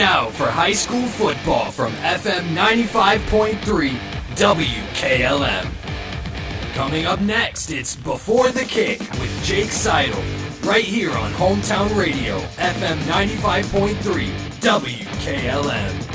now for high school football from FM 95.3 WKLM. Coming up next, it's Before the Kick with Jake Sidle, right here on Hometown Radio, FM 95.3 WKLM.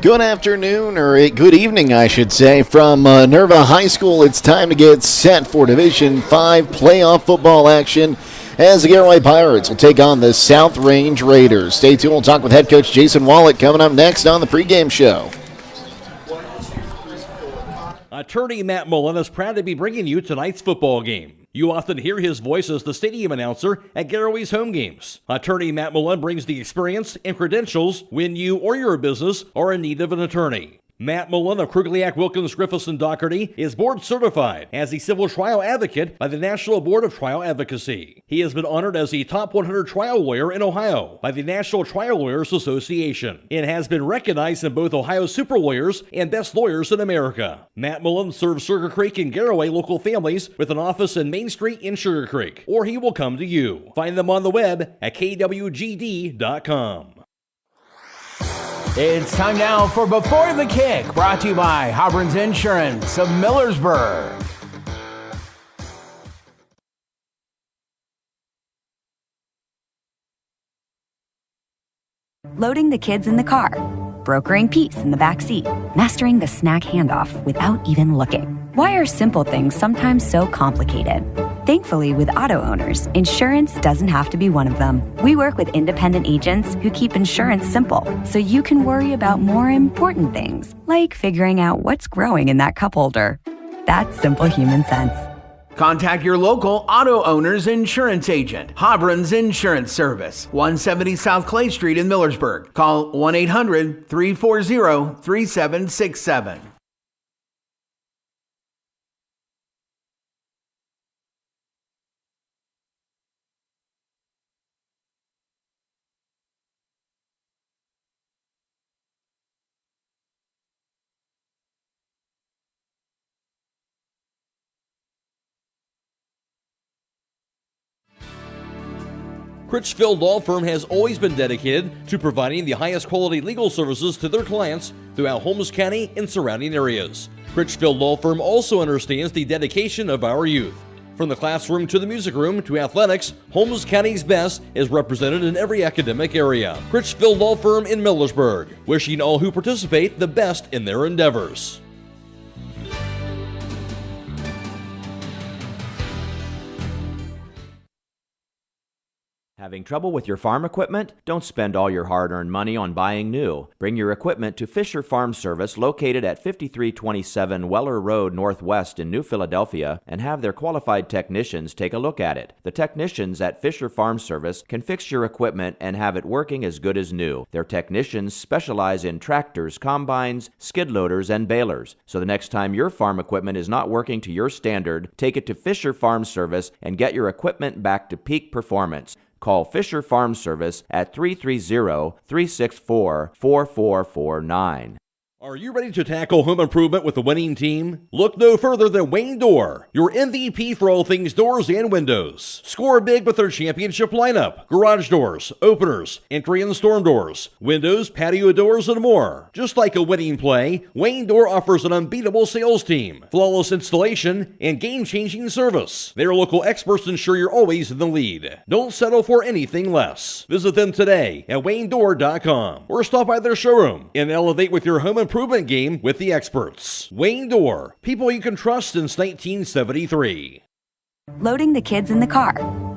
Good afternoon, or good evening, I should say, from Minerva High School. It's time to get set for Division 5 playoff football action as the Garaway Pirates will take on the South Range Raiders. Stay tuned. We'll talk with head coach Jason Wallach coming up next on the pregame show. Attorney Matt Mullen is proud to be bringing you tonight's football game. You often hear his voice as the stadium announcer at Garaway's home games. Attorney Matt Mullen brings the experience and credentials when you or your business are in need of an attorney. Matt Mullen of Krugliak, Wilkins, Griffiths, and Doherty is board certified as a civil trial advocate by the National Board of Trial Advocacy. He has been honored as the top 100 trial lawyer in Ohio by the National Trial Lawyers Association and has been recognized in both Ohio Super Lawyers and Best Lawyers in America. Matt Mullen serves Sugar Creek and Garaway local families with an office in Main Street in Sugar Creek, or he will come to you. Find them on the web at kwgd.com. It's time now for Before the Kick, brought to you by Hobron's Insurance of Millersburg. Loading the kids in the car, brokering peace in the back seat, mastering the snack handoff without even looking. Why are simple things sometimes so complicated? Thankfully, with auto owners, insurance doesn't have to be one of them. We work with independent agents who keep insurance simple, so you can worry about more important things, like figuring out what's growing in that cup holder. That's simple human sense. Contact your local auto owner's insurance agent. Hobron's Insurance Service, 170 South Clay Street in Millersburg. Call 1-800-340-3767. Critchfield Law Firm has always been dedicated to providing the highest quality legal services to their clients throughout Holmes County and surrounding areas. Critchfield Law Firm also understands the dedication of our youth. From the classroom to the music room to athletics, Holmes County's best is represented in every academic area. Critchfield Law Firm in Millersburg, wishing all who participate the best in their endeavors. Having trouble with your farm equipment? Don't spend all your hard-earned money on buying new. Bring your equipment to Fisher Farm Service, located at 5327 Weller Road Northwest in New Philadelphia, and have their qualified technicians take a look at it. The technicians at Fisher Farm Service can fix your equipment and have it working as good as new. Their technicians specialize in tractors, combines, skid loaders, and balers. So the next time your farm equipment is not working to your standard, take it to Fisher Farm Service and get your equipment back to peak performance. Call Fisher Farm Service at 330-364-4449. Are you ready to tackle home improvement with a winning team? Look no further than Wayne Door, your MVP for all things doors and windows. Score big with their championship lineup: garage doors, openers, entry and storm doors, windows, patio doors, and more. Just like a winning play, Wayne Door offers an unbeatable sales team, flawless installation, and game-changing service. Their local experts ensure you're always in the lead. Don't settle for anything less. Visit them today at waynedoor.com or stop by their showroom and elevate with your home improvement game with the experts. Wayne Door, people you can trust since 1973. Loading the kids in the car,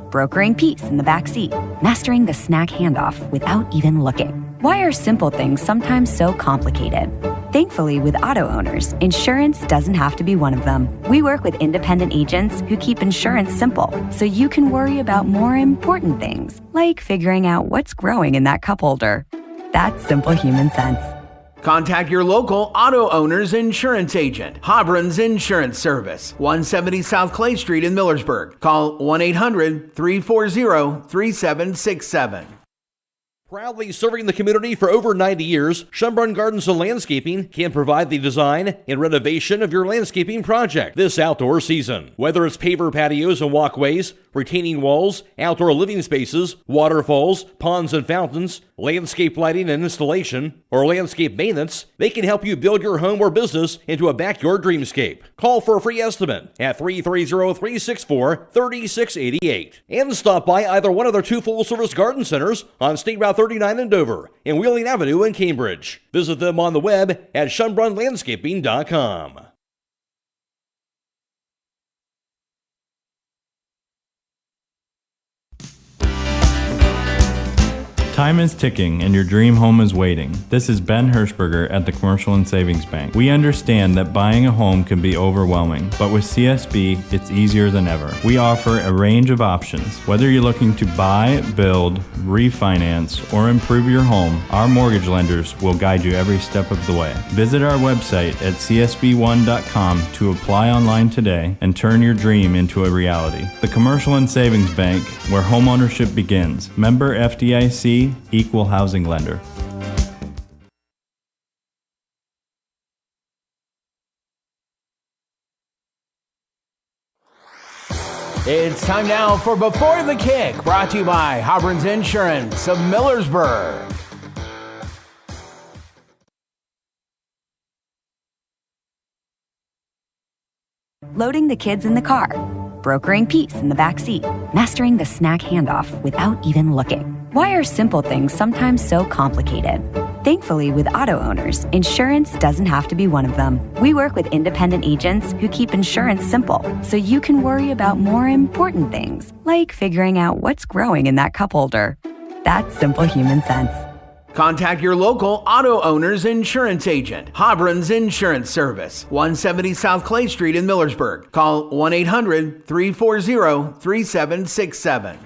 brokering peace in the back seat, mastering the snack handoff without even looking. Why are simple things sometimes so complicated? Thankfully, with auto owners, insurance doesn't have to be one of them. We work with independent agents who keep insurance simple, so you can worry about more important things, like figuring out what's growing in that cup holder. That's simple human sense. Contact your local auto owner's insurance agent. Hobron's Insurance Service, 170 South Clay Street in Millersburg. Call 1-800-340-3767. Proudly serving the community for over 90 years, Schönbrunn Gardens and Landscaping can provide the design and renovation of your landscaping project this outdoor season. Whether it's paver patios and walkways, retaining walls, outdoor living spaces, waterfalls, ponds and fountains, landscape lighting and installation, or landscape maintenance, they can help you build your home or business into a backyard dreamscape. Call for a free estimate at 330-364-3688 and stop by either one of their 2 full-service garden centers on State Route 39 in Dover and Wheeling Avenue in Cambridge. Visit them on the web at schönbrunnlandscaping.com. Time is ticking and your dream home is waiting. This is Ben Hirschberger at the Commercial and Savings Bank. We understand that buying a home can be overwhelming, but with CSB, it's easier than ever. We offer a range of options. Whether you're looking to buy, build, refinance, or improve your home, our mortgage lenders will guide you every step of the way. Visit our website at csb1.com to apply online today and turn your dream into a reality. The Commercial and Savings Bank, where homeownership begins. Member FDIC, Equal Housing Lender. It's time now for Before the Kick, brought to you by Hobron's Insurance of Millersburg. Loading the kids in the car, brokering peace in the back seat, mastering the snack handoff without even looking. Why are simple things sometimes so complicated? Thankfully, with auto owners, insurance doesn't have to be one of them. We work with independent agents who keep insurance simple, so you can worry about more important things, like figuring out what's growing in that cup holder. That's simple human sense. Contact your local auto owner's insurance agent. Hobron's Insurance Service, 170 South Clay Street in Millersburg. Call 1-800-340-3767.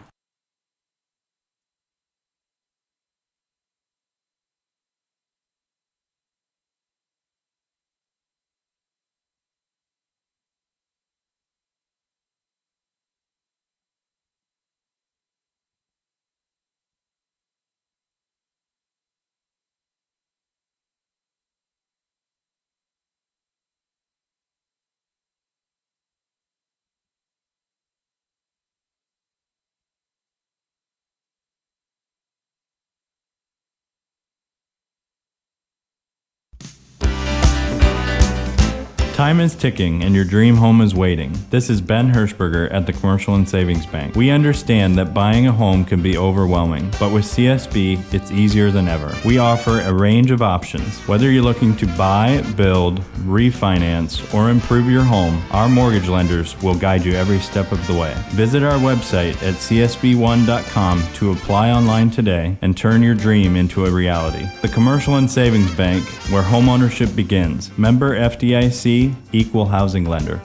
Time is ticking and your dream home is waiting. This is Ben Hirschberger at the Commercial and Savings Bank. We understand that buying a home can be overwhelming, but with CSB, it's easier than ever. We offer a range of options. Whether you're looking to buy, build, refinance, or improve your home, our mortgage lenders will guide you every step of the way. Visit our website at csb1.com to apply online today and turn your dream into a reality. The Commercial and Savings Bank, where homeownership begins. Member FDIC, Equal Housing Lender.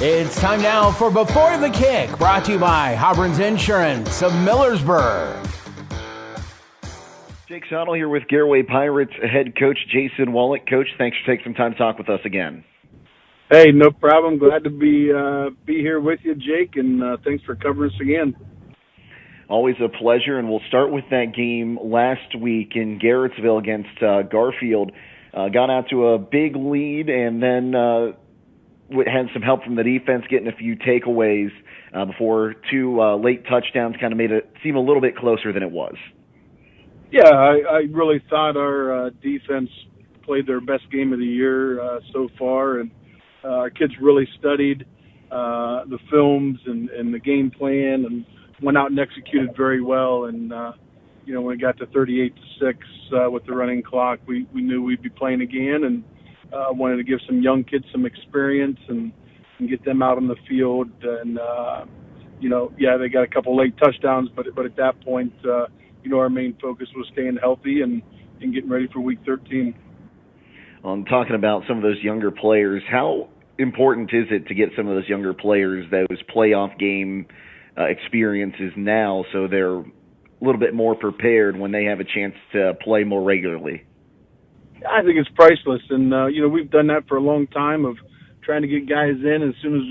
It's time now for Before the Kick, brought to you by Hobron's Insurance of Millersburg. Jake Sidle here with Garaway Pirates head coach Jason Wallach. Coach, thanks for taking some time to talk with us again. Hey, no problem. Glad to be here with you, Jake, and thanks for covering us again. Always a pleasure, and we'll start with that game last week in Garrettsville against Garfield. Got out to a big lead and then had some help from the defense, getting a few takeaways before 2 late touchdowns kind of made it seem a little bit closer than it was. Yeah, I really thought our defense played their best game of the year so far, and our kids really studied the films and the game plan and went out and executed very well. And when it got to 38-6 with the running clock, we knew we'd be playing again, and wanted to give some young kids some experience and get them out on the field. And they got a couple late touchdowns, but at that point, our main focus was staying healthy and getting ready for Week 13. Talking about some of those younger players, how important is it to get some of those younger players those playoff game experiences now, so they're a little bit more prepared when they have a chance to play more regularly? I think it's priceless, and we've done that for a long time of trying to get guys in as soon as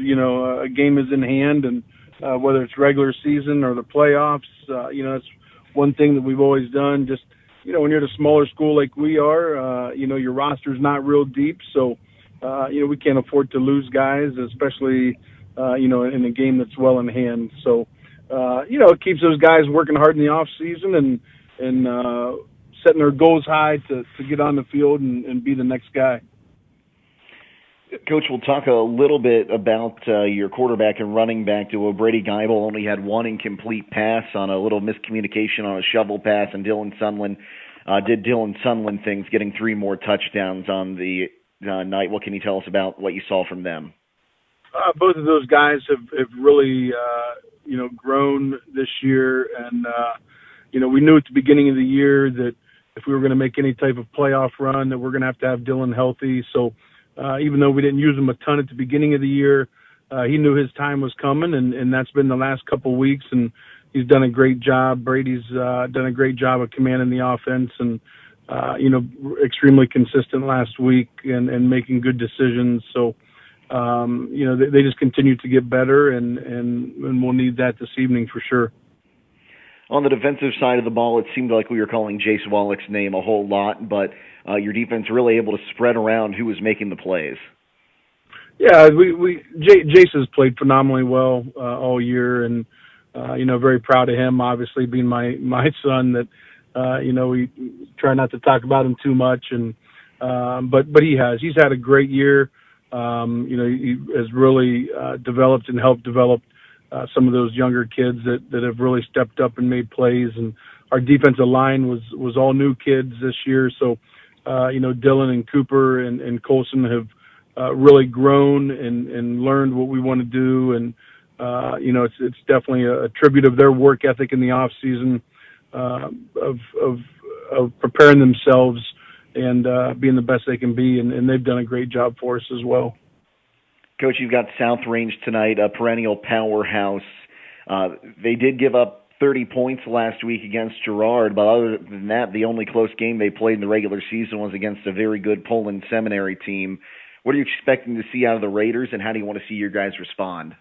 a game is in hand, and whether it's regular season or the playoffs. It's one thing that we've always done. Just, when you're at a smaller school like we are, your roster's not real deep. So, we can't afford to lose guys, especially, in a game that's well in hand. So, it keeps those guys working hard in the off season and setting their goals high to get on the field and be the next guy. Coach, we'll talk a little bit about your quarterback and running back duo. Brady Geibel only had one incomplete pass on a little miscommunication on a shovel pass, and Dylan Sunland did Dylan Sunland things, getting 3 more touchdowns on the night. What can you tell us about what you saw from them? Both of those guys have really, grown this year. And, we knew at the beginning of the year that if we were going to make any type of playoff run, that we're going to have Dylan healthy. So even though we didn't use him a ton at the beginning of the year, he knew his time was coming, and that's been the last couple of weeks. And he's done a great job. Brady's done a great job of commanding the offense and, extremely consistent last week and making good decisions. So, they just continue to get better, and we'll need that this evening for sure. On the defensive side of the ball, it seemed like we were calling Jace Wallach's name a whole lot, but your defense really able to spread around who was making the plays. Yeah, Jace has played phenomenally well all year, and very proud of him. Obviously, being my son, that we try not to talk about him too much, and but he's had a great year. He has really developed and helped develop some of those younger kids that have really stepped up and made plays. And our defensive line was all new kids this year. So, Dylan and Cooper and Colson have really grown and learned what we want to do. And, it's definitely a tribute of their work ethic in the off season, of preparing themselves and being the best they can be. And they've done a great job for us as well. Coach, you've got South Range tonight, a perennial powerhouse. They did give up 30 points last week against Girard, but other than that, the only close game they played in the regular season was against a very good Poland Seminary team. What are you expecting to see out of the Raiders, and how do you want to see your guys respond?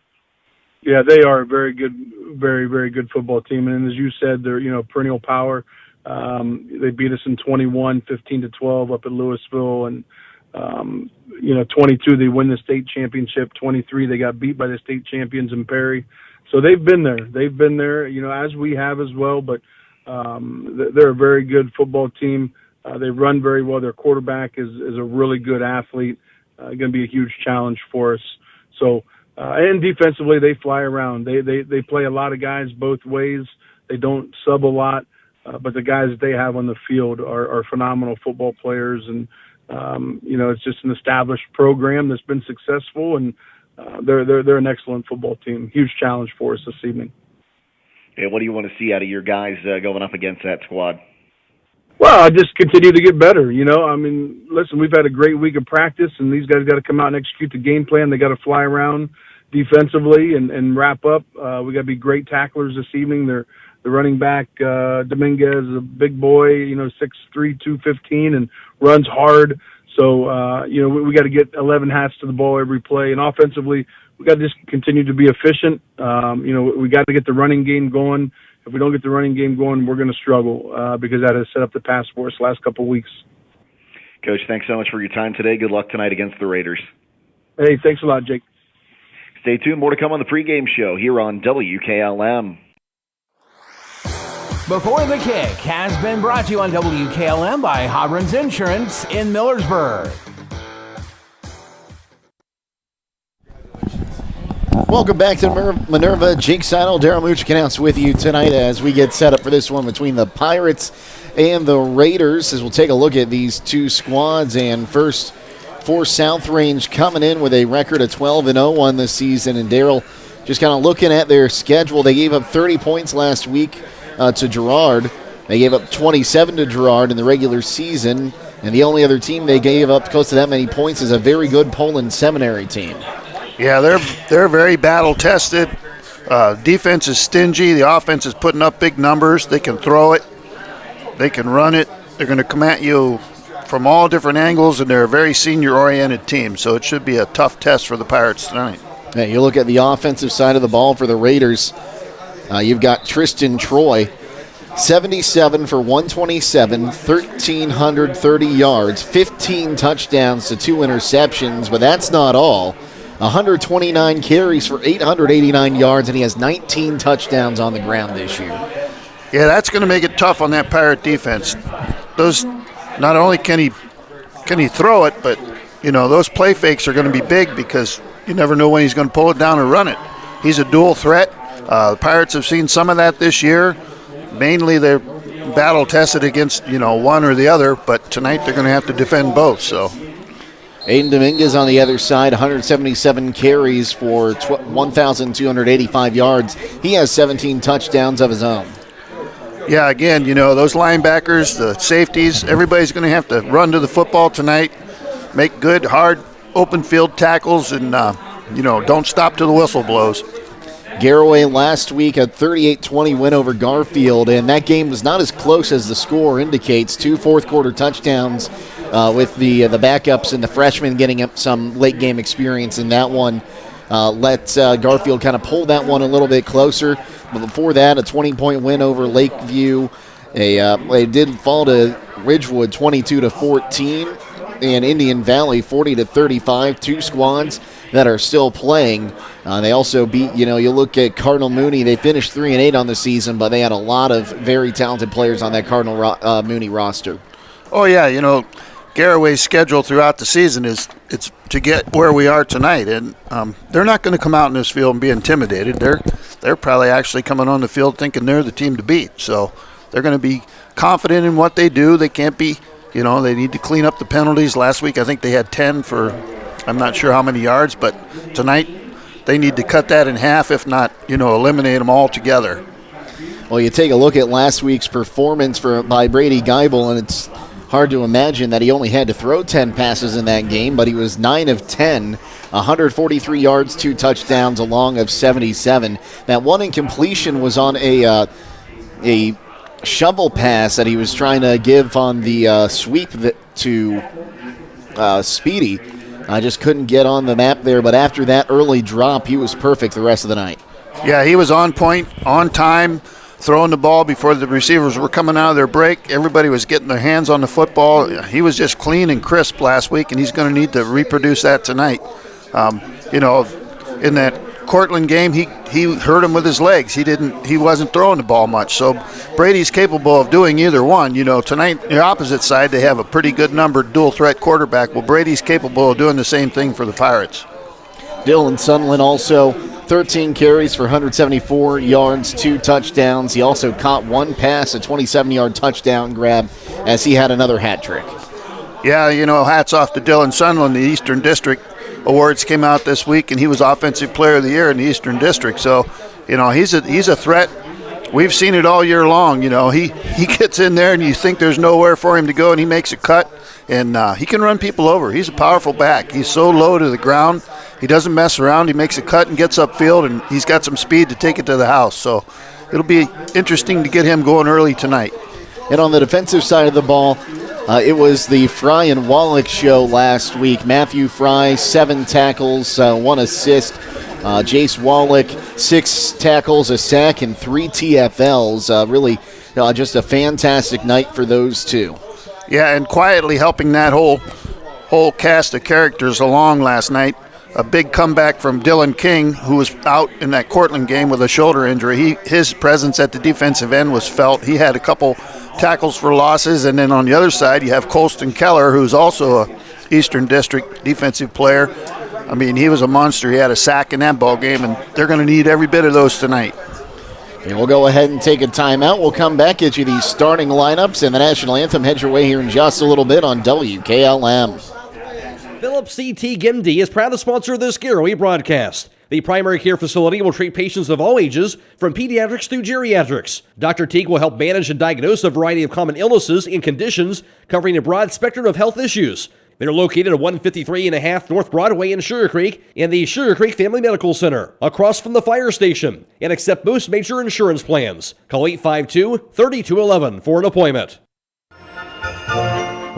Yeah, they are a very good, very, very good football team. And as you said, they're, perennial power. They beat us in 21, 15-12 up at Louisville, and 22, they win the state championship. 23, they got beat by the state champions in Perry. So they've been there, as we have as well, but they're a very good football team. They run very well. Their quarterback is a really good athlete, going to be a huge challenge for us. So, and defensively, they fly around. They play a lot of guys both ways. They don't sub a lot, but the guys that they have on the field are phenomenal football players. And, it's just an established program that's been successful, and they're an excellent football team. Huge challenge for us this evening. Yeah, what do you want to see out of your guys going up against that squad? Well, I just continue to get better. Listen, we've had a great week of practice, and these guys got to come out and execute the game plan. They got to fly around defensively and wrap up. We got to be great tacklers this evening. The running back, Dominguez, is a big boy, 6'3", 215, and runs hard. So, we got to get 11 hats to the ball every play. And offensively, we got to just continue to be efficient. We got to get the running game going. If we don't get the running game going, we're going to struggle because that has set up the pass for us the last couple of weeks. Coach, thanks so much for your time today. Good luck tonight against the Raiders. Hey, thanks a lot, Jake. Stay tuned. More to come on the pregame show here on WKLM. Before the Kick has been brought to you on WKLM by Garabrandt Insurance in Millersburg. Welcome back to Minerva. Jake Sidle, Daryl Muchkinhouse with you tonight as we get set up for this one between the Pirates and the Raiders, as we'll take a look at these two squads. And first for South Range, coming in with a record of 12-0 this season. And Daryl, just kind of looking at their schedule, they gave up 30 points last week to Girard. They gave up 27 to Girard in the regular season, and the only other team they gave up close to that many points is a very good Poland Seminary team. Yeah, they're very battle-tested. Defense is stingy. The offense is putting up big numbers. They can throw it. They can run it. They're going to come at you from all different angles, and they're a very senior-oriented team, so it should be a tough test for the Pirates tonight. Yeah, you look at the offensive side of the ball for the Raiders. You've got Tristan Troy, 77 for 127, 1,330 yards, 15 touchdowns to 2 interceptions, but that's not all. 129 carries for 889 yards, and he has 19 touchdowns on the ground this year. Yeah, that's going to make it tough on that Pirate defense. Those, not only can he throw it, but those play fakes are going to be big because you never know when he's going to pull it down or run it. He's a dual threat. The Pirates have seen some of that this year. Mainly they're battle tested against one or the other, but tonight they're going to have to defend both. So. Aidan Dominguez on the other side, 177 carries for 1,285 yards. He has 17 touchdowns of his own. Yeah, again, those linebackers, the safeties, everybody's going to have to run to the football tonight, make good, hard, open field tackles, and, don't stop till the whistle blows. Garaway last week a 38-20 win over Garfield, and that game was not as close as the score indicates. 2 fourth-quarter touchdowns with the backups and the freshmen getting up some late-game experience in that one. Let Garfield kind of pull that one a little bit closer. But before that, a 20-point win over Lakeview. They did fall to Ridgewood 22-14, and Indian Valley 40-35. 2 squads that are still playing. They also beat, you look at Cardinal Mooney. They finished 3-8 on the season, but they had a lot of very talented players on that Cardinal Mooney roster. Oh yeah, Garaway's schedule throughout the season it's to get where we are tonight, and they're not going to come out in this field and be intimidated. They're probably actually coming on the field thinking they're the team to beat. So they're going to be confident in what they do. They can't be, they need to clean up the penalties. Last week I think they had 10 for I'm not sure how many yards, but tonight they need to cut that in half, if not, eliminate them altogether. Well, you take a look at last week's performance by Brady Geibel, and it's hard to imagine that he only had to throw 10 passes in that game, but he was 9 of 10, 143 yards, 2 touchdowns, a long of 77. That one incompletion was on a shovel pass that he was trying to give on the sweep to Speedy. I just couldn't get on the map there, but after that early drop, he was perfect the rest of the night. Yeah, he was on point, on time, throwing the ball before the receivers were coming out of their break. Everybody was getting their hands on the football. He was just clean and crisp last week, and he's going to need to reproduce that tonight. In that Cortland game, he hurt him with his legs. He wasn't throwing the ball much. So Brady's capable of doing either one. Tonight, the opposite side, they have a pretty good numbered dual threat quarterback. Well, Brady's capable of doing the same thing for the Pirates. Dylan Sunderland also 13 carries for 174 yards, 2 touchdowns. He also caught 1 pass, a 27-yard touchdown grab, as he had another hat trick. Yeah, hats off to Dylan Sunderland. The Eastern District Awards came out this week, and he was Offensive Player of the Year in the Eastern District. So, he's a threat. We've seen it all year long. He gets in there, and you think there's nowhere for him to go, and he makes a cut, and he can run people over. He's a powerful back. He's so low to the ground. He doesn't mess around. He makes a cut and gets upfield, and he's got some speed to take it to the house. So it'll be interesting to get him going early tonight. And on the defensive side of the ball, it was the Fry and Wallach show last week. Matthew Fry, 7 tackles, 1 assist. Jace Wallach, 6 tackles, a sack, and 3 TFLs. Really just a fantastic night for those two. Yeah, and quietly helping that whole cast of characters along last night. A big comeback from Dylan King, who was out in that Cortland game with a shoulder injury. His presence at the defensive end was felt. He had a couple tackles for losses, and then on the other side you have Colston Keller, who's also a Eastern District defensive player. I mean, he was a monster. He had a sack in that ball game, and they're going to need every bit of those tonight. And we'll go ahead and take a timeout. We'll come back, get you these starting lineups and the national anthem. Head your way here in just a little bit on WKLM. Phillips CT Gimdy is proud to sponsor this Garaway broadcast. The primary care facility will treat patients of all ages, from pediatrics through geriatrics. Dr. Teague will help manage and diagnose a variety of common illnesses and conditions, covering a broad spectrum of health issues. They're located at 153.5 North Broadway in Sugar Creek and the Sugar Creek Family Medical Center, across from the fire station, and accept most major insurance plans. Call 852-3211 for an appointment.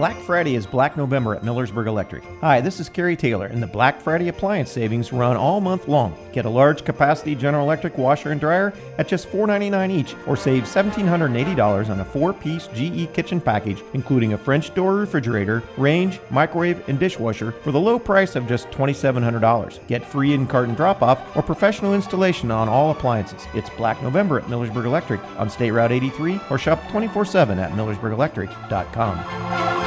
Black Friday is Black November at Millersburg Electric. Hi, this is Kerry Taylor, and the Black Friday appliance savings run all month long. Get a large capacity General Electric washer and dryer at just $4.99 each, or save $1,780 on a 4-piece GE kitchen package, including a French door refrigerator, range, microwave, and dishwasher for the low price of just $2,700. Get free in-carton drop-off or professional installation on all appliances. It's Black November at Millersburg Electric on State Route 83, or shop 24/7 at millersburgelectric.com.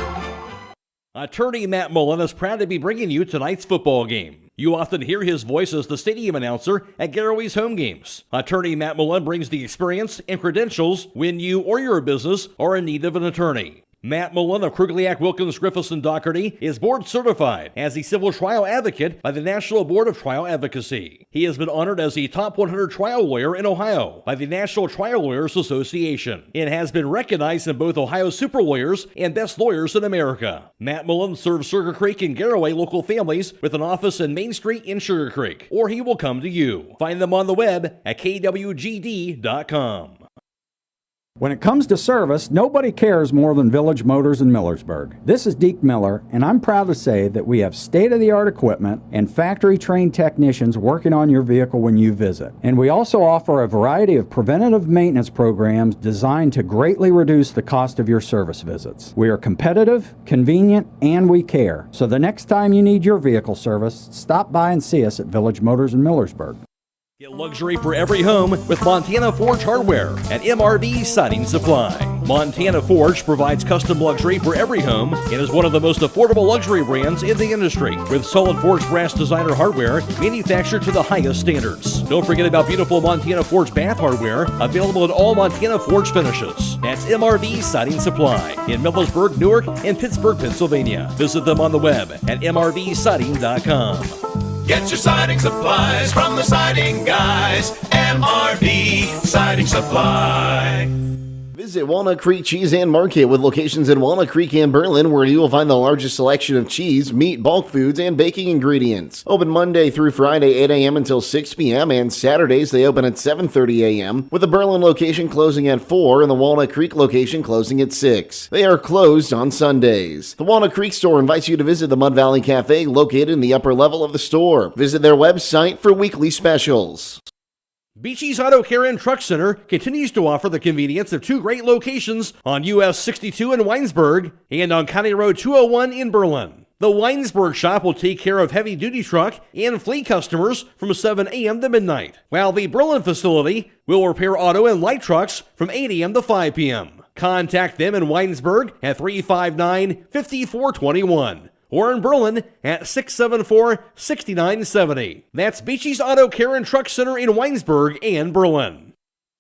Attorney Matt Mullen is proud to be bringing you tonight's football game. You often hear his voice as the stadium announcer at Garaway's home games. Attorney Matt Mullen brings the experience and credentials when you or your business are in need of an attorney. Matt Mullen of Krugliak, Wilkins, Griffiths, and Doherty is board certified as a civil trial advocate by the National Board of Trial Advocacy. He has been honored as a top 100 trial lawyer in Ohio by the National Trial Lawyers Association and has been recognized in both Ohio Super Lawyers and Best Lawyers in America. Matt Mullen serves Sugar Creek and Garaway local families with an office in Main Street in Sugar Creek, or he will come to you. Find them on the web at kwgd.com. When it comes to service, nobody cares more than Village Motors in Millersburg. This is Deke Miller, and I'm proud to say that we have state-of-the-art equipment and factory-trained technicians working on your vehicle when you visit. And we also offer a variety of preventative maintenance programs designed to greatly reduce the cost of your service visits. We are competitive, convenient, and we care. So the next time you need your vehicle service, stop by and see us at Village Motors in Millersburg. Get luxury for every home with Montana Forge Hardware at MRV Siding Supply. Montana Forge provides custom luxury for every home and is one of the most affordable luxury brands in the industry, with solid forged brass designer hardware manufactured to the highest standards. Don't forget about beautiful Montana Forge bath hardware available in all Montana Forge finishes. That's MRV Siding Supply in Millersburg, Newark, and Pittsburgh, Pennsylvania. Visit them on the web at mrvsiding.com. Get your siding supplies from the siding guys. MRV Siding Supply. Visit Walnut Creek Cheese and Market with locations in Walnut Creek and Berlin, where you will find the largest selection of cheese, meat, bulk foods, and baking ingredients. Open Monday through Friday, 8 a.m. until 6 p.m., and Saturdays they open at 7:30 a.m., with the Berlin location closing at 4 and the Walnut Creek location closing at 6. They are closed on Sundays. The Walnut Creek store invites you to visit the Mud Valley Cafe located in the upper level of the store. Visit their website for weekly specials. Beachy's Auto Care and Truck Center continues to offer the convenience of two great locations on US 62 in Winesburg and on County Road 201 in Berlin. The Winesburg shop will take care of heavy-duty truck and fleet customers from 7 a.m. to midnight, while the Berlin facility will repair auto and light trucks from 8 a.m. to 5 p.m. Contact them in Winesburg at 359-5421. Or in Berlin at 674-6970. That's Beachy's Auto Care and Truck Center in Winesburg and Berlin.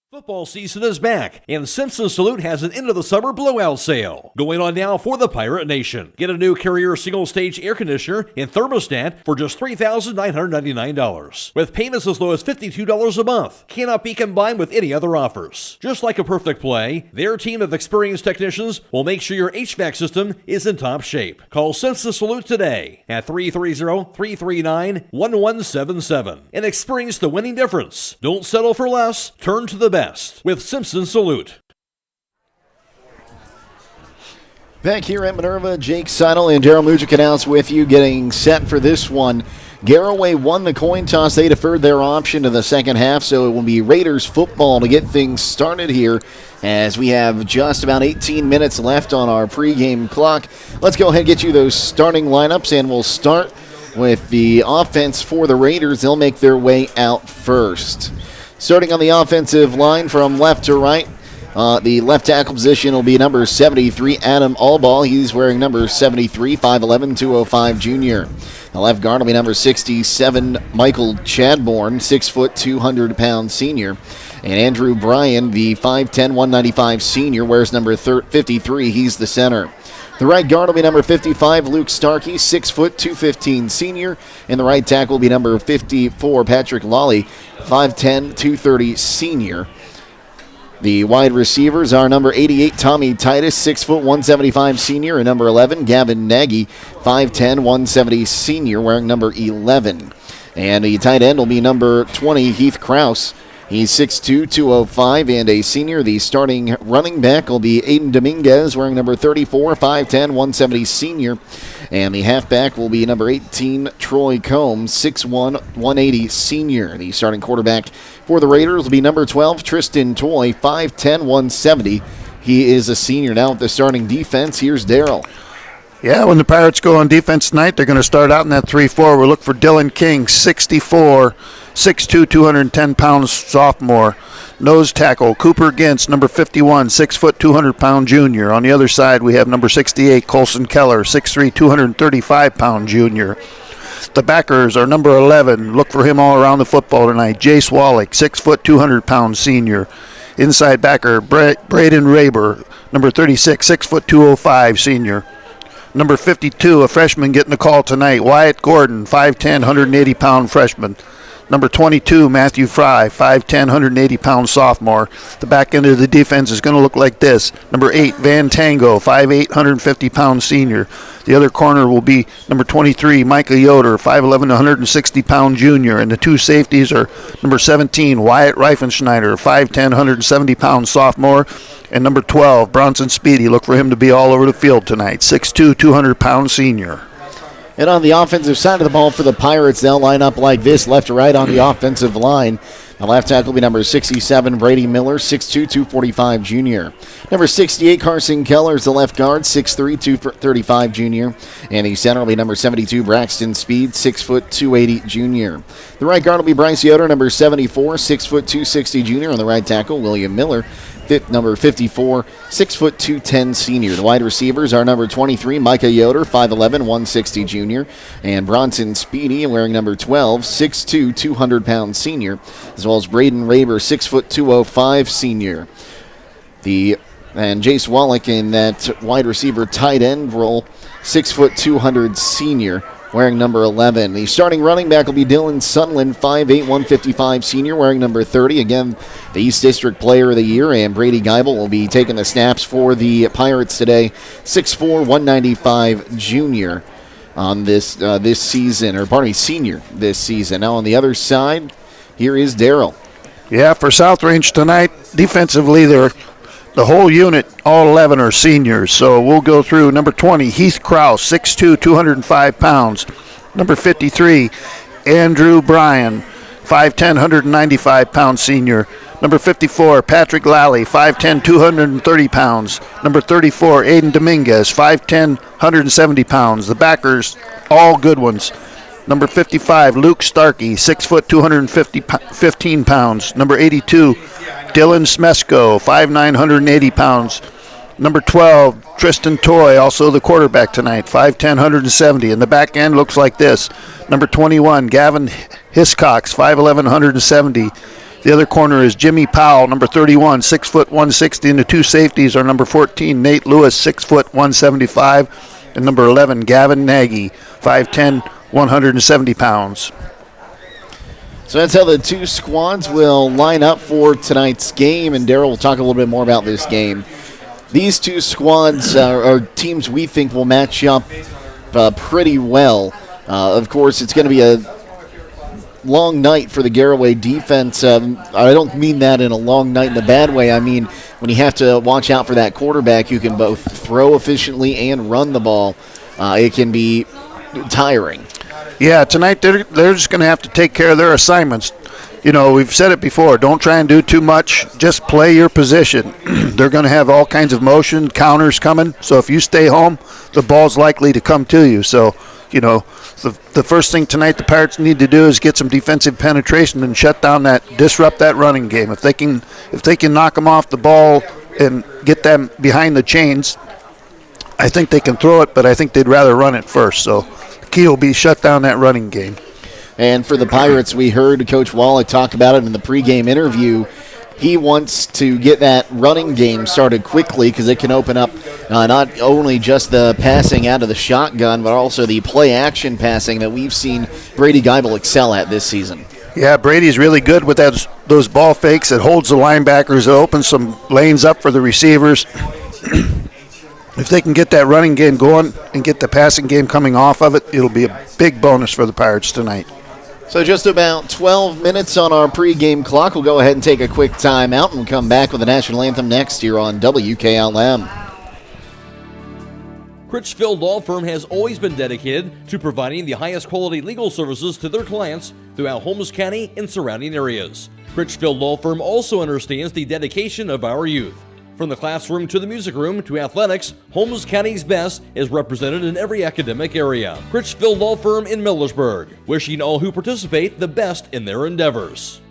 Football season is back, and Simpson Salute has an end-of-the-summer blowout sale going on now for the Pirate Nation. Get a new Carrier single-stage air conditioner and thermostat for just $3,999, with payments as low as $52 a month. Cannot be combined with any other offers. Just like a perfect play, their team of experienced technicians will make sure your HVAC system is in top shape. Call Simpson Salute today at 330-339-1177 and experience the winning difference. Don't settle for less. Turn to the best with Simpson Salute. Back here at Minerva, Jake Sidle and Daryl Mujik with you, getting set for this one. Garaway won the coin toss. They deferred their option to the second half, so it will be Raiders football to get things started here as we have just about 18 minutes left on our pregame clock. Let's go ahead and get you those starting lineups, and we'll start with the offense for the Raiders. They'll make their way out first. Starting on the offensive line from left to right, the left tackle position will be number 73, Adam Allball. He's wearing number 73, 5'11", 205 junior. The left guard will be number 67, Michael Chadbourne, 6 foot, 200-pound senior. And Andrew Bryan, the 5'10", 195 senior, wears number 53. He's the center. The right guard will be number 55, Luke Starkey, 6 foot, 215 senior. And the right tackle will be number 54, Patrick Lawley, 5'10", 230 senior. The wide receivers are number 88, Tommy Titus, 6 foot, 175 senior. And number 11, Gavin Nagy, 5'10", 170 senior, wearing number 11. And the tight end will be number 20, Heath Krause, He's 6'2", 205, and a senior. The starting running back will be Aidan Dominguez, wearing number 34, 5'10", 170 senior. And the halfback will be number 18, Troy Combs, 6'1", 180 senior. The starting quarterback for the Raiders will be number 12, Tristan Toy, 5'10", 170. He is a senior. Now with the starting defense, here's Darryl. Yeah, when the Pirates go on defense tonight, they're going to start out in that 3-4. We'll look for Dylan King, 64, 6'2", 210 pounds, sophomore. Nose tackle, Cooper Gintz, number 51, 6 foot, 200-pound junior. On the other side, we have number 68, Colson Keller, 6'3", 235-pound junior. The backers are number 11. Look for him all around the football tonight. Jace Wallach, 6 foot, 200-pound senior. Inside backer, Braden Raber, number 36, 6 foot, 205 senior. Number 52, a freshman getting the call tonight, Wyatt Gordon, 5'10", 180-pound freshman. Number 22, Matthew Fry, 5'10", 180-pound sophomore. The back end of the defense is going to look like this. Number 8, Van Tango, 5'8", 150-pound senior. The other corner will be number 23, Micah Yoder, 5'11", 160-pound junior. And the two safeties are number 17, Wyatt Reifenschneider, 5'10", 170-pound sophomore. And number 12, Bronson Speedy. Look for him to be all over the field tonight. 6'2", 200-pound senior. And on the offensive side of the ball for the Pirates, they'll line up like this, left to right on the offensive line. The left tackle will be number 67, Brady Miller, 6'2", 245 junior. Number 68, Carson Keller is the left guard, 6'3", 235 junior. And the center will be number 72, Braxton Speed, 6 foot, 280 junior. The right guard will be Bryce Yoder, number 74, 6 foot, 260 junior. On the right tackle, William Miller, number 54, 6 foot, 210 senior. The wide receivers are number 23, Micah Yoder, 5'11", 160 junior. And Bronson Speedy, wearing number 12, 6'2", 200-pound senior. As well as Braden Raber, 6 foot, 205 senior. And Jace Wallach in that wide receiver tight end role, 6 foot, 200 senior, wearing number 11. The starting running back will be Dylan Sunland, 5'8", 155 senior, wearing number 30. Again, the East District Player of the Year, and Brady Geibel will be taking the snaps for the Pirates today, 6'4", 195 junior on this season, senior this season. Now on the other side, here is Darryl. Yeah, for South Range tonight, defensively, the whole unit, all 11 are seniors. So we'll go through number 20, Heath Krause, 6'2", 205 pounds. Number 53, Andrew Bryan, 5'10", 195-pound senior. Number 54, Patrick Lally, 5'10", 230 pounds. Number 34, Aidan Dominguez, 5'10", 170 pounds. The backers, all good ones. Number 55, Luke Starkey, 6 foot, 215 pounds. Number 82, Dylan Smesko, 5'9", 180 pounds. Number 12, Tristan Toy, also the quarterback tonight, 5'10", 170. And the back end looks like this. Number 21, Gavin Hiscox, 5'11", 170. The other corner is Jimmy Powell, number 31, 6 foot, 160. And the two safeties are number 14, Nate Lewis, 6 foot, 175. And number 11, Gavin Nagy, 5'10", 170 pounds. So that's how the two squads will line up for tonight's game, and Darryl will talk a little bit more about this game. These two squads are teams we think will match up pretty well. Of course, it's going to be a long night for the Garaway defense. I don't mean that in a long night in a bad way. I mean when you have to watch out for that quarterback who can both throw efficiently and run the ball, it can be tiring. Yeah, tonight they're just going to have to take care of their assignments. You know, we've said it before, don't try and do too much. Just play your position. They're going to have all kinds of motion, counters coming. So if you stay home, the ball's likely to come to you. So, you know, the first thing tonight the Pirates need to do is get some defensive penetration and disrupt that running game. If they can knock them off the ball and get them behind the chains, I think they can throw it, but I think they'd rather run it first. So the key will be shut down that running game. And for the Pirates, we heard Coach Wallach talk about it in the pregame interview. He wants to get that running game started quickly because it can open up not only just the passing out of the shotgun, but also the play-action passing that we've seen Brady Geibel excel at this season. Yeah, Brady's really good with those ball fakes. It holds the linebackers. It opens some lanes up for the receivers. If they can get that running game going and get the passing game coming off of it, it'll be a big bonus for the Pirates tonight. So just about 12 minutes on our pregame clock. We'll go ahead and take a quick time out and come back with the national anthem next here on WKLM. Critchfield Law Firm has always been dedicated to providing the highest quality legal services to their clients throughout Holmes County and surrounding areas. Critchfield Law Firm also understands the dedication of our youth. From the classroom to the music room to athletics, Holmes County's best is represented in every academic area. Critchfield Law Firm in Millersburg, wishing all who participate the best in their endeavors.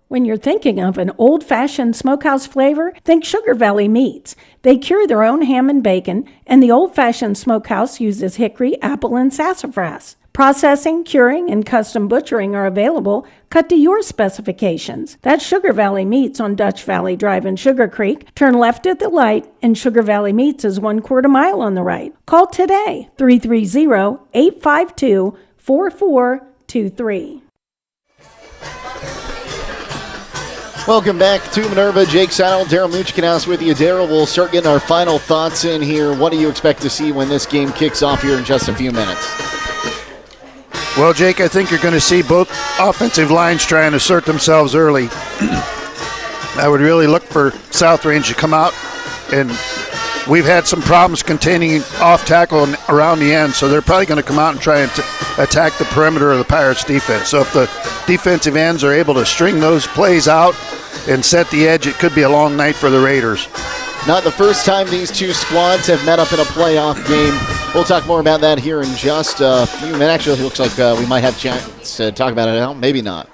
When you're thinking of an old-fashioned smokehouse flavor, think Sugar Valley Meats. They cure their own ham and bacon, and the old-fashioned smokehouse uses hickory, apple, and sassafras. Processing, curing, and custom butchering are available, cut to your specifications. That's Sugar Valley Meats on Dutch Valley Drive in Sugar Creek. Turn left at the light, and Sugar Valley Meats is 1/4 mile on the right. Call today, 330-852-4423. Welcome back to Minerva. Jake Sidle, Daryl Muchkinhouse with you. Daryl, we'll start getting our final thoughts in here. What do you expect to see when this game kicks off here in just a few minutes? Well, Jake, I think you're going to see both offensive lines try and assert themselves early. I would really look for South Range to come out, and we've had some problems containing off tackle and around the end, so they're probably going to come out and try and attack the perimeter of the Pirates defense. So if the defensive ends are able to string those plays out and set the edge, it could be a long night for the Raiders. Not the first time these two squads have met up in a playoff game. We'll talk more about that here in just a few minutes. Actually, it looks like we might have a chance to talk about it now. Maybe not.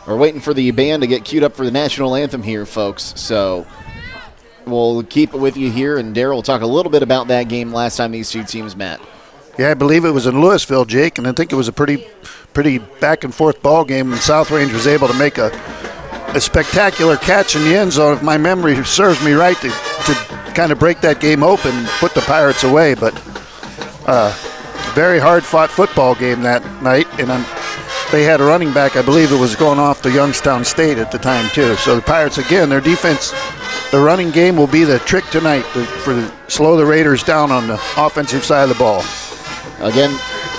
We're waiting for the band to get queued up for the national anthem here, folks. So we'll keep it with you here, and Daryl will talk a little bit about that game last time these two teams met. Yeah, I believe it was in Louisville, Jake, and I think it was a pretty back-and-forth ball game, and South Range was able to make a spectacular catch in the end zone, if my memory serves me right, to kind of break that game open and put the Pirates away. But very hard-fought football game that night, and they had a running back, I believe it was going off to Youngstown State at the time, too. So the Pirates, again, their defense, the running game will be the trick tonight to slow the Raiders down on the offensive side of the ball. Again,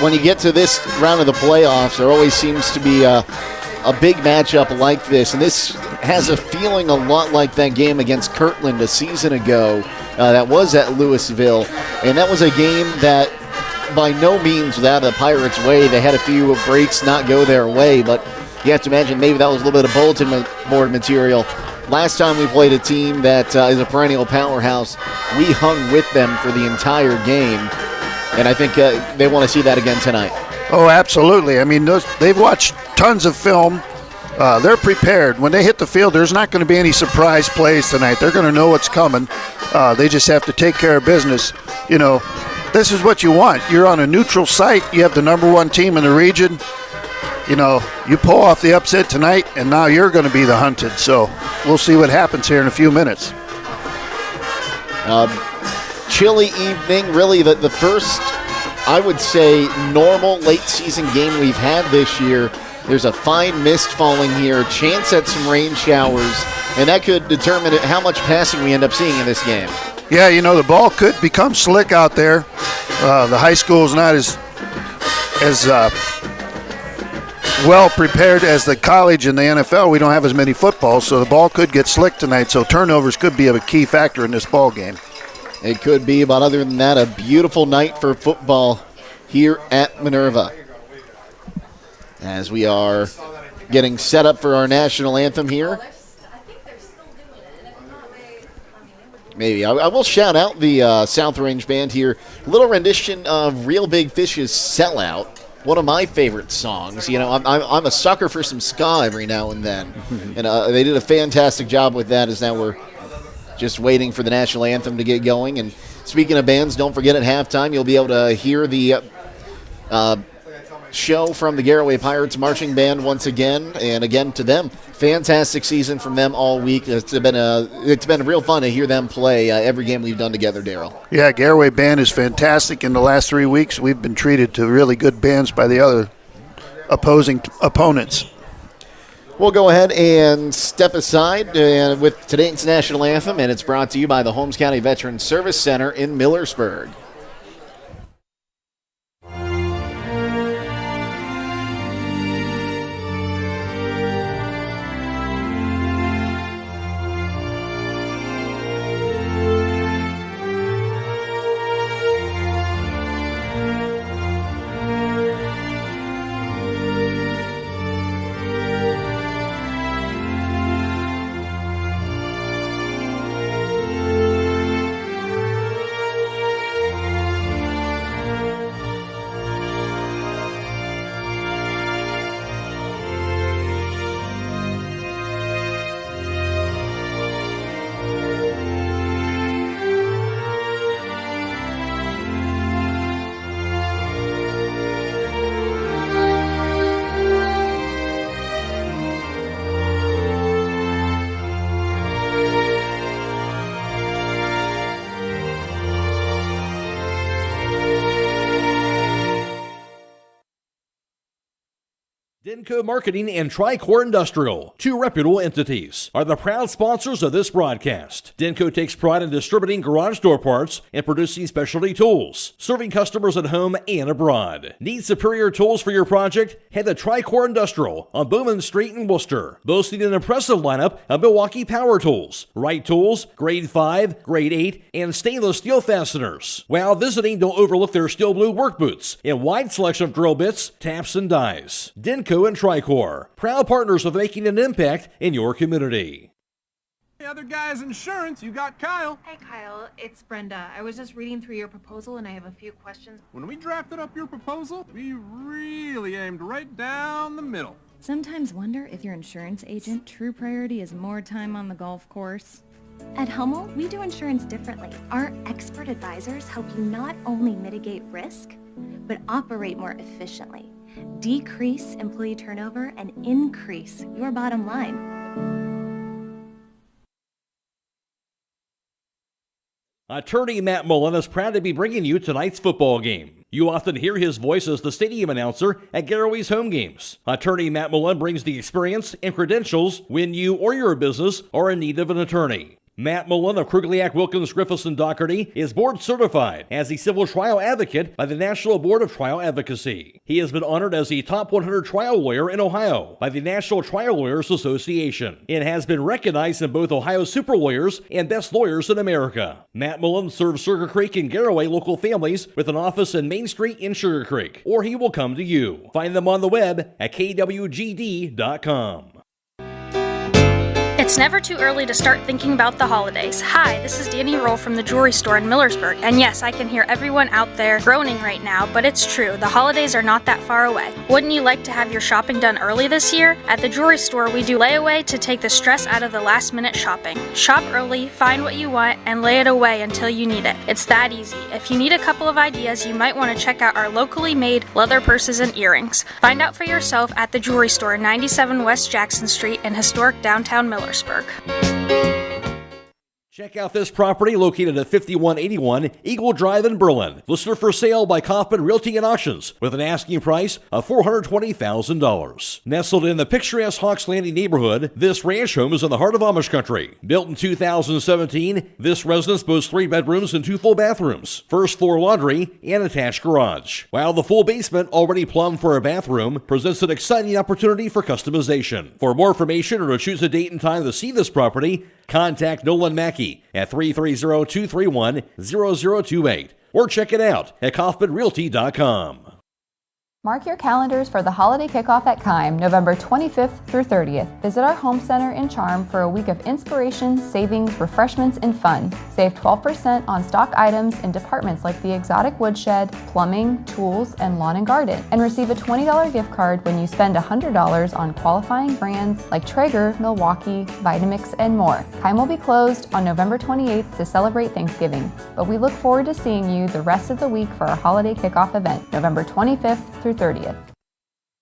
when you get to this round of the playoffs, there always seems to be a big matchup like this, and this has a feeling a lot like that game against Kirtland a season ago that was at Louisville, and that was a game that by no means without the Pirates' way. They had a few breaks not go their way, but you have to imagine maybe that was a little bit of bulletin board material. Last time we played a team that is a perennial powerhouse, we hung with them for the entire game, and I think they want to see that again tonight. Oh, absolutely. I mean, they've watched tons of film. They're prepared. When they hit the field, there's not going to be any surprise plays tonight. They're going to know what's coming. They just have to take care of business. You know, this is what you want. You're on a neutral site. You have the number one team in the region. You know, you pull off the upset tonight, and now you're going to be the hunted. So we'll see what happens here in a few minutes. Chilly evening, really the first, I would say, normal late season game we've had this year. There's a fine mist falling here, chance at some rain showers, and that could determine how much passing we end up seeing in this game. Yeah, you know, the ball could become slick out there. The high school is not as well prepared as the college and the NFL. We don't have as many footballs, so the ball could get slick tonight, so turnovers could be a key factor in this ball game. It could be, but other than that, a beautiful night for football here at Minerva. As we are getting set up for our national anthem here. Maybe. I will shout out the South Range Band here. Little rendition of Real Big Fish's Sellout. One of my favorite songs. You know, I'm a sucker for some ska every now and then. And they did a fantastic job with that, as now we're just waiting for the national anthem to get going. And speaking of bands, don't forget at halftime you'll be able to hear the show from the Garaway Pirates Marching Band once again, and again to them. Fantastic season from them all week. It's been real fun to hear them play every game we've done together, Daryl. Yeah, Garaway Band is fantastic. In the last 3 weeks, we've been treated to really good bands by the other opposing opponents. We'll go ahead and step aside with today's national anthem, and it's brought to you by the Holmes County Veterans Service Center in Millersburg. Denco Marketing and Tricor Industrial, two reputable entities, are the proud sponsors of this broadcast. Denco takes pride in distributing garage door parts and producing specialty tools, serving customers at home and abroad. Need superior tools for your project? Head to Tricor Industrial on Bowman Street in Worcester, boasting an impressive lineup of Milwaukee power tools, Wright tools, grade 5, grade 8, and stainless steel fasteners. While visiting, don't overlook their steel blue work boots and wide selection of drill bits, taps, and dies. Denco and Tricor, proud partners of making an impact in your community. Hey, other guys insurance, you got Kyle. Hey Kyle, it's Brenda. I was just reading through your proposal and I have a few questions. When we drafted up your proposal, we really aimed right down the middle. Sometimes wonder if your insurance agent true priority is more time on the golf course. At Hummel, we do insurance differently. Our expert advisors help you not only mitigate risk, but operate more efficiently, decrease employee turnover, and increase your bottom line. Attorney Matt Mullen is proud to be bringing you tonight's football game. You often hear his voice as the stadium announcer at Garaway's home games. Attorney Matt Mullen brings the experience and credentials when you or your business are in need of an attorney. Matt Mullen of Krugliak, Wilkins, Griffiths, and Doherty is board certified as a civil trial advocate by the National Board of Trial Advocacy. He has been honored as the top 100 trial lawyer in Ohio by the National Trial Lawyers Association and has been recognized in both Ohio Super Lawyers and Best Lawyers in America. Matt Mullen serves Sugar Creek and Garaway local families with an office in Main Street in Sugar Creek, or he will come to you. Find them on the web at kwgd.com. It's never too early to start thinking about the holidays. Hi, this is Danny Roll from the jewelry store in Millersburg. And yes, I can hear everyone out there groaning right now, but it's true. The holidays are not that far away. Wouldn't you like to have your shopping done early this year? At the jewelry store, we do layaway to take the stress out of the last minute shopping. Shop early, find what you want, and lay it away until you need it. It's that easy. If you need a couple of ideas, you might want to check out our locally made leather purses and earrings. Find out for yourself at the jewelry store, 97 West Jackson Street in historic downtown Millersburg. Check out this property located at 5181 Eagle Drive in Berlin. Listed for sale by Kaufman Realty and Auctions with an asking price of $420,000. Nestled in the picturesque Hawks Landing neighborhood, this ranch home is in the heart of Amish country. Built in 2017, this residence boasts 3 bedrooms and 2 full bathrooms, first floor laundry, and attached garage. While the full basement, already plumbed for a bathroom, presents an exciting opportunity for customization. For more information or to choose a date and time to see this property, contact Nolan Mackey at 330-231-0028 or check it out at KaufmanRealty.com. Mark your calendars for the holiday kickoff at Kime, November 25th through 30th. Visit our home center in Charm for a week of inspiration, savings, refreshments, and fun. Save 12% on stock items in departments like the exotic woodshed, plumbing, tools, and lawn and garden. And receive a $20 gift card when you spend $100 on qualifying brands like Traeger, Milwaukee, Vitamix, and more. Kime will be closed on November 28th to celebrate Thanksgiving, but we look forward to seeing you the rest of the week for our holiday kickoff event, November 25th through 30th.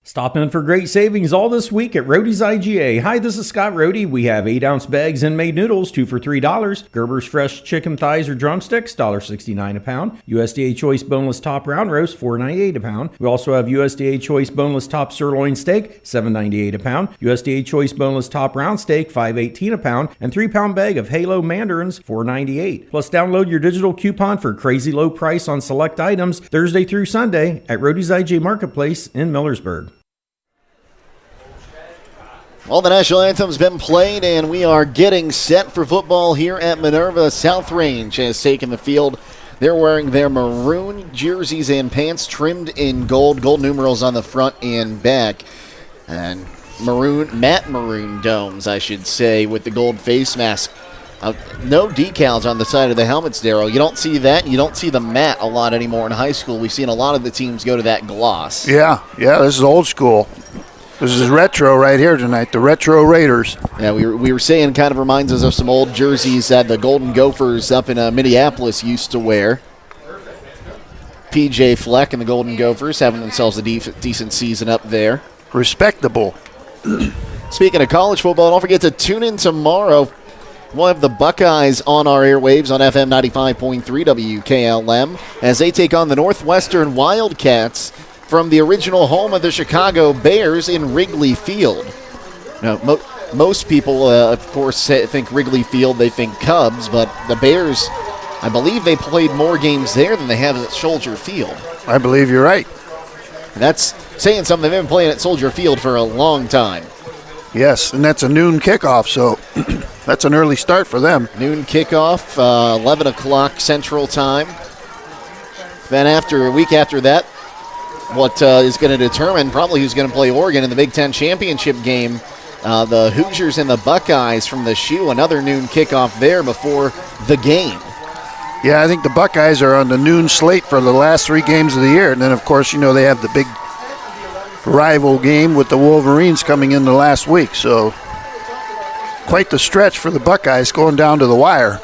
Stop in for great savings all this week at Roadie's IGA. Hi, this is Scott Roadie. We have 8-ounce bags and made noodles, 2 for $3. Gerber's fresh chicken thighs or drumsticks, $1.69 a pound. USDA Choice boneless top round roast, $4.98 a pound. We also have USDA Choice boneless top sirloin steak, $7.98 a pound. USDA Choice boneless top round steak, $5.18 a pound. And 3-pound bag of Halo mandarins, $4.98. Plus, download your digital coupon for crazy low price on select items Thursday through Sunday at Roadie's IGA Marketplace in Millersburg. Well, the national anthem's been played, and we are getting set for football here at Minerva. South Range has taken the field. They're wearing their maroon jerseys and pants trimmed in gold numerals on the front and back. And matte maroon domes, I should say, with the gold face mask. No decals on the side of the helmets, Darryl. You don't see that. You don't see the matte a lot anymore in high school. We've seen a lot of the teams go to that gloss. Yeah, this is old school. This is retro right here tonight, the Retro Raiders. Yeah, we were saying kind of reminds us of some old jerseys that the Golden Gophers up in Minneapolis used to wear. PJ Fleck and the Golden Gophers having themselves a decent season up there. Respectable. Speaking of college football, don't forget to tune in tomorrow. We'll have the Buckeyes on our airwaves on FM 95.3 WKLM as they take on the Northwestern Wildcats from the original home of the Chicago Bears in Wrigley Field. Now, most people, of course, think Wrigley Field, they think Cubs, but the Bears, I believe they played more games there than they have at Soldier Field. I believe you're right. That's saying something. They've been playing at Soldier Field for a long time. Yes, and that's a noon kickoff, so that's an early start for them. Noon kickoff, 11 o'clock Central Time. Then a week after that, what is going to determine probably who's going to play Oregon in the Big Ten championship game. The Hoosiers and the Buckeyes from the Shoe, another noon kickoff there before the game. Yeah, I think the Buckeyes are on the noon slate for the last 3 games of the year. And then, of course, they have the big rival game with the Wolverines coming in the last week. So quite the stretch for the Buckeyes going down to the wire.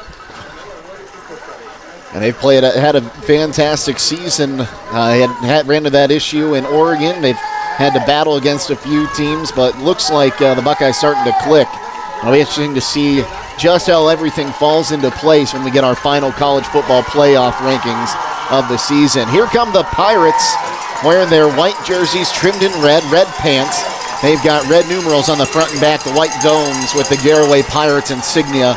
And they've had a fantastic season. Ran into that issue in Oregon. They've had to battle against a few teams, but looks like the Buckeyes starting to click. It'll be interesting to see just how everything falls into place when we get our final college football playoff rankings of the season. Here come the Pirates wearing their white jerseys trimmed in red pants. They've got red numerals on the front and back, the white domes with the Garaway Pirates insignia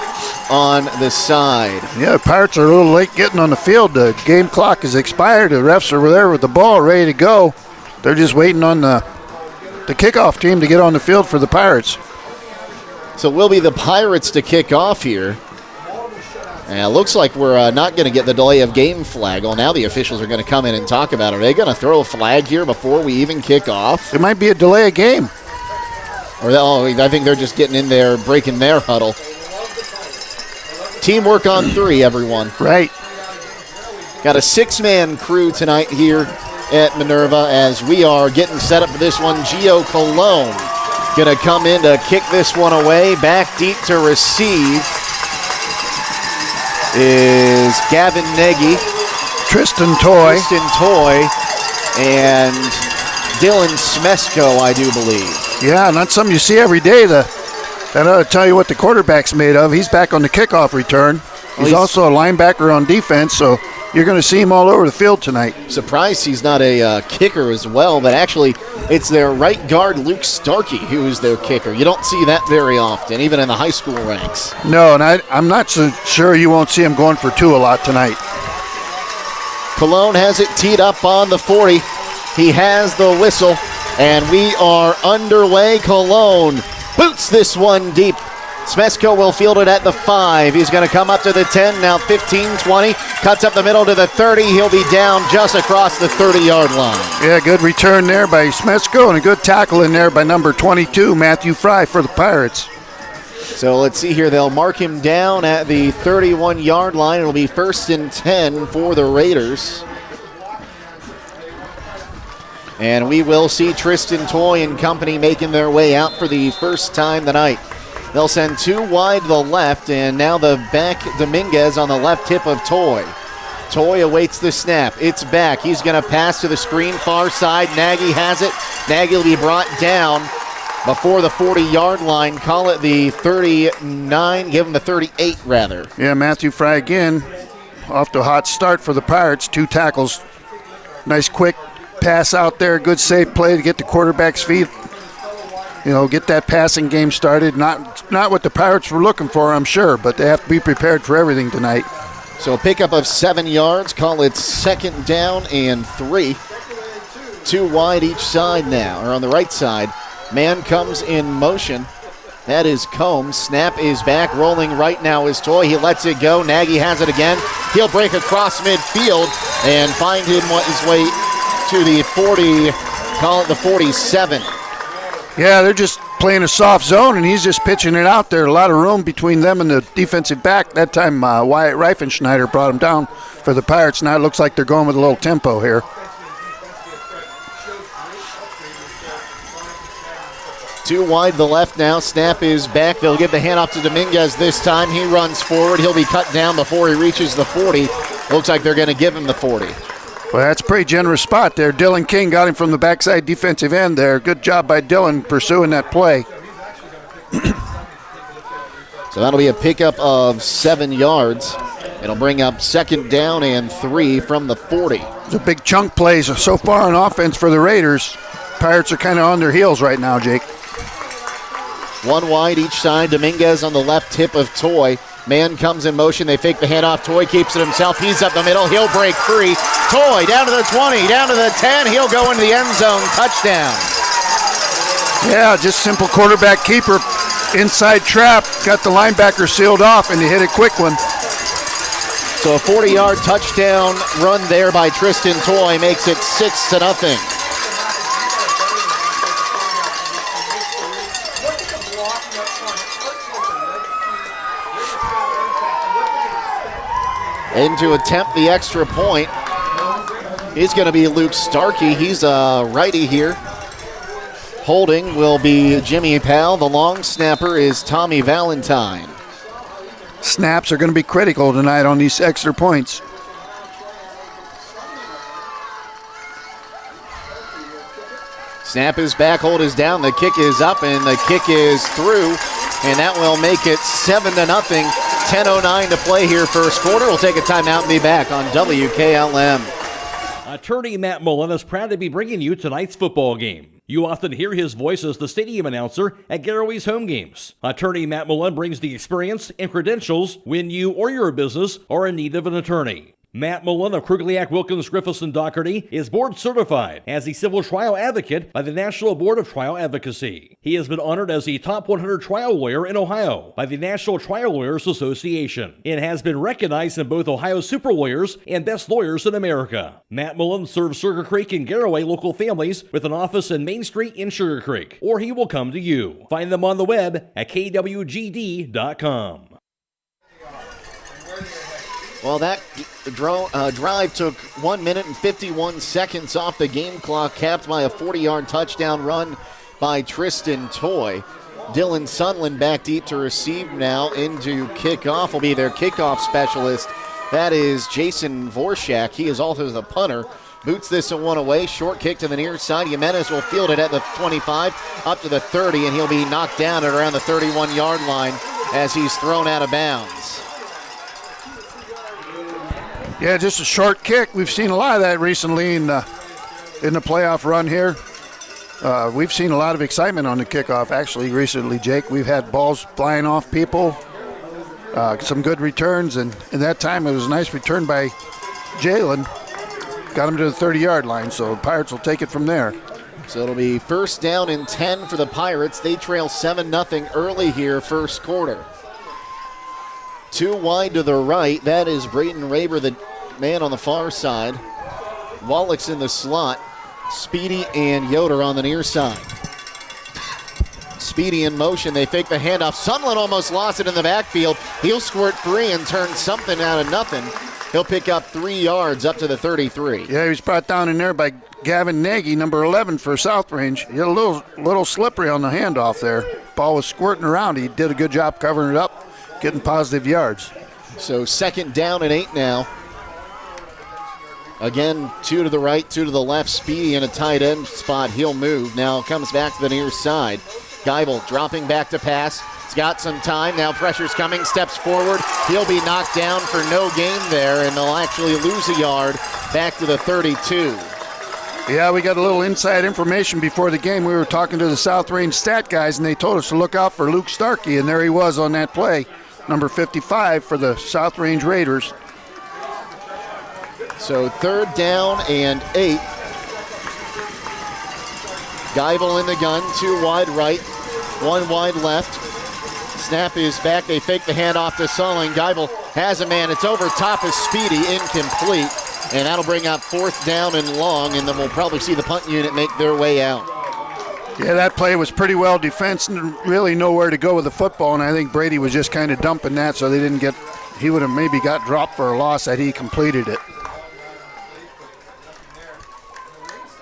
on the side. Yeah, the Pirates are a little late getting on the field. The game clock is expired. The refs are there with the ball ready to go. They're just waiting on the kickoff team to get on the field for the Pirates. So it will be the Pirates to kick off here. And it looks like we're not going to get the delay of game flag. Well, now the officials are going to come in and talk about it. Are they going to throw a flag here before we even kick off? It might be a delay of game. I think they're just getting in there, breaking their huddle. Teamwork on 3, everyone. Right. Got a 6-man crew tonight here at Minerva as we are getting set up for this one. Gio Colon going to come in to kick this one away. Back deep to receive is Gavin Nagy, Tristan Toy, and Dylan Smesko, I do believe. Yeah, not something you see every day. That ought to tell you what the quarterback's made of. He's back on the kickoff return. He's also a linebacker on defense, so you're going to see him all over the field tonight. Surprised he's not a kicker as well, but actually it's their right guard, Luke Starkey, who is their kicker. You don't see that very often, even in the high school ranks. No, and I'm not so sure you won't see him going for 2 a lot tonight. Cologne has it teed up on the 40. He has the whistle, and we are underway. Cologne boots this one deep. Smesko will field it at the 5. He's going to come up to the 10, now 15, 20. Cuts up the middle to the 30. He'll be down just across the 30-yard line. Yeah, good return there by Smesko and a good tackle in there by number 22, Matthew Fry, for the Pirates. So let's see here. They'll mark him down at the 31-yard line. It'll be 1st and 10 for the Raiders. And we will see Tristan Toy and company making their way out for the first time tonight. They'll send 2 wide to the left, and now the back Dominguez on the left hip of Toy. Toy awaits the snap. It's back. He's going to pass to the screen far side. Nagy has it. Nagy will be brought down before the 40-yard line. Call it the 39. Give him the 38, rather. Yeah, Matthew Fry again. Off to a hot start for the Pirates. 2 tackles. Nice quick pass out there. Good safe play to get the quarterback's feet. Get that passing game started. Not what the Pirates were looking for, I'm sure, but they have to be prepared for everything tonight. So a pickup of 7 yards. Call it 2nd down and 3. 2 wide each side now, or on the right side. Man comes in motion. That is Combs. Snap is back. Rolling right now is Toy. He lets it go. Nagy has it again. He'll break across midfield and find his way to the 40, call it the 47. Yeah, they're just playing a soft zone, and he's just pitching it out there. A lot of room between them and the defensive back. That time, Wyatt Reifenschneider brought him down for the Pirates. Now it looks like they're going with a little tempo here. 2 wide to the left now. Snap is back. They'll give the handoff to Dominguez this time. He runs forward. He'll be cut down before he reaches the 40. Looks like they're going to give him the 40. Well, that's a pretty generous spot there. Dylan King got him from the backside defensive end there. Good job by Dylan pursuing that play. So that'll be a pickup of 7 yards. It'll bring up 2nd down and 3 from the 40. It's a big chunk plays so far on offense for the Raiders. Pirates are kind of on their heels right now, Jake. 1 wide each side. Dominguez on the left tip of Toy. Man comes in motion. They fake the handoff. Toy keeps it himself. He's up the middle. He'll break free. Toy down to the 20, down to the 10. He'll go into the end zone. Touchdown. Yeah, just simple quarterback keeper. Inside trap. Got the linebacker sealed off, and he hit a quick one. So a 40-yard touchdown run there by Tristan Toy makes it 6-0. And to attempt the extra point is going to be Luke Starkey. He's a righty here. Holding will be Jimmy Powell. The long snapper is Tommy Valentine. Snaps are going to be critical tonight on these extra points. Snap is back, hold is down, the kick is up, and the kick is through, and that will make it 7-0. 10:09 to play here first quarter. We'll take a timeout and be back on WKLM. Attorney Matt Mullen is proud to be bringing you tonight's football game. You often hear his voice as the stadium announcer at Garaway's home games. Attorney Matt Mullen brings the experience and credentials when you or your business are in need of an attorney. Matt Mullen of Krugliak, Wilkins, Griffiths, and Doherty is board certified as a civil trial advocate by the National Board of Trial Advocacy. He has been honored as the top 100 trial lawyer in Ohio by the National Trial Lawyers Association and has been recognized in both Ohio Super Lawyers and Best Lawyers in America. Matt Mullen serves Sugar Creek and Garaway local families with an office in Main Street in Sugar Creek, or he will come to you. Find them on the web at kwgd.com. Well, that drive took 1 minute and 51 seconds off the game clock, capped by a 40-yard touchdown run by Tristan Toy. Dylan Sunland back deep to receive now into kickoff. Will be their kickoff specialist. That is Jason Vorshak. He is also the punter. Boots this one away. Short kick to the near side. Jimenez will field it at the 25, up to the 30, and he'll be knocked down at around the 31-yard line as he's thrown out of bounds. Yeah, just a short kick. We've seen a lot of that recently in the playoff run here. We've seen a lot of excitement on the kickoff, actually, recently, Jake. We've had balls flying off people, some good returns, and in that time it was a nice return by Jalen. Got him to the 30-yard line, so the Pirates will take it from there. So it'll be 1st down and 10 for the Pirates. They trail 7-0 early here, first quarter. 2 wide to the right. That is Brayton Raber, the man on the far side. Wallach's in the slot. Speedy and Yoder on the near side. Speedy in motion. They fake the handoff. Sunland almost lost it in the backfield. He'll squirt free and turn something out of nothing. He'll pick up 3 yards up to the 33. Yeah, he was brought down in there by Gavin Nagy, number 11 for South Range. He had a little slippery on the handoff there. Ball was squirting around. He did a good job covering it up, getting positive yards. So 2nd down and 8 now Again, 2 to the right, 2 to the left. Speedy in a tight end spot. He'll move. Now comes back to the near side. Geibel dropping back to pass. He's got some time. Now pressure's coming. Steps forward. He'll be knocked down for no gain there, and they'll actually lose a yard back to the 32. Yeah, we got a little inside information before the game. We were talking to the South Range stat guys, and they told us to look out for Luke Starkey, and there he was on that play, number 55 for the South Range Raiders. So 3rd down and 8. Geibel in the gun, 2 wide right, 1 wide left. Snap is back. They fake the handoff to Sulling. Geibel has a man. It's over top of Speedy, incomplete. And that'll bring up 4th down and long, and then we'll probably see the punt unit make their way out. Yeah, that play was pretty well defensed and really nowhere to go with the football, and I think Brady was just kind of dumping that so they didn't get, he would have maybe got dropped for a loss had he completed it.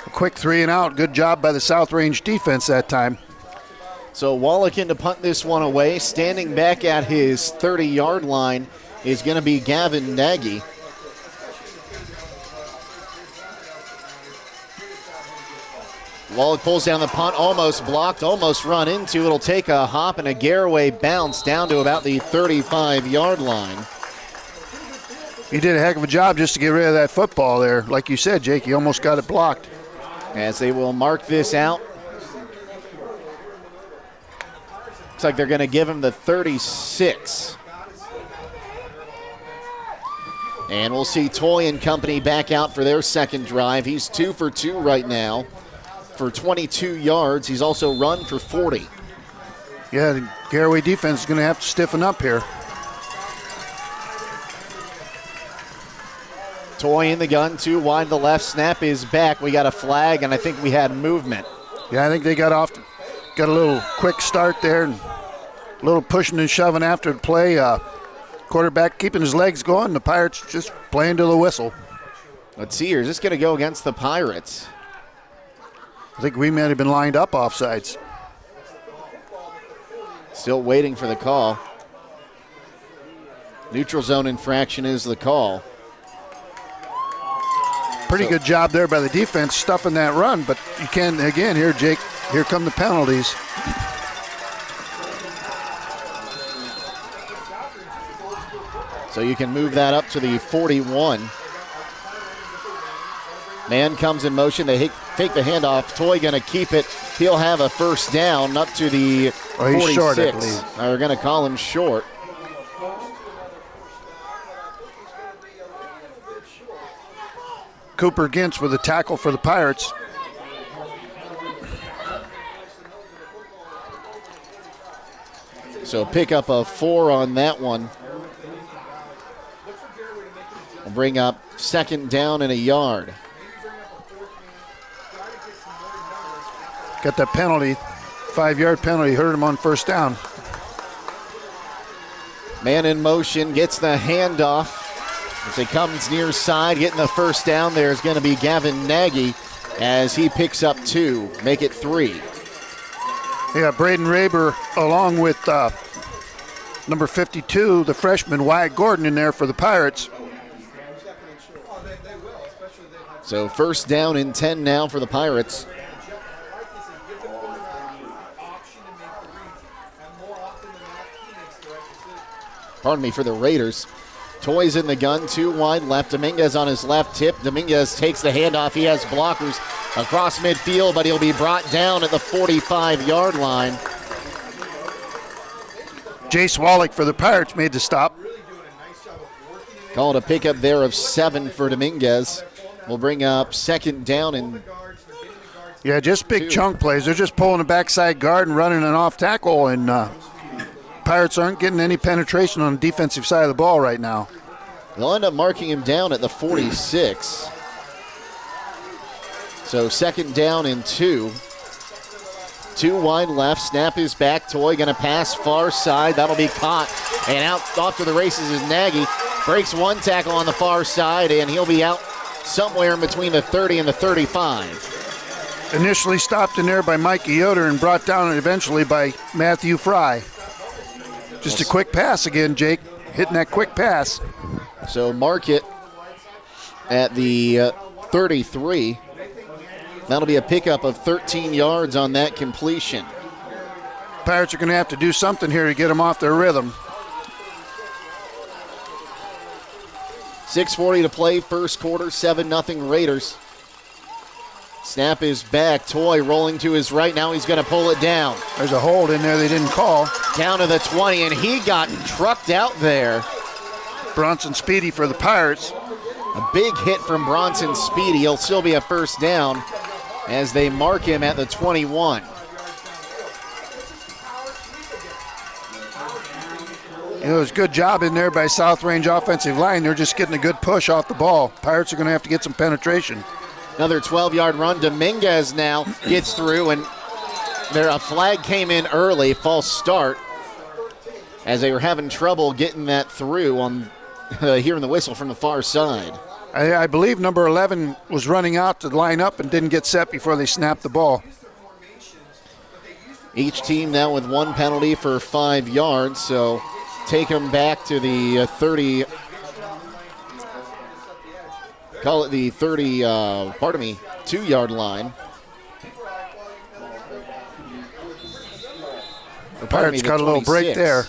A quick 3 and out. Good job by the South Range defense that time. So Wallach in to punt this one away. Standing back at his 30-yard line is going to be Gavin Nagy. Wallach pulls down the punt, almost blocked, almost run into. It'll take a hop and a Garaway bounce down to about the 35-yard line. He did a heck of a job just to get rid of that football there. Like you said, Jake, he almost got it blocked. As they will mark this out. Looks like they're going to give him the 36. And we'll see Toy and company back out for their second drive. He's 2 for 2 right now for 22 yards. He's also run for 40. Yeah, the Garaway defense is going to have to stiffen up here. Toy in the gun, 2 wide to the left. Snap is back. We got a flag, and I think we had movement. Yeah, I think they got a little quick start there, and a little pushing and shoving after the play. Quarterback keeping his legs going. The Pirates just playing to the whistle. Let's see here. Is this going to go against the Pirates? I think we might have been lined up offsides. Still waiting for the call. Neutral zone infraction is the call. Pretty good job there by the defense stuffing that run, but you can, again, here, Jake, here come the penalties. So you can move that up to the 41. Man comes in motion. They take the handoff. Toy going to keep it. He'll have a first down up to the 46. He's short, I believe. They're going to call him short. Cooper Gintz with a tackle for the Pirates. So pick up a 4 on that one. We'll bring up 2nd down and a yard. Got that penalty, 5-yard penalty, hurt him on first down. Man in motion, gets the handoff. As he comes near side, getting the first down there is going to be Gavin Nagy as he picks up 2, make it 3. Yeah, Braden Raber along with number 52, the freshman Wyatt Gordon in there for the Pirates. So 1st down and 10 now for the Pirates. Pardon me, for the Raiders. Toys in the gun, 2 wide left. Dominguez on his left tip. Dominguez takes the handoff. He has blockers across midfield, but he'll be brought down at the 45-yard line. Jace Wallach for the Pirates made the stop. Called a pickup there of 7 for Dominguez. We'll bring up 2nd down and yeah, just big 2. chunk plays. They're just pulling a backside guard and running an off tackle, and Pirates aren't getting any penetration on the defensive side of the ball right now. They'll end up marking him down at the 46. So 2nd down and 2. 2 wide left. Snap is back. Toy going to pass far side. That'll be caught. And out off to the races is Nagy. Breaks 1 tackle on the far side, and he'll be out somewhere in between the 30 and the 35. Initially stopped in there by Mikey Yoder and brought down eventually by Matthew Fry. Just a quick pass again, Jake. Hitting that quick pass. So mark it at the 33. That'll be a pickup of 13 yards on that completion. Pirates are going to have to do something here to get them off their rhythm. 6:40 to play, first quarter, 7-0 Raiders. Snap is back. Toy rolling to his right. Now he's going to pull it down. There's a hold in there they didn't call. Down to the 20, and he got trucked out there. Bronson Speedy for the Pirates. A big hit from Bronson Speedy. He'll still be a first down as they mark him at the 21. It was a good job in there by South Range offensive line. They're just getting a good push off the ball. Pirates are going to have to get some penetration. Another 12-yard run. Dominguez now gets through, and a flag came in early, false start, as they were having trouble getting that through on hearing the whistle from the far side. I believe number 11 was running out to line up and didn't get set before they snapped the ball. Each team now with one penalty for 5 yards, so take them back to the 30. Call it the 2-yard line. The Pirates got a little break there.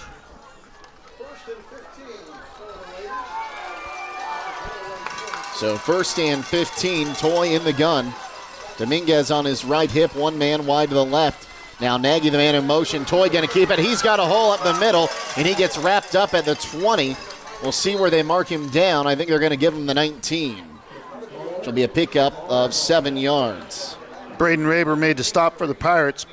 So 1st and 15, Toy in the gun. Dominguez on his right hip, one man wide to the left. Now Nagy, the man in motion. Toy going to keep it. He's got a hole up the middle, and he gets wrapped up at the 20. We'll see where they mark him down. I think they're going to give him the 19, which will be a pickup of 7 yards. Braden Raber made the stop for the Pirates.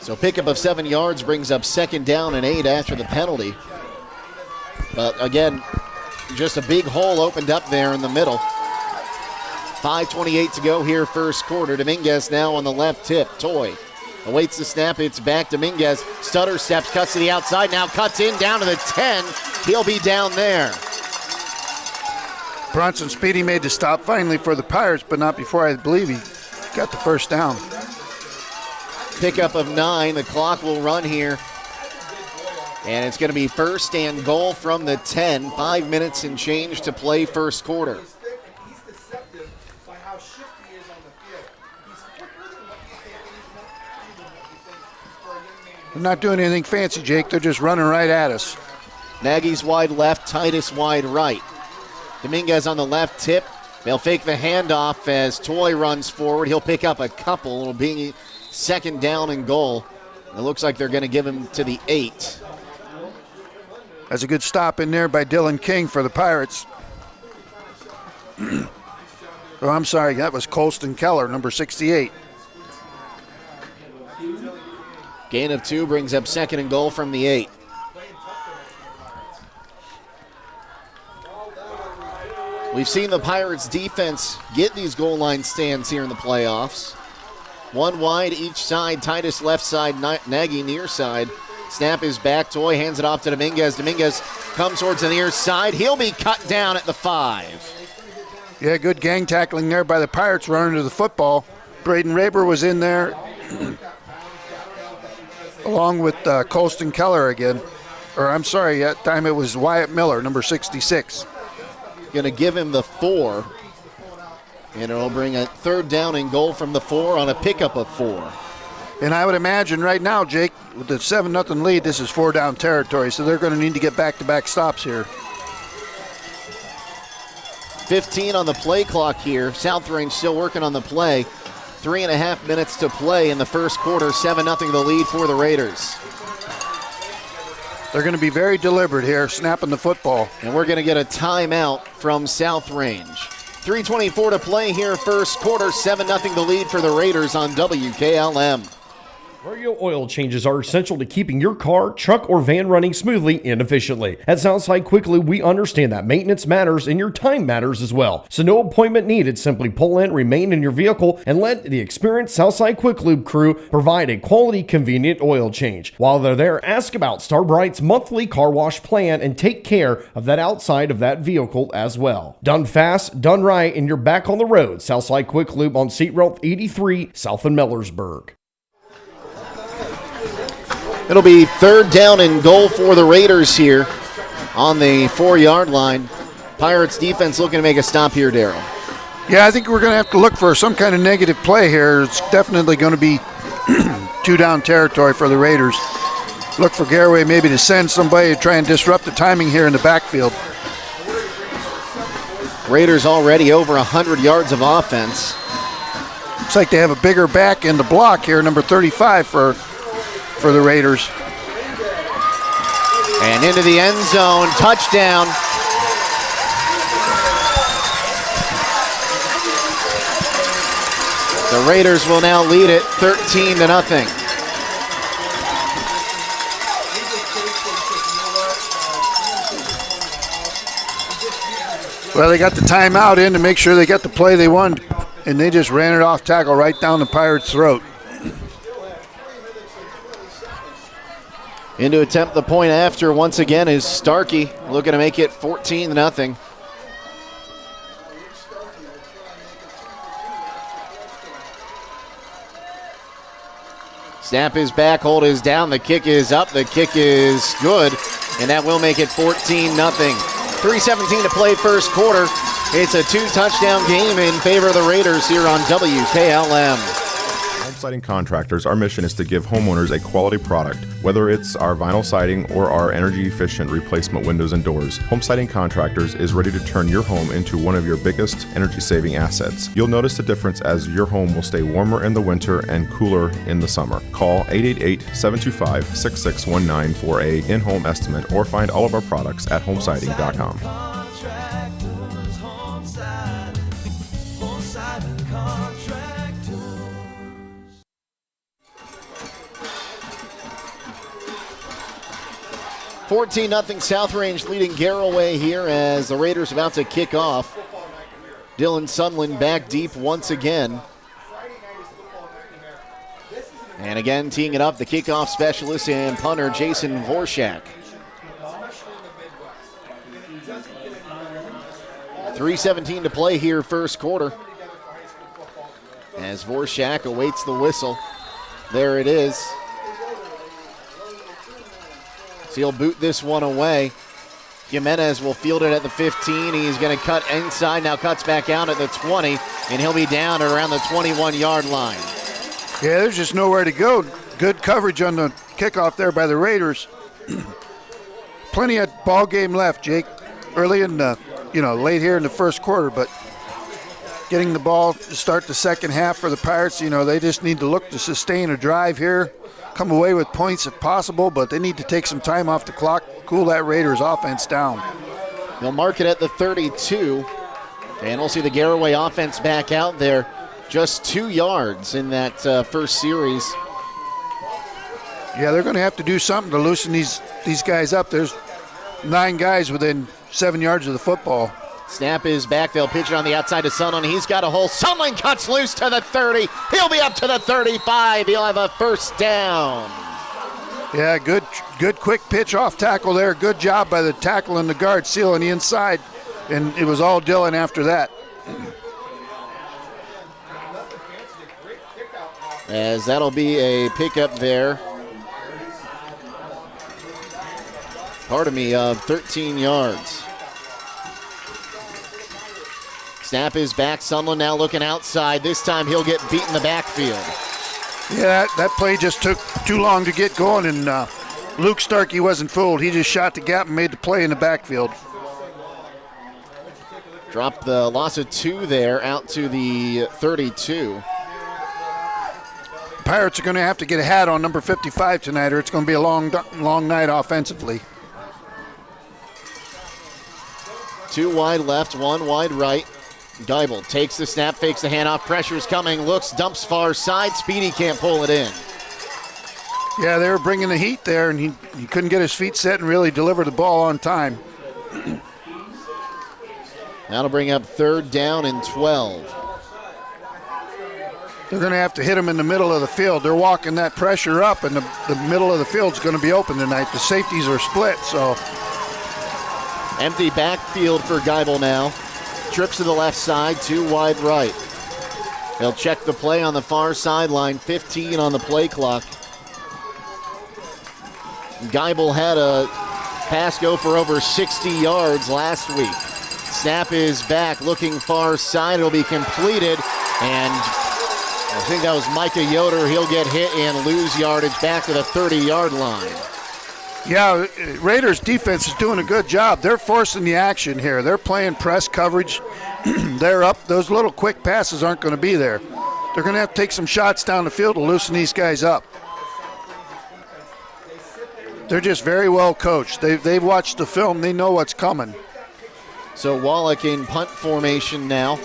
So pickup of 7 yards brings up 2nd down and 8 after the penalty. But again, just a big hole opened up there in the middle. 5:28 to go here, first quarter. Dominguez now on the left tip. Toy awaits the snap. It's back. Dominguez stutter steps, cuts to the outside. Now cuts in down to the 10. He'll be down there. Bronson Speedy made the stop finally for the Pirates, but not before I believe he got the first down. Pickup of 9. The clock will run here. And it's going to be 1st and goal from the 10. 5 minutes and change to play first quarter. They're not doing anything fancy, Jake. They're just running right at us. Nagy's wide left, Titus wide right. Dominguez on the left tip. They'll fake the handoff as Toy runs forward. He'll pick up a couple. It'll be 2nd down and goal. It looks like they're going to give him to the 8. That's a good stop in there by Dylan King for the Pirates. Oh, I'm sorry, that was Colston Keller, number 68. Gain of 2 brings up 2nd and goal from the 8. We've seen the Pirates defense get these goal line stands here in the playoffs. One wide each side. Titus left side, Nagy near side. Snap is back. Toy hands it off to Dominguez. Dominguez comes towards the near side. He'll be cut down at the 5. Yeah, good gang tackling there by the Pirates running to the football. Braden Raber was in there along with Colston Keller again. Or I'm sorry, that time it was Wyatt Miller, number 66. Going to give him the 4. And it'll bring a 3rd down and goal from the 4 on a pickup of 4. And I would imagine right now, Jake, with the 7-0 lead, this is 4-down territory, so they're going to need to get back-to-back stops here. 15 on the play clock here. South Range still working on the play. 3.5 minutes to play in the first quarter. 7-0 the lead for the Raiders. They're going to be very deliberate here, snapping the football. And we're going to get a timeout from South Range. 3:24 to play here, first quarter. 7-0 the lead for the Raiders on WKLM. Royal oil changes are essential to keeping your car, truck, or van running smoothly and efficiently. At Southside Quick Lube, we understand that maintenance matters and your time matters as well. So no appointment needed. Simply pull in, remain in your vehicle, and let the experienced Southside Quick Lube crew provide a quality, convenient oil change. While they're there, ask about Starbright's monthly car wash plan and take care of that outside of that vehicle as well. Done fast, done right, and you're back on the road. Southside Quick Lube on Seat Road 83, south in Millersburg. It'll be 3rd down and goal for the Raiders here on the 4-yard line. Pirates defense looking to make a stop here, Darryl. Yeah, I think we're going to have to look for some kind of negative play here. It's definitely going to be 2-down territory for the Raiders. Look for Garaway maybe to send somebody to try and disrupt the timing here in the backfield. Raiders already over 100 yards of offense. Looks like they have a bigger back in the block here, number 35 for the Raiders. And into the end zone, touchdown. The Raiders will now lead it 13-0. Well, they got the timeout in to make sure they got the play they wanted, and they just ran it off tackle right down the Pirates' throat. In to attempt the point after once again is Starkey, looking to make it 14-0. Snap is back, hold is down, the kick is up, the kick is good, and that will make it 14-0. 3:17 to play first quarter. It's a 2-touchdown game in favor of the Raiders here on WKLM. Home Siding Contractors, our mission is to give homeowners a quality product, whether it's our vinyl siding or our energy-efficient replacement windows and doors. Home Siding Contractors is ready to turn your home into one of your biggest energy-saving assets. You'll notice the difference as your home will stay warmer in the winter and cooler in the summer. Call 888-725-6619 for a in-home estimate or find all of our products at homesiding.com. 14-0 South Range leading Garaway here as the Raiders about to kick off. Dylan Sunland back deep once again. And again, teeing it up, the kickoff specialist and punter, Jason Vorshak. 3:17 to play here, first quarter. As Vorshak awaits the whistle. There it is. So he'll boot this one away. Jimenez will field it at the 15. He's going to cut inside, now cuts back out at the 20, and he'll be down at around the 21-yard line. Yeah, there's just nowhere to go. Good coverage on the kickoff there by the Raiders. Plenty of ball game left, Jake. Early in the, late here in the first quarter, but getting the ball to start the second half for the Pirates, they just need to look to sustain a drive here, come away with points if possible, but they need to take some time off the clock, cool that Raiders offense down. They'll mark it at the 32, and we'll see the Garaway offense back out there. Just 2 yards in that first series. Yeah, they're going to have to do something to loosen these guys up. There's 9 guys within 7 yards of the football. Snap is back. They'll pitch it on the outside to Sunland. He's got a hole. Sunland cuts loose to the 30. He'll be up to the 35. He'll have a first down. Yeah, good quick pitch off tackle there. Good job by the tackle and the guard sealing the inside. And it was all Dylan after that. As that'll be a pickup there. Pardon me, 13 yards. Snap is back. Sunland now looking outside. This time he'll get beat in the backfield. Yeah, that play just took too long to get going, and Luke Starkey wasn't fooled. He just shot the gap and made the play in the backfield. Dropped the loss of 2 there out to the 32. Pirates are going to have to get a hat on number 55 tonight, or it's going to be a long night offensively. 2 wide left, 1 wide right. Geibel takes the snap, fakes the handoff, pressure's coming, looks, dumps far side. Speedy can't pull it in. Yeah, they were bringing the heat there, and he couldn't get his feet set and really deliver the ball on time. That'll bring up 3rd down and 12. They're going to have to hit him in the middle of the field. They're walking that pressure up, and the middle of the field's going to be open tonight. The safeties are split, so. Empty backfield for Geibel now. Trips to the left side, 2 wide right. They'll check the play on the far sideline, 15 on the play clock. Geibel had a pass go for over 60 yards last week. Snap is back, looking far side. It'll be completed, and I think that was Micah Yoder. He'll get hit and lose yardage back to the 30-yard line. Yeah, Raiders defense is doing a good job. They're forcing the action here. They're playing press coverage. They're up. Those little quick passes aren't going to be there. They're going to have to take some shots down the field to loosen these guys up. They're just very well coached. They've watched the film. They know what's coming. So Wallach in punt formation now.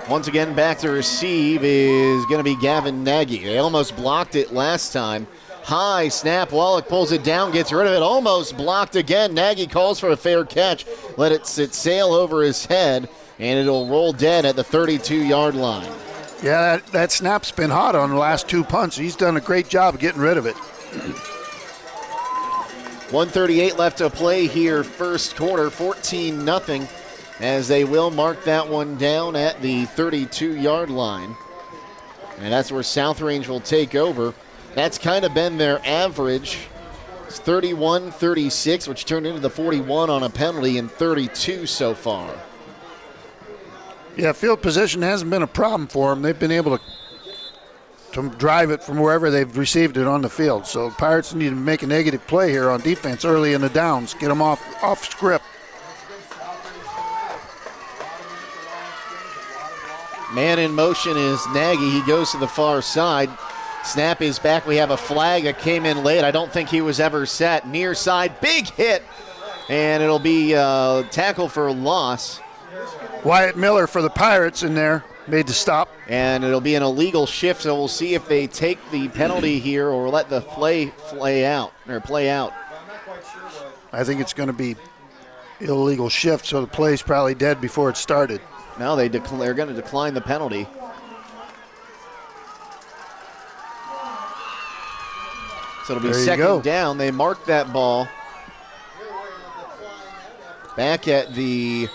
Once again, back to receive is going to be Gavin Nagy. They almost blocked it last time. High snap. Wallach pulls it down, gets rid of it. Almost blocked again. Nagy calls for a fair catch. Let it sail over his head, and it'll roll dead at the 32-yard line. Yeah, that snap's been hot on the last two punts. He's done a great job of getting rid of it. 1:38 left to play here, first quarter, 14-0, as they will mark that one down at the 32-yard line. And that's where South Range will take over. That's kind of been their average. It's 31-36, which turned into the 41 on a penalty, and 32 so far. Yeah, field position hasn't been a problem for them. They've been able to drive it from wherever they've received it on the field. So Pirates need to make a negative play here on defense early in the downs, get them off script. Man in motion is Nagy. He goes to the far side. Snap is back. We have a flag that came in late. I don't think he was ever set. Near side, big hit, and it'll be tackle for a loss. Wyatt Miller for the Pirates in there. Made the stop. And it'll be an illegal shift, so we'll see if they take the penalty here or let the play out. I think it's going to be illegal shift, so the play's probably dead before it started. No, they're going to decline the penalty. So it'll be second down. They mark that ball back at the,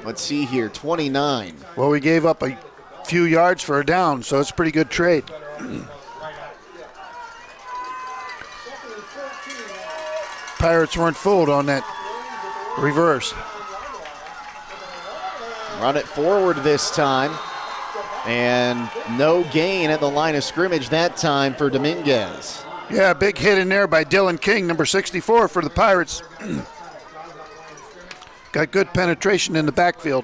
let's see here, 29. Well, we gave up a few yards for a down, so it's a pretty good trade. Pirates weren't fooled on that reverse. Run it forward this time, and no gain at the line of scrimmage that time for Dominguez. Yeah, big hit in there by Dylan King, number 64 for the Pirates. Got good penetration in the backfield.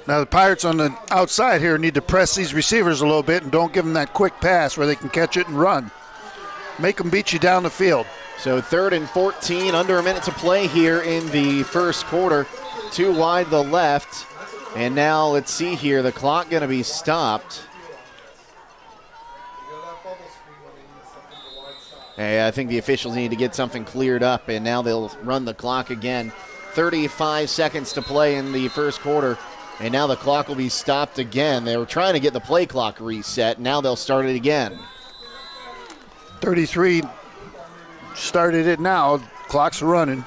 Now the Pirates on the outside here need to press these receivers a little bit and don't give them that quick pass where they can catch it and run. Make them beat you down the field. So 3rd and 14, under a minute to play here in the first quarter. Too wide the left. And now let's see here, the clock going to be stopped. Hey, I think the officials need to get something cleared up, and now they'll run the clock again. 35 seconds to play in the first quarter, and now the clock will be stopped again. They were trying to get the play clock reset. Now they'll start it again. 33 started it now. Clock's running.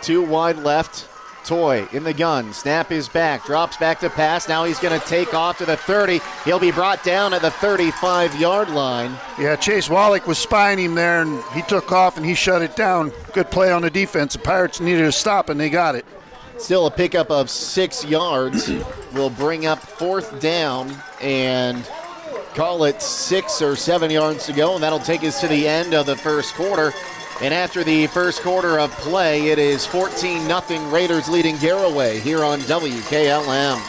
Too wide left. Toy in the gun. Snap is back. Drops back to pass. Now he's going to take off to the 30. He'll be brought down at the 35-yard line. Yeah, Chase Wallach was spying him there, and he took off and he shut it down. Good play on the defense. The Pirates needed a stop, and they got it. Still a pickup of 6 yards. Will bring up 4th down and call it 6 or 7 yards to go, and that'll take us to the end of the first quarter. And after the first quarter of play, it is 14-0 Raiders leading Garaway here on WKLM.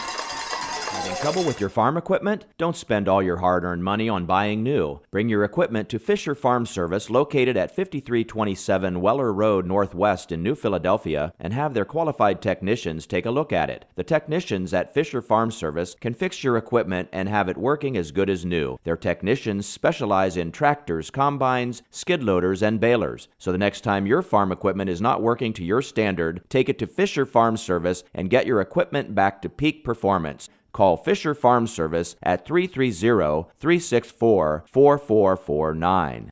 Having trouble with your farm equipment? Don't spend all your hard-earned money on buying new. Bring your equipment to Fisher Farm Service, located at 5327 Weller Road Northwest in New Philadelphia, and have their qualified technicians take a look at it. The technicians at Fisher Farm Service can fix your equipment and have it working as good as new. Their technicians specialize in tractors, combines, skid loaders, and balers. So the next time your farm equipment is not working to your standard, take it to Fisher Farm Service and get your equipment back to peak performance. Call Fisher Farm Service at 330-364-4449.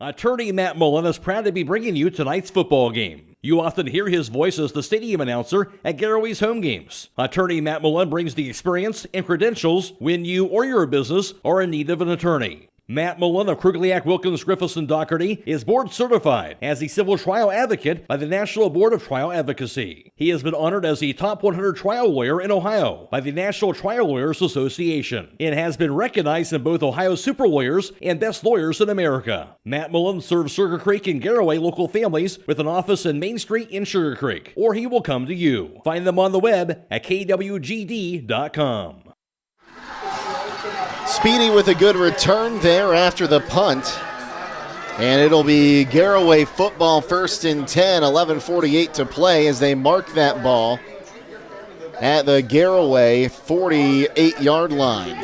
Attorney Matt Mullen is proud to be bringing you tonight's football game. You often hear his voice as the stadium announcer at Garaway's home games. Attorney Matt Mullen brings the experience and credentials when you or your business are in need of an attorney. Matt Mullen of Krugliak, Wilkins, Griffiths, and Doherty is board certified as a civil trial advocate by the National Board of Trial Advocacy. He has been honored as the top 100 trial lawyer in Ohio by the National Trial Lawyers Association and has been recognized in both Ohio Super Lawyers and Best Lawyers in America. Matt Mullen serves Sugar Creek and Garaway local families with an office in Main Street in Sugar Creek, or he will come to you. Find them on the web at kwgd.com. Speedy with a good return there after the punt. And it'll be Garaway football 1st and 10, 11:48 to play as they mark that ball at the Garaway 48-yard line.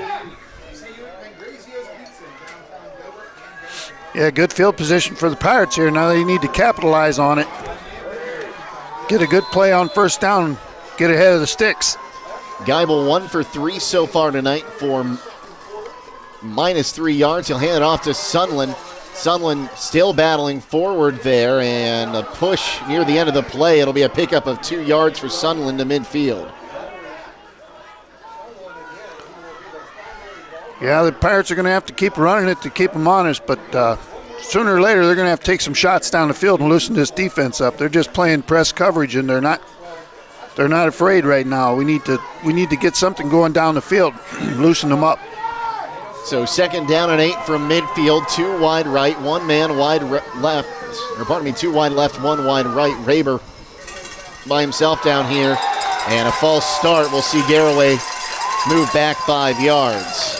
Yeah, good field position for the Pirates here. Now they need to capitalize on it. Get a good play on first down, get ahead of the sticks. Geibel 1 for 3 so far tonight for -3 yards. He'll hand it off to Sunland. Sunland still battling forward there, and a push near the end of the play. It'll be a pickup of 2 yards for Sunland to midfield. Yeah, the Pirates are going to have to keep running it to keep them honest, but sooner or later they're going to have to take some shots down the field and loosen this defense up. They're just playing press coverage, and they're not afraid right now. We need to get something going down the field, loosen them up. So 2nd down and 8 from midfield, 2 wide right, 1 man wide left, 2 wide left, 1 wide right. Raber by himself down here, and a false start. We'll see Garaway move back 5 yards.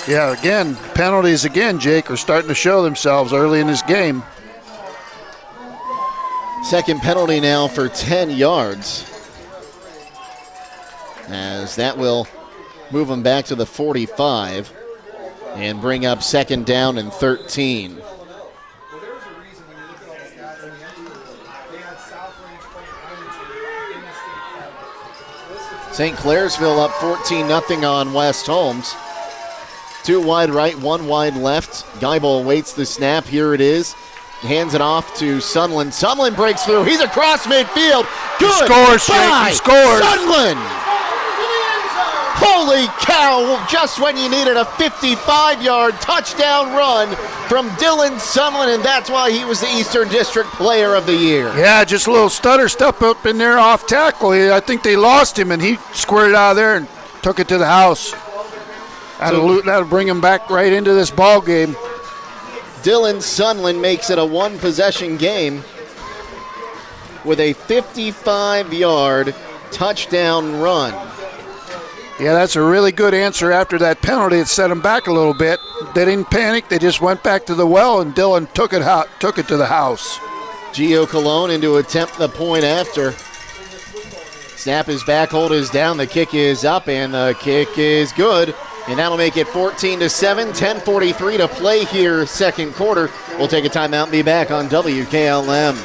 Yeah, again, penalties again, Jake, are starting to show themselves early in this game. Second penalty now for 10 yards. As that will move them back to the 45 and bring up 2nd down and 13. St. Clairsville up 14-0 on West Holmes. 2 wide right, 1 wide left. Geibel awaits the snap. Here it is. Hands it off to Sunland. Sunland breaks through. He's across midfield. Good. He scores, Jake. He scores. Sunland. Holy cow, just when you needed a 55-yard touchdown run from Dylan Sunland, and that's why he was the Eastern District Player of the Year. Yeah, just a little stutter step up in there off tackle. I think they lost him, and he squared out of there and took it to the house. That'll bring him back right into this ball game. Dylan Sunland makes it a 1-possession game with a 55-yard touchdown run. Yeah, that's a really good answer after that penalty. It set them back a little bit. They didn't panic. They just went back to the well, and Dylan took it to the house. Gio Colon in to attempt the point after. Snap is back, hold is down, the kick is up, and the kick is good. And that'll make it 14-7, 10:43 to play here, second quarter. We'll take a timeout and be back on WKLM.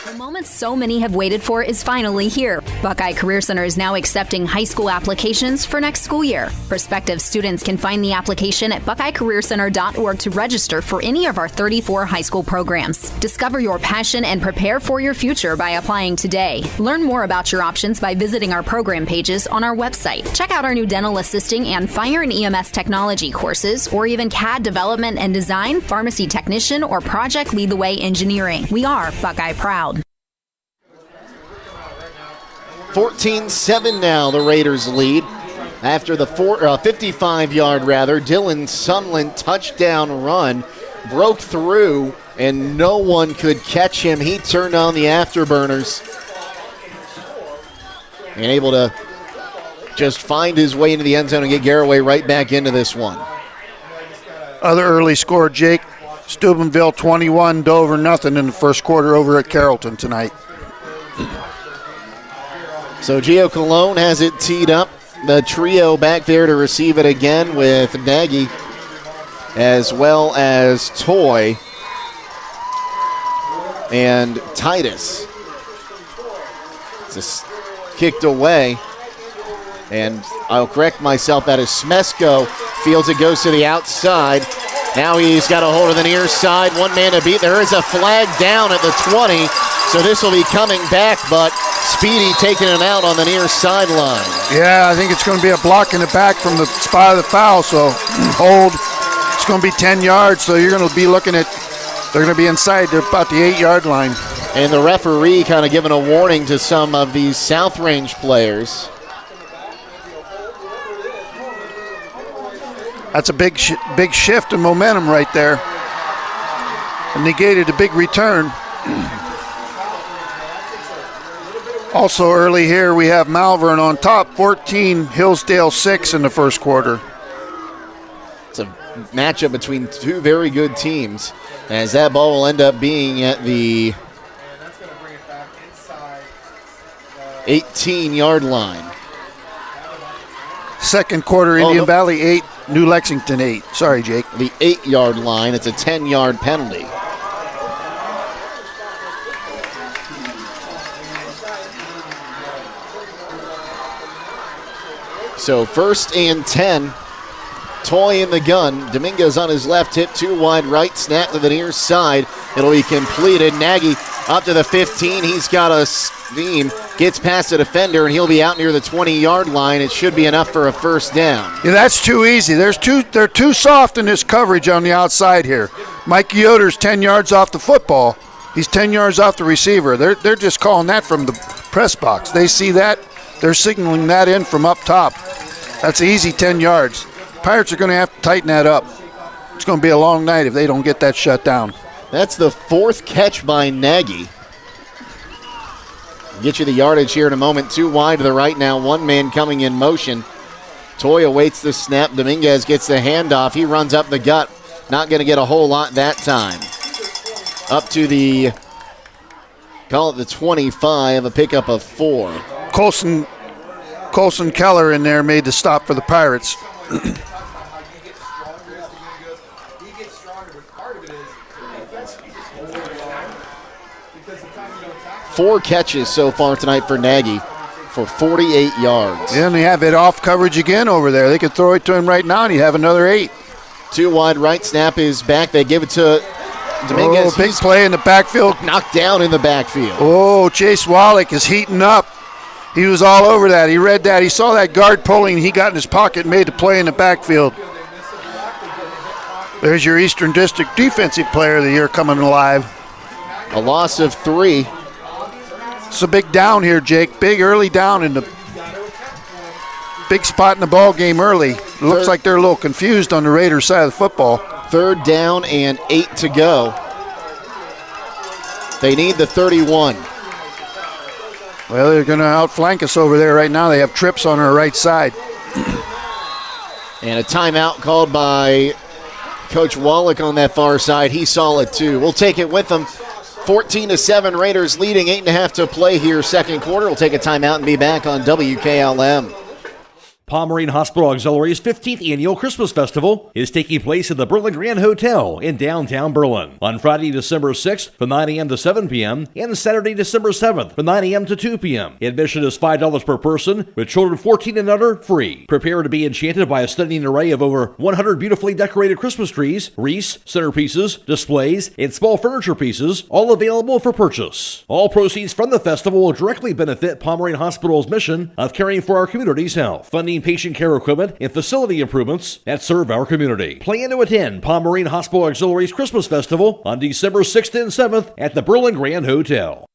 The moment so many have waited for is finally here. Buckeye Career Center is now accepting high school applications for next school year. Prospective students can find the application at buckeyecareercenter.org to register for any of our 34 high school programs. Discover your passion and prepare for your future by applying today. Learn more about your options by visiting our program pages on our website. Check out our new dental assisting and fire and EMS technology courses, or even CAD development and design, pharmacy technician, or project lead the way engineering. We are Buckeye proud. 14-7 now, the Raiders lead. After the 55-yard, Dylan Sunland touchdown run, broke through, and no one could catch him. He turned on the afterburners and able to just find his way into the end zone and get Garaway right back into this one. Other early score, Jake. Steubenville 21, Dover nothing in the first quarter over at Carrollton tonight. So Gio Colon has it teed up. The trio back there to receive it again with Nagy as well as Toy and Titus. Just kicked away. And I'll correct myself, that is Smesko. Fields it, goes to the outside. Now he's got a hold of the near side. One man to beat. There is a flag down at the 20. So this will be coming back, but Speedy taking it out on the near sideline. Yeah, I think it's going to be a block in the back from the spot of the foul, so hold. It's going to be 10 yards, so you're going to be looking at, they're going to be inside about the 8-yard line. And the referee kind of giving a warning to some of these South Range players. That's a big shift in momentum right there. And negated a big return. Also early here, we have Malvern on top, 14, Hillsdale 6 in the first quarter. It's a matchup between two very good teams, as that ball will end up being at the 18-yard line. Second quarter, Indian Valley 8, New Lexington 8. Sorry, Jake. The 8-yard line, it's a 10-yard penalty. So 1st and 10, Toy in the gun. Dominguez on his left hip, 2 wide right, snap to the near side. It'll be completed. Nagy up to the 15. He's got a steam, gets past the defender, and he'll be out near the 20-yard line. It should be enough for a first down. Yeah, that's too easy. They're too soft in this coverage on the outside here. Mike Yoder's 10 yards off the football. He's 10 yards off the receiver. They're just calling that from the press box. They see that. They're signaling that in from up top. That's easy 10 yards. Pirates are going to have to tighten that up. It's going to be a long night if they don't get that shut down. That's the 4th catch by Nagy. Get you the yardage here in a moment. 2 wide to the right now. 1 man coming in motion. Toy awaits the snap. Dominguez gets the handoff. He runs up the gut. Not going to get a whole lot that time. Up to the, call it the 25, a pickup of 4. Colson Keller in there made the stop for the Pirates. 4 catches so far tonight for Nagy for 48 yards. Yeah, and they have it off coverage again over there. They could throw it to him right now and he'd have another 8. 2 wide right, snap is back. They give it to Dominguez. Big play in the backfield. Knocked down in the backfield. Oh, Chase Wallach is heating up. He was all over that. He read that. He saw that guard pulling. He got in his pocket and made the play in the backfield. There's your Eastern District Defensive Player of the Year coming alive. A loss of 3. It's a big down here, Jake. Big early down in the big spot in the ball game early. It looks like they're a little confused on the Raiders side of the football. 3rd down and 8 to go. They need the 31. Well, they're going to outflank us over there right now. They have trips on our right side. And a timeout called by Coach Wallach on that far side. He saw it too. We'll take it with them. 14-7, Raiders leading, 8.5 to play here, second quarter. We'll take a timeout and be back on WKLM. Pomerene Hospital Auxiliary's 15th annual Christmas Festival is taking place at the Berlin Grand Hotel in downtown Berlin on Friday, December 6th from 9 a.m. to 7 p.m. and Saturday, December 7th from 9 a.m. to 2 p.m. Admission is $5 per person, with children 14 and under free. Prepare to be enchanted by a stunning array of over 100 beautifully decorated Christmas trees, wreaths, centerpieces, displays, and small furniture pieces, all available for purchase. All proceeds from the festival will directly benefit Pomerene Hospital's mission of caring for our community's health, funding patient care equipment and facility improvements that serve our community. Plan to attend Pomerene Hospital Auxiliary's Christmas Festival on December 6th and 7th at the Berlin Grand Hotel.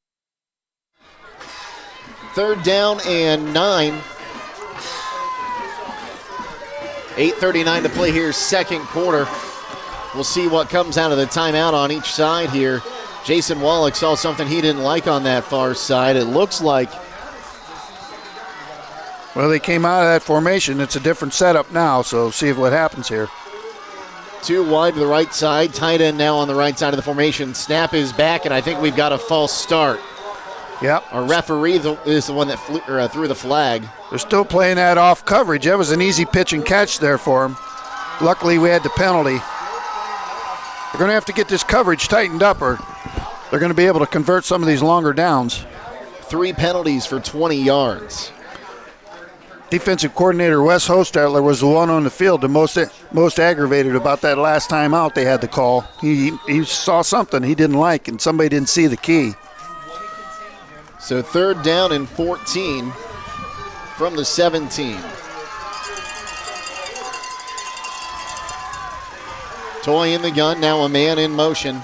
3rd down and 9. 8:39 to play here, second quarter. We'll see what comes out of the timeout on each side here. Jason Wallach saw something he didn't like on that far side. It looks like, well, they came out of that formation. It's a different setup now, so see what happens here. 2 wide to the right side. Tight end now on the right side of the formation. Snap is back, and I think we've got a false start. Yep. Our referee is the one that threw the flag. They're still playing that off coverage. That was an easy pitch and catch there for him. Luckily, we had the penalty. They're going to have to get this coverage tightened up, or they're going to be able to convert some of these longer downs. 3 penalties for 20 yards. Defensive coordinator Wes Hostetler was the one on the field the most aggravated about that last time out they had the call. He saw something he didn't like, and somebody didn't see the key. So 3rd down and 14 from the 17. Toy in the gun, now a man in motion.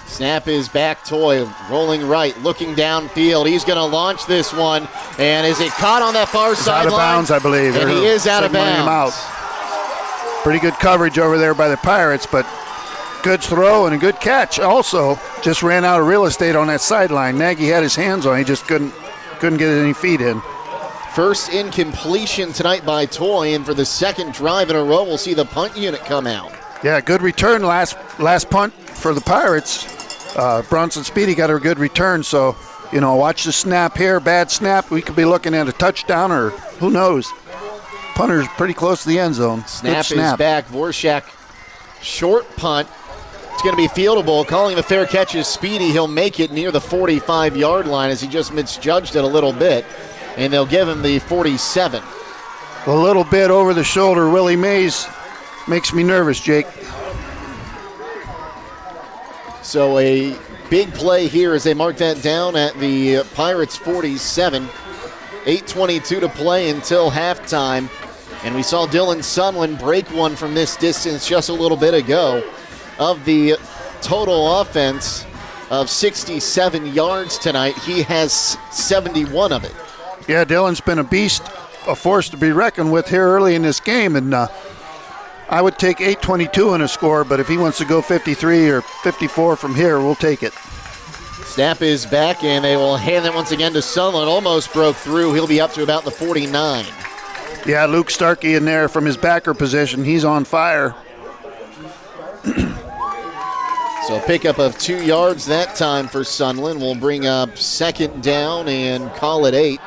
Snap is back, Toy rolling right, looking downfield. He's going to launch this one, and is it caught on that far sideline? Out of bounds, I believe. And he is out of bounds. Him out. Pretty good coverage over there by the Pirates, but good throw and a good catch. Also, just ran out of real estate on that sideline. Nagy had his hands on it. He just couldn't get any feet in. First incompletion tonight by Toy, and for the second drive in a row, we'll see the punt unit come out. Yeah, good return last punt for the Pirates. Bronson Speedy got a good return, so, watch the snap here. Bad snap. We could be looking at a touchdown, or who knows. Punter's pretty close to the end zone. Snap is back. Vorshak, short punt. It's going to be fieldable. Calling the fair catch is Speedy. He'll make it near the 45-yard line as he just misjudged it a little bit, and they'll give him the 47. A little bit over the shoulder. Willie Mays makes me nervous, Jake. So a big play here as they mark that down at the Pirates 47. 8:22 to play until halftime. And we saw Dylan Sunland break one from this distance just a little bit ago. Of the total offense of 67 yards tonight, he has 71 of it. Yeah, Dylan's been a beast, a force to be reckoned with here early in this game. And I would take 8:22 in a score, but if he wants to go 53 or 54 from here, we'll take it. Snap is back, and they will hand it once again to Sunland. Almost broke through. He'll be up to about the 49. Yeah, Luke Starkey in there from his backer position. He's on fire. So a pickup of 2 yards that time for Sunland. We'll bring up 2nd down and call it 8.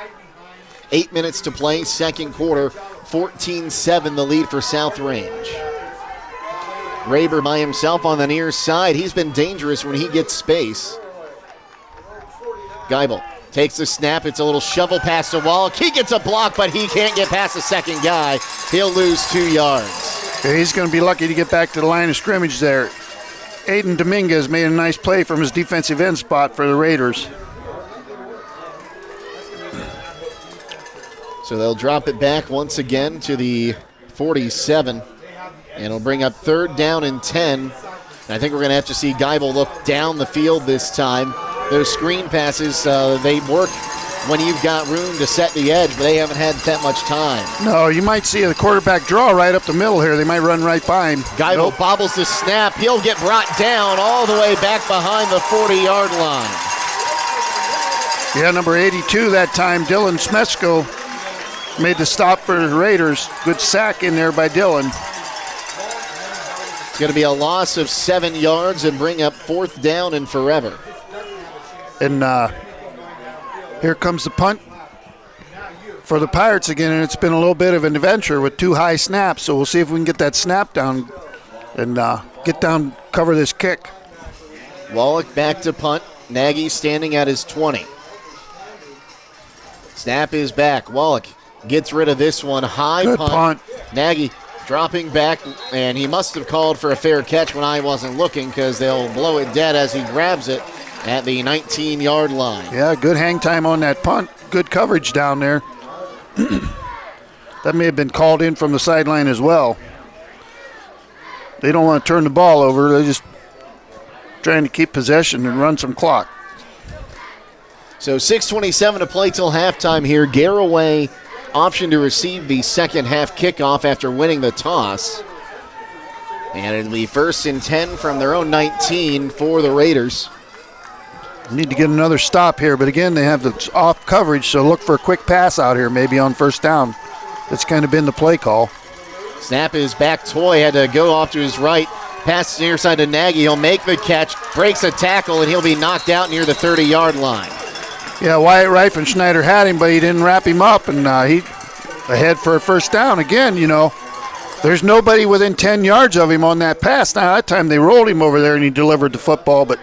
8 minutes to play, second quarter. 14-7 the lead for South Range. Raber by himself on the near side. He's been dangerous when he gets space. Geibel takes the snap. It's a little shovel pass to Wallach. He gets a block, but he can't get past the second guy. He'll lose 2 yards. Yeah, he's going to be lucky to get back to the line of scrimmage there. Aidan Dominguez made a nice play from his defensive end spot for the Raiders. So they'll drop it back once again to the 47. And it'll bring up 3rd down and 10. And I think we're going to have to see Geibel look down the field this time. Those screen passes, they work when you've got room to set the edge, but they haven't had that much time. No, you might see the quarterback draw right up the middle here. They might run right by him. Geibel bobbles the snap. He'll get brought down all the way back behind the 40-yard line. Yeah, number 82 that time, Dylan Smesko, made the stop for the Raiders. Good sack in there by Dylan. It's going to be a loss of 7 yards and bring up 4th down and forever. And here comes the punt for the Pirates again, and it's been a little bit of an adventure with 2 high snaps, so we'll see if we can get that snap down and get down, cover this kick. Wallach back to punt. Nagy standing at his 20. Snap is back. Wallach gets rid of this one. High punt. Nagy dropping back, and he must have called for a fair catch when I wasn't looking because they'll blow it dead as he grabs it at the 19-yard line. Yeah, good hang time on that punt. Good coverage down there. That may have been called in from the sideline as well. They don't want to turn the ball over. They're just trying to keep possession and run some clock. So 6:27 to play till halftime here. Garaway option to receive the second half kickoff after winning the toss. And it'll be 1st and 10 from their own 19 for the Raiders. Need to get another stop here, but again, they have the off coverage, so look for a quick pass out here, maybe on 1st down. That's kind of been the play call. Snap is back. Toy had to go off to his right. Pass near side to Nagy. He'll make the catch, breaks a tackle, and he'll be knocked out near the 30-yard line. Yeah, Wyatt Reifenschneider had him, but he didn't wrap him up, and he ahead for a 1st down. Again, there's nobody within 10 yards of him on that pass. Now, that time they rolled him over there, and he delivered the football, but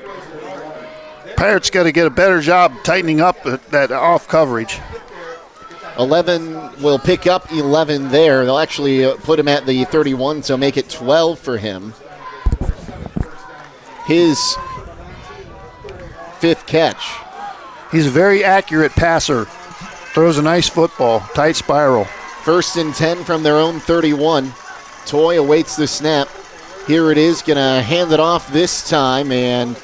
Pirates got to get a better job tightening up that off coverage. 11 will pick up 11 there. They'll actually put him at the 31, so make it 12 for him. His fifth catch. He's a very accurate passer. Throws a nice football, tight spiral. 1st and 10 from their own 31. Toy awaits the snap. Here it is, going to hand it off this time and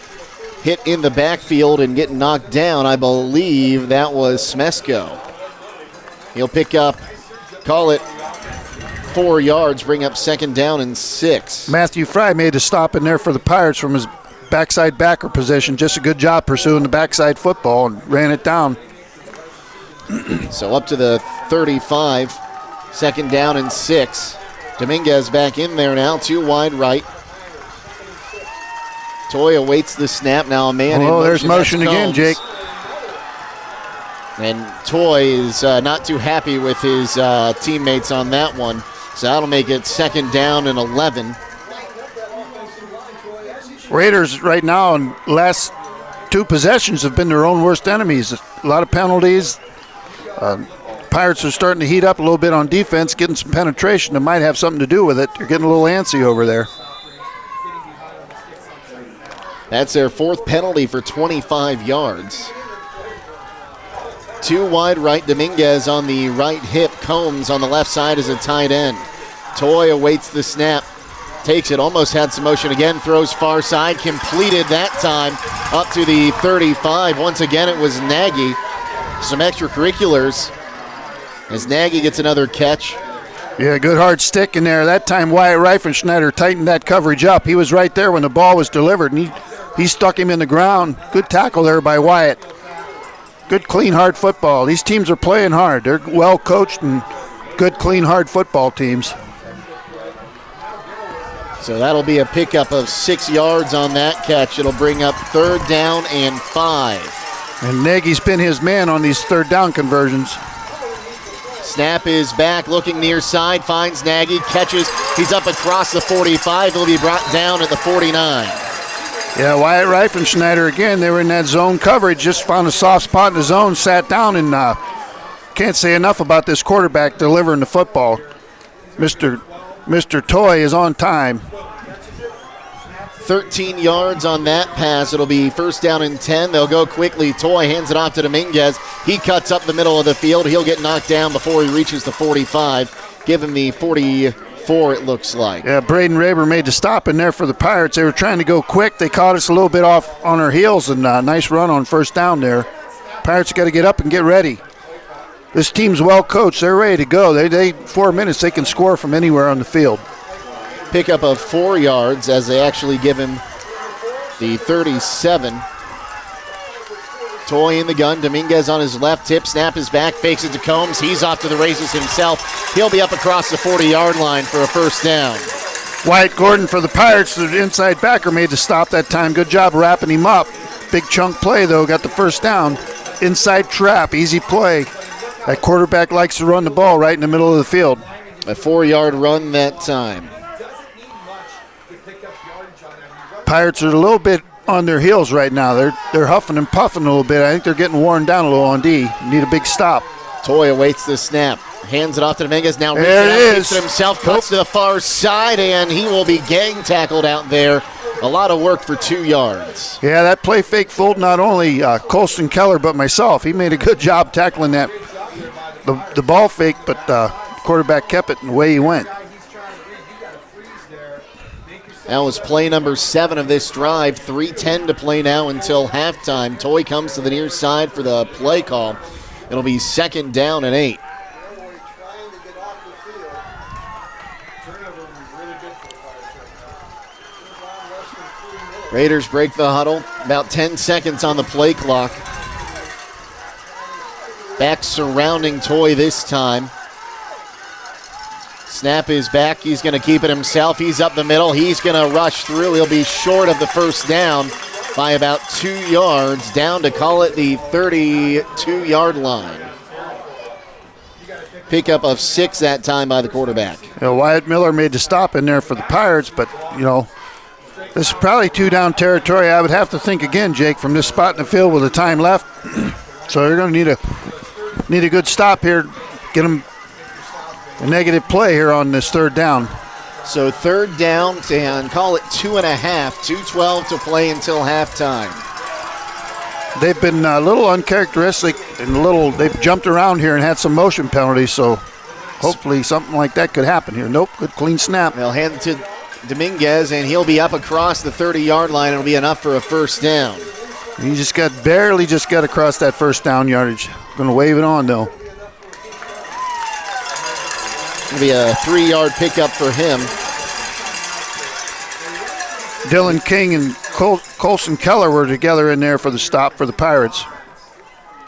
hit in the backfield and get knocked down. I believe that was Smesko. He'll pick up, call it 4 yards, bring up 2nd down and 6. Matthew Fry made a stop in there for the Pirates from his backside backer position. Just a good job pursuing the backside football and ran it down. So up to the 35, 2nd down and 6. Dominguez back in there now, 2 wide right. Toy awaits the snap. Now a man in motion. There's motion again, Jake. And Toy is not too happy with his teammates on that one. So that'll make it 2nd down and 11. Raiders right now in last 2 possessions have been their own worst enemies. A lot of penalties. Pirates are starting to heat up a little bit on defense, getting some penetration that might have something to do with it. They're getting a little antsy over there. That's their 4th penalty for 25 yards. 2 wide right, Dominguez on the right hip. Combs on the left side as a tight end. Toy awaits the snap. Takes it, almost had some motion again, throws far side, completed that time up to the 35. Once again, it was Nagy. Some extracurriculars as Nagy gets another catch. Yeah, good hard stick in there. That time Wyatt Reifenschneider tightened that coverage up. He was right there when the ball was delivered, and he stuck him in the ground. Good tackle there by Wyatt. Good, clean, hard football. These teams are playing hard. They're well coached and good, clean, hard football teams. So that'll be a pickup of 6 yards on that catch. It'll bring up 3rd down and 5. And Nagy's been his man on these 3rd down conversions. Snap is back, looking near side, finds Nagy, catches. He's up across the 45. He'll be brought down at the 49. Yeah, Wyatt Reifenschneider again. They were in that zone coverage, just found a soft spot in the zone, sat down, and can't say enough about this quarterback delivering the football. Mr. Toy is on time. 13 yards on that pass. It'll be 1st down and 10. They'll go quickly. Toy hands it off to Dominguez. He cuts up the middle of the field. He'll get knocked down before he reaches the 45. Give him the 44, it looks like. Yeah, Braden Raber made the stop in there for the Pirates. They were trying to go quick. They caught us a little bit off on our heels, and nice run on 1st down there. Pirates got to get up and get ready. This team's well coached. They're ready to go. They 4 minutes, they can score from anywhere on the field. Pickup of 4 yards as they actually give him the 37. Toy in the gun. Dominguez on his left hip. Snap is back. Fakes it to Combs. He's off to the races himself. He'll be up across the 40-yard line for a 1st down. Wyatt Gordon for the Pirates, the inside backer, made the stop that time. Good job wrapping him up. Big chunk play, though. Got the 1st down. Inside trap. Easy play. That quarterback likes to run the ball right in the middle of the field. A 4-yard run that time. Pirates are a little bit on their heels right now. They're huffing and puffing a little bit. I think they're getting worn down a little on D. Need a big stop. Toy awaits the snap. Hands it off to Dominguez. Now there it is. It himself, cuts to the far side, and he will be gang tackled out there. A lot of work for 2 yards. Yeah, that play fake fooled not only Colston Keller but myself. He made a good job tackling that the ball fake, but the quarterback kept it and away he went. That was play number 7 of this drive. 3:10 to play now until halftime. Toy comes to the near side for the play call. It'll be 2nd down and 8. Raiders break the huddle. About 10 seconds on the play clock. Back surrounding Toy this time. Snap is back. He's going to keep it himself. He's up the middle. He's going to rush through. He'll be short of the 1st down by about 2 yards, down to call it the 32-yard line. Pickup of 6 that time by the quarterback. Wyatt Miller made the stop in there for the Pirates, but, this is probably 2-down territory. I would have to think again, Jake, from this spot in the field with the time left. So they're going to need a good stop here, get them a negative play here on this 3rd down. So 3rd down and call it 2.5, 2:12 to play until halftime. they've been a little uncharacteristic and they've jumped around here and had some motion penalties, so hopefully something like that could happen here. Nope, good clean snap. They'll hand it to Dominguez, and he'll be up across the 30-yard line. It'll be enough for a first down. He barely just got across that first down yardage. Going to wave it on, though. It'll be a 3-yard pickup for him. Dylan King and Colson Keller were together in there for the stop for the Pirates.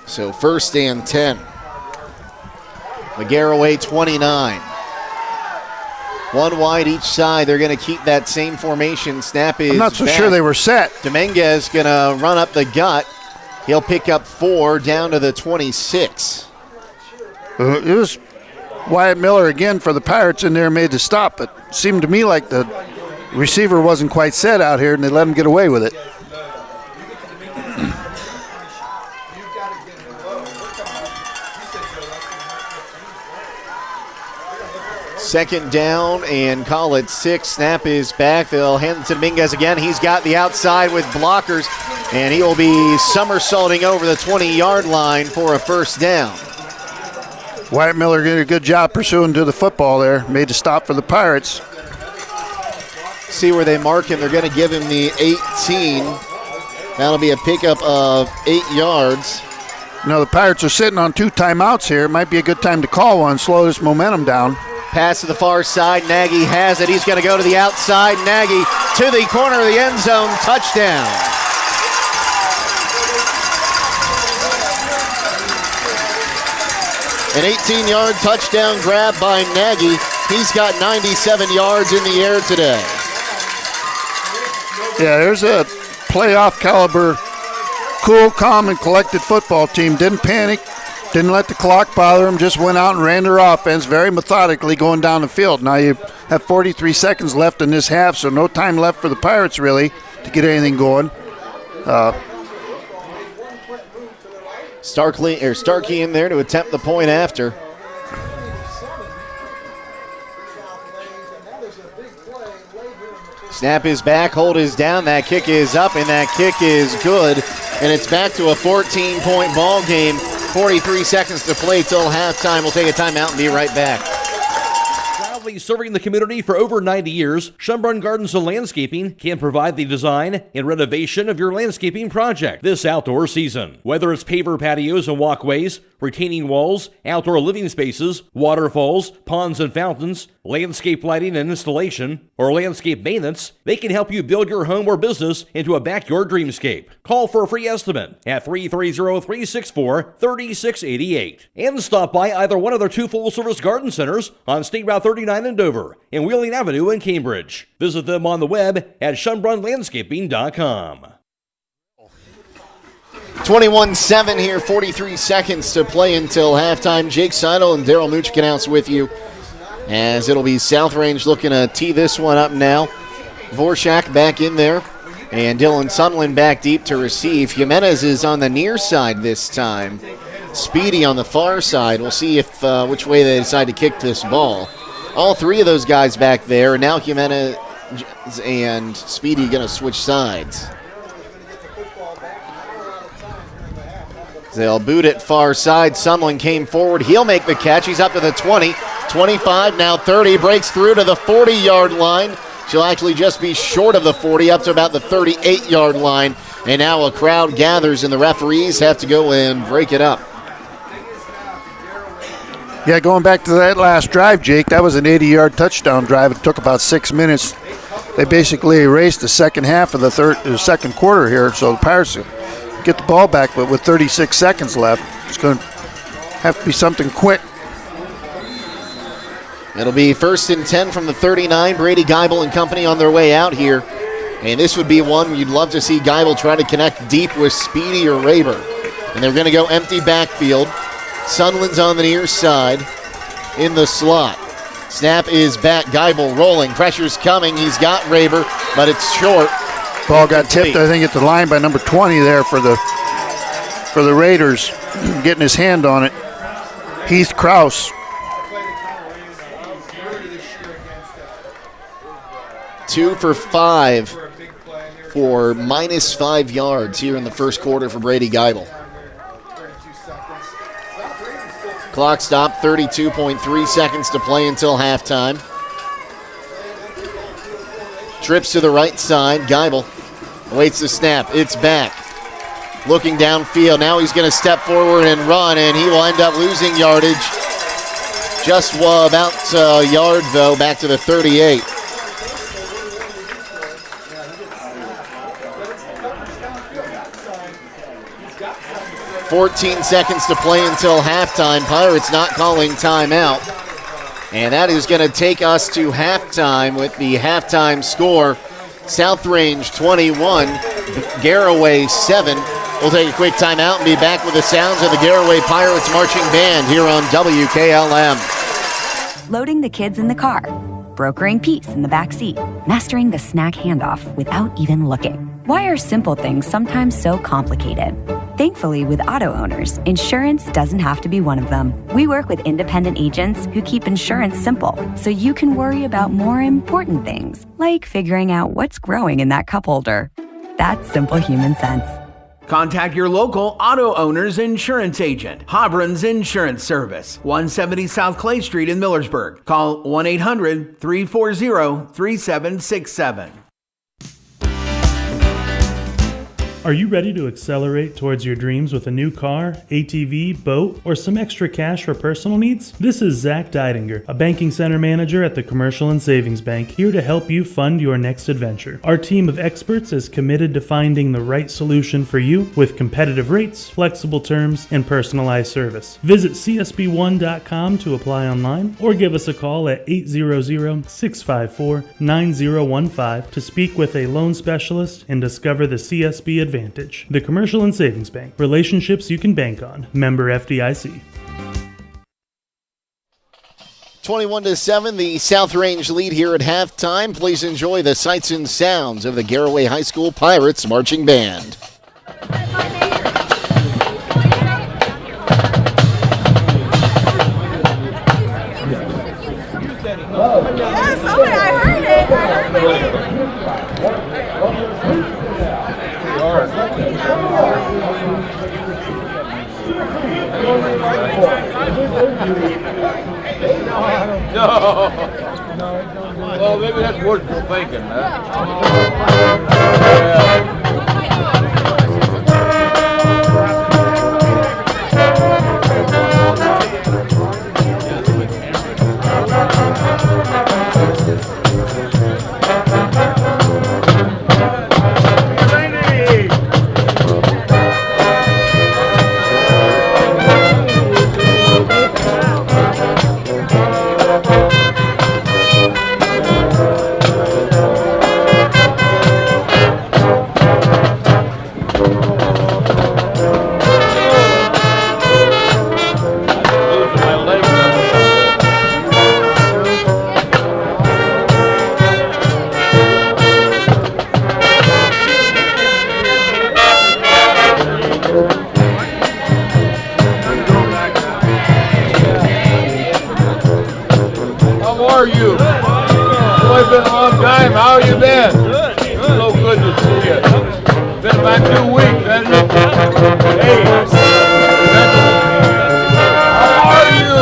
So first and 10. The Garaway 29. One wide each side. They're going to keep that same formation. Snap is I'm not so back. sure they were set. Dominguez going to run up the gut. He'll pick up 4 down to the 26. It was Wyatt Miller again for the Pirates in there made the stop, but it seemed to me like the receiver wasn't quite set out here, and they let him get away with it. Second down and call it 6. Snap is back. They'll hand it to Dominguez again. He's got the outside with blockers, and he will be somersaulting over the 20-yard line for a first down. Wyatt Miller did a good job pursuing to the football there. Made the stop for the Pirates. See where they mark him. They're going to give him the 18. That'll be a pickup of 8 yards. Now the Pirates are sitting on 2 timeouts here. It might be a good time to call one, slow this momentum down. Pass to the far side. Nagy has it. He's going to go to the outside. Nagy to the corner of the end zone. Touchdown. An 18-yard touchdown grab by Nagy. He's got 97 yards in the air today. Yeah, there's a playoff caliber, cool, calm, and collected football team. Didn't panic. Didn't let the clock bother them, just went out and ran their offense very methodically going down the field. Now you have 43 seconds left in this half, so no time left for the Pirates really to get anything going. Starkey in there to attempt the point after. Snap is back, hold is down, that kick is up, and that kick is good. And it's back to a 14-point ball game. 43 seconds to play till halftime. We'll take a timeout and be right back. Proudly serving the community for over 90 years, Schönbrunn Gardens and Landscaping can provide the design and renovation of your landscaping project this outdoor season. Whether it's paver patios and walkways, retaining walls, outdoor living spaces, waterfalls, ponds and fountains, landscape lighting and installation, or landscape maintenance, they can help you build your home or business into a backyard dreamscape. Call for a free estimate at 330-364-3688. And stop by either one of their 2 full-service garden centers on State Route 39 in Dover and Wheeling Avenue in Cambridge. Visit them on the web at SchönbrunnLandscaping.com. 21-7 here, 43 seconds to play until halftime. Jake Sidle and Daryl Muchkinhouse with you as it'll be South Range looking to tee this one up now. Vorshak back in there and Dylan Sunland back deep to receive. Jimenez is on the near side this time. Speedy on the far side. We'll see if which way they decide to kick this ball. All 3 of those guys back there, and now Jimenez and Speedy going to switch sides. They'll boot it far side. Sunland came forward. He'll make the catch. He's up to the 20, 25, now 30. Breaks through to the 40-yard line. She'll actually just be short of the 40, up to about the 38-yard line. And now a crowd gathers, and the referees have to go and break it up. Yeah, going back to that last drive, Jake, that was an 80-yard touchdown drive. It took about 6 minutes. They basically erased the second half of the second quarter here, so the Pirates get the ball back, but with 36 seconds left, it's going to have to be something quick. It'll be 1st and 10 from the 39. Brady Geibel and company on their way out here. And this would be one you'd love to see Geibel try to connect deep with Speedy or Raber. And they're going to go empty backfield. Sunland's on the near side in the slot. Snap is back. Geibel rolling. Pressure's coming. He's got Raber, but it's short. Ball got tipped, I think, at the line by number 20 there for the Raiders, getting his hand on it. Heath Krause. Two for 5 for -5 yards here in the first quarter for Brady Geibel. Clock stopped, 32.3 seconds to play until halftime. Trips to the right side. Geibel awaits the snap. It's back. Looking downfield. Now he's going to step forward and run, and he will end up losing yardage. Just about a yard, though, back to the 38. "14 seconds to play until halftime. Pirates not calling timeout. And that is going to take us to halftime with the halftime score. South Range 21, Garaway 7. We'll take a quick timeout and be back with the sounds of the Garaway Pirates Marching Band here on WKLM. Loading the kids in the car, brokering peace in the back seat, mastering the snack handoff without even looking. Why are simple things sometimes so complicated? Thankfully, with auto owners, insurance doesn't have to be one of them. We work with independent agents who keep insurance simple, so you can worry about more important things, like figuring out what's growing in that cup holder. That's simple human sense. Contact your local auto owner's insurance agent. Hobron's Insurance Service, 170 South Clay Street in Millersburg. Call 1-800-340-3767. Are you ready to accelerate towards your dreams with a new car, ATV, boat, or some extra cash for personal needs? This is Zach Deidinger, a banking center manager at the Commercial and Savings Bank, here to help you fund your next adventure. Our team of experts is committed to finding the right solution for you with competitive rates, flexible terms, and personalized service. Visit csb1.com to apply online or give us a call at 800-654-9015 to speak with a loan specialist and discover the CSB advantage. The Commercial and Savings Bank. Relationships you can bank on. Member FDIC. 21-7, the South Range lead here at halftime. Please enjoy the sights and sounds of the Garaway High School Pirates Marching Band. Yes, I heard it. No. Well, maybe that's wishful thinking, man. How you been? Good. So good to see you. Been about 2 weeks, hasn't it? Hey, how are you?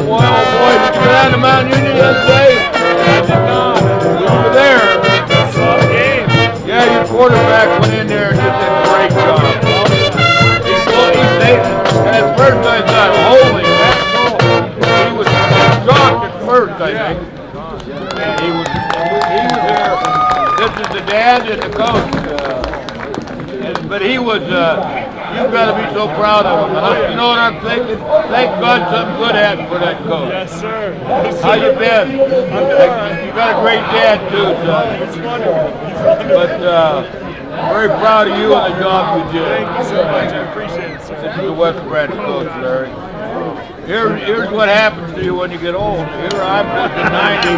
Boy, oh boy, did you go down to Mount Union yesterday? I did not. You were there. Yeah, your quarterback went in there and just did a great job. And at first I thought, holy man, he was shocked at first, I think. He was there. This is the dad and the coach. But he was, you've got to be so proud of him. You know what I'm thinking? Thank God something good happened for that coach. Yes, sir. How you been? You got a great dad, too, son. It's wonderful. But I'm very proud of you and the job you did. Thank you so much. I appreciate it, sir. This is the West Branch coach, Larry. Here's what happens to you when you get old. Here I'm just in 90.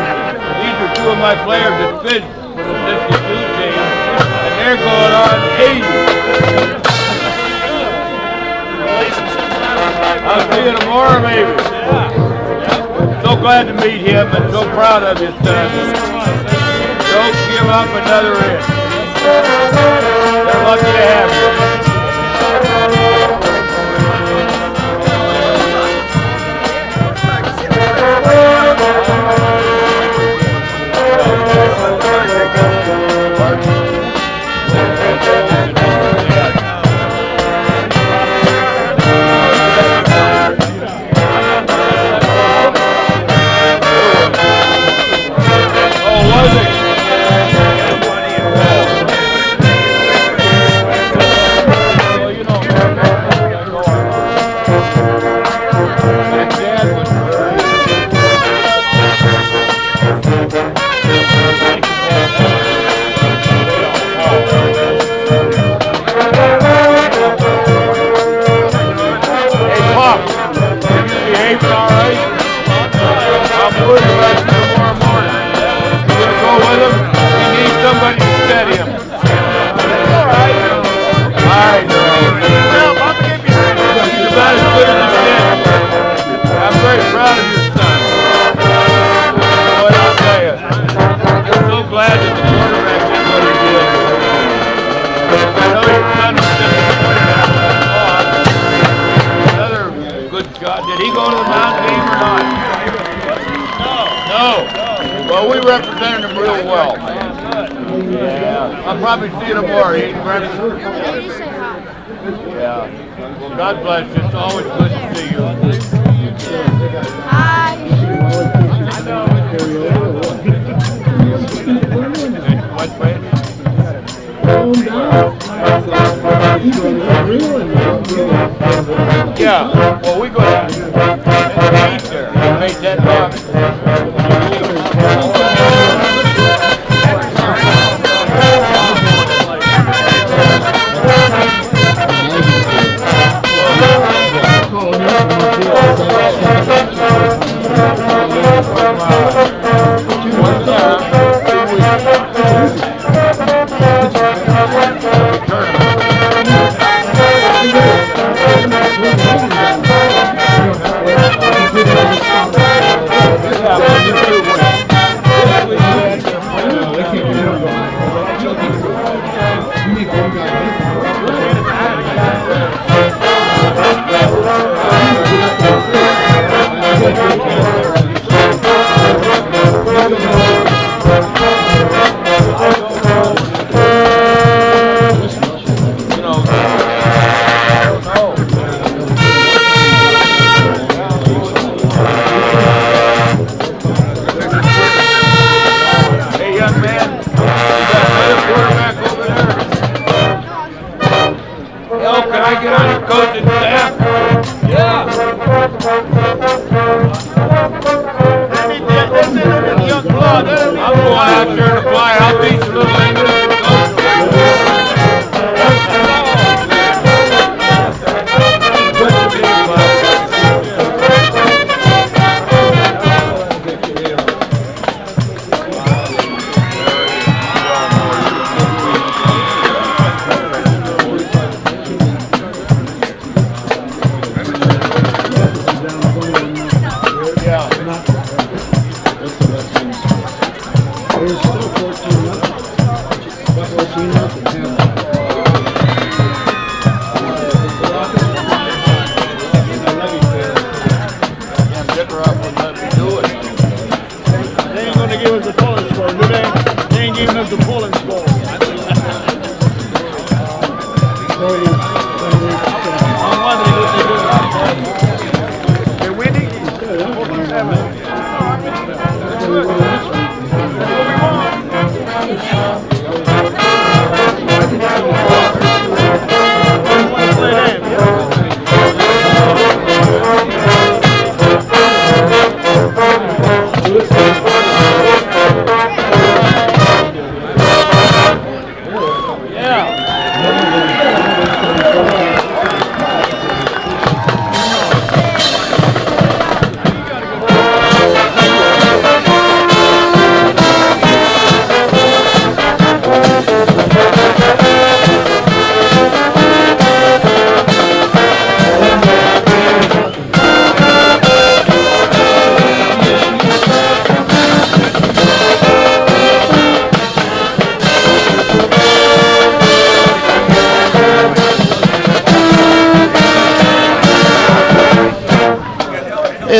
These are two of my players that finished for the 62 team, and they're going on 80. I'll see you tomorrow, maybe. So glad to meet him and so proud of you, son. Don't give up another inch. They're lucky to have you. Represented him real well, man. Yeah. I'll probably see you tomorrow. Yeah. Well, God bless you. It's always good to see you. Hi. What, baby? Yeah. Well, we go down and eat there. Make that happen.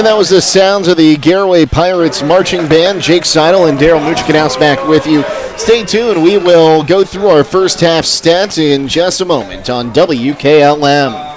And that was the sounds of the Garaway Pirates marching band. Jake Sidle and Daryl Muchikanaus back with you. Stay tuned. We will go through our first half stats in just a moment on WKLM.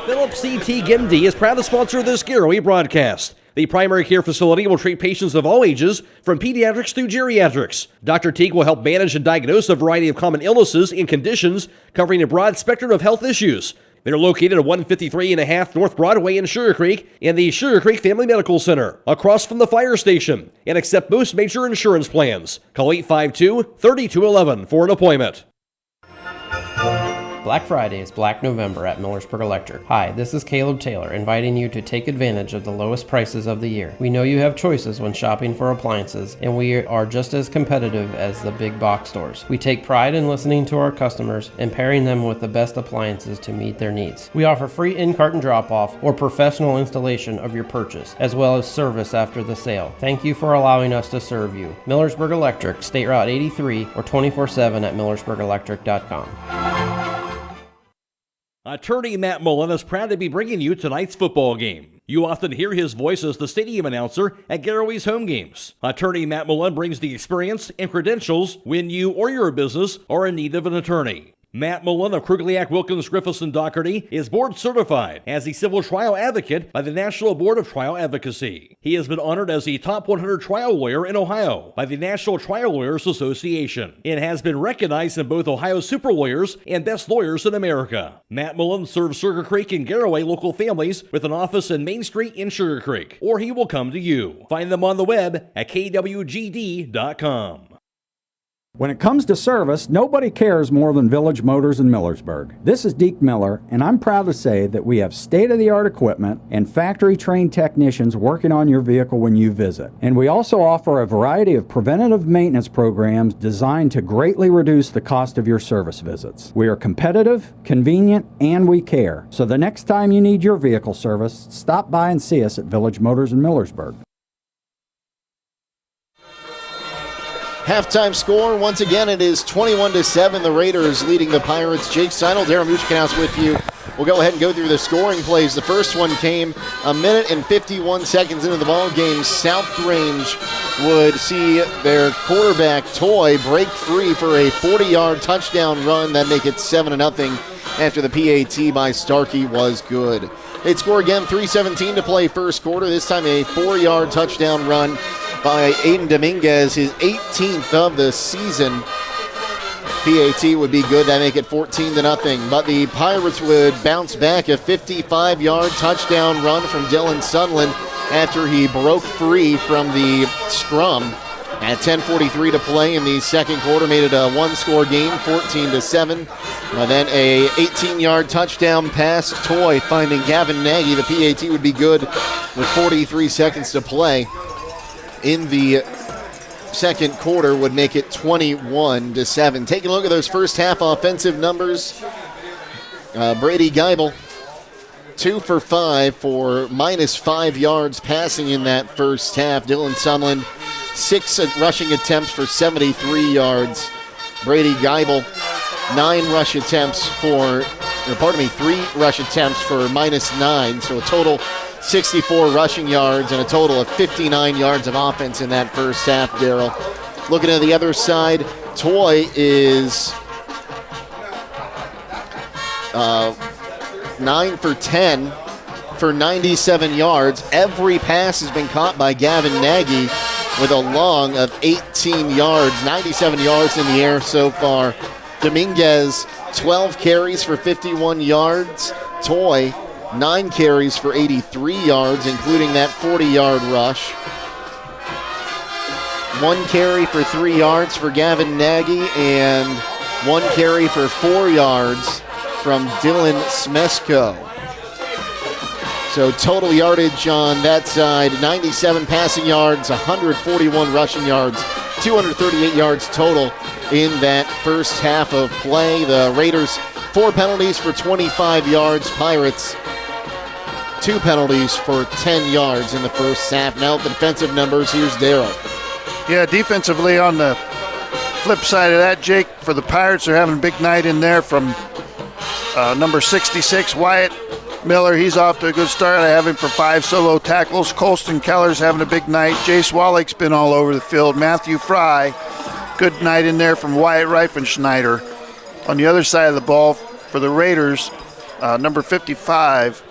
Phillips CT Gimdy is proud to sponsor this Garaway broadcast. The primary care facility will treat patients of all ages, from pediatrics through geriatrics. Dr. Teague will help manage and diagnose a variety of common illnesses and conditions, covering a broad spectrum of health issues. They're located at 153.5 North Broadway in Sugar Creek and the Sugar Creek Family Medical Center, across from the fire station, and accept most major insurance plans. Call 852-3211 for an appointment. Black Friday is Black November at Millersburg Electric. Hi, this is Caleb Taylor, inviting you to take advantage of the lowest prices of the year. We know you have choices when shopping for appliances, and we are just as competitive as the big box stores. We take pride in listening to our customers and pairing them with the best appliances to meet their needs. We offer free in-carton drop-off or professional installation of your purchase, as well as service after the sale. Thank you for allowing us to serve you. Millersburg Electric, State Route 83, or 24/7 at millersburgelectric.com. Attorney Matt Mullen is proud to be bringing you tonight's football game. You often hear his voice as the stadium announcer at Garaway's home games. Attorney Matt Mullen brings the experience and credentials when you or your business are in need of an attorney. Matt Mullen of Krugliak, Wilkins, Griffiths, and Doherty is board certified as a civil trial advocate by the National Board of Trial Advocacy. He has been honored as the top 100 trial lawyer in Ohio by the National Trial Lawyers Association and has been recognized in both Ohio Super Lawyers and Best Lawyers in America. Matt Mullen serves Sugar Creek and Garaway local families with an office in Main Street in Sugar Creek, or he will come to you. Find them on the web at kwgd.com. When it comes to service, nobody cares more than Village Motors in Millersburg. This is Deke Miller, and I'm proud to say that we have state-of-the-art equipment and factory-trained technicians working on your vehicle when you visit. And we also offer a variety of preventative maintenance programs designed to greatly reduce the cost of your service visits. We are competitive, convenient, and we care. So the next time you need your vehicle service, stop by and see us at Village Motors in Millersburg. Halftime score, once again, it is 21-7. The Raiders leading the Pirates. Jake Sidle, Daryl Muchikanaus with you. We'll go ahead and go through the scoring plays. The first one came a minute and 51 seconds into the ball game. South Range would see their quarterback, Toy, break free for a 40-yard touchdown run. That'd make it 7-0 after the PAT by Starkey was good. They'd score again, 3:17 to play first quarter. This time a 4-yard touchdown run by Aidan Dominguez, his 18th of the season. PAT would be good. That make it 14-0. But the Pirates would bounce back, a 55-yard touchdown run from Dylan Sutherland after he broke free from the scrum. At 10:43 to play in the second quarter, made it a one-score game, 14-7. And then a 18-yard touchdown pass. Toy finding Gavin Nagy. The PAT would be good with 43 seconds to play in the second quarter, would make it 21-7. Taking a look at those first half offensive numbers. Brady Geibel, 2 for 5 for -5 yards passing in that first half. Dylan Sumlin, 6 rushing attempts for 73 yards. Brady Geibel, 3 rush attempts for -9, so a total 64 rushing yards and a total of 59 yards of offense in that first half, Daryl. Looking at the other side, Toy is 9 for 10 for 97 yards. Every pass has been caught by Gavin Nagy with a long of 18 yards, 97 yards in the air so far. Dominguez, 12 carries for 51 yards. Toy, 9 carries for 83 yards, including that 40-yard rush. 1 carry for 3 yards for Gavin Nagy, and 1 carry for 4 yards from Dylan Smesko. So total yardage on that side, 97 passing yards, 141 rushing yards, 238 yards total in that first half of play. The Raiders, 4 penalties for 25 yards. Pirates, 2 penalties for 10 yards in the first half. Now the defensive numbers, here's Daryl. Yeah, defensively on the flip side of that, Jake, for the Pirates, they're having a big night in there from Number 66, Wyatt Miller, he's off to a good start. I have him for 5 solo tackles. Colston Keller's having a big night. Jace Wallake's been all over the field. Matthew Fry, good night in there from Wyatt Reifenschneider. On the other side of the ball for the Raiders, number 55,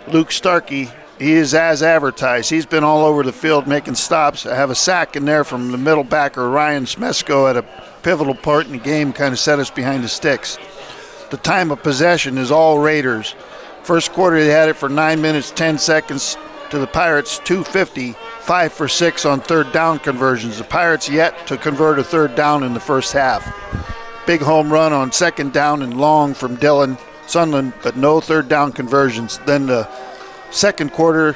Luke Starkey, he is as advertised. He's been all over the field making stops. I have a sack in there from the middle backer, Ryan Smesko, at a pivotal part in the game, kind of set us behind the sticks. The time of possession is all Raiders. First quarter, they had it for 9 minutes, 10 seconds to the Pirates, 250, 5 for 6 on third down conversions. The Pirates yet to convert a third down in the first half. Big home run on second down and long from Dylan Sunland, but no third down conversions. Then the second quarter,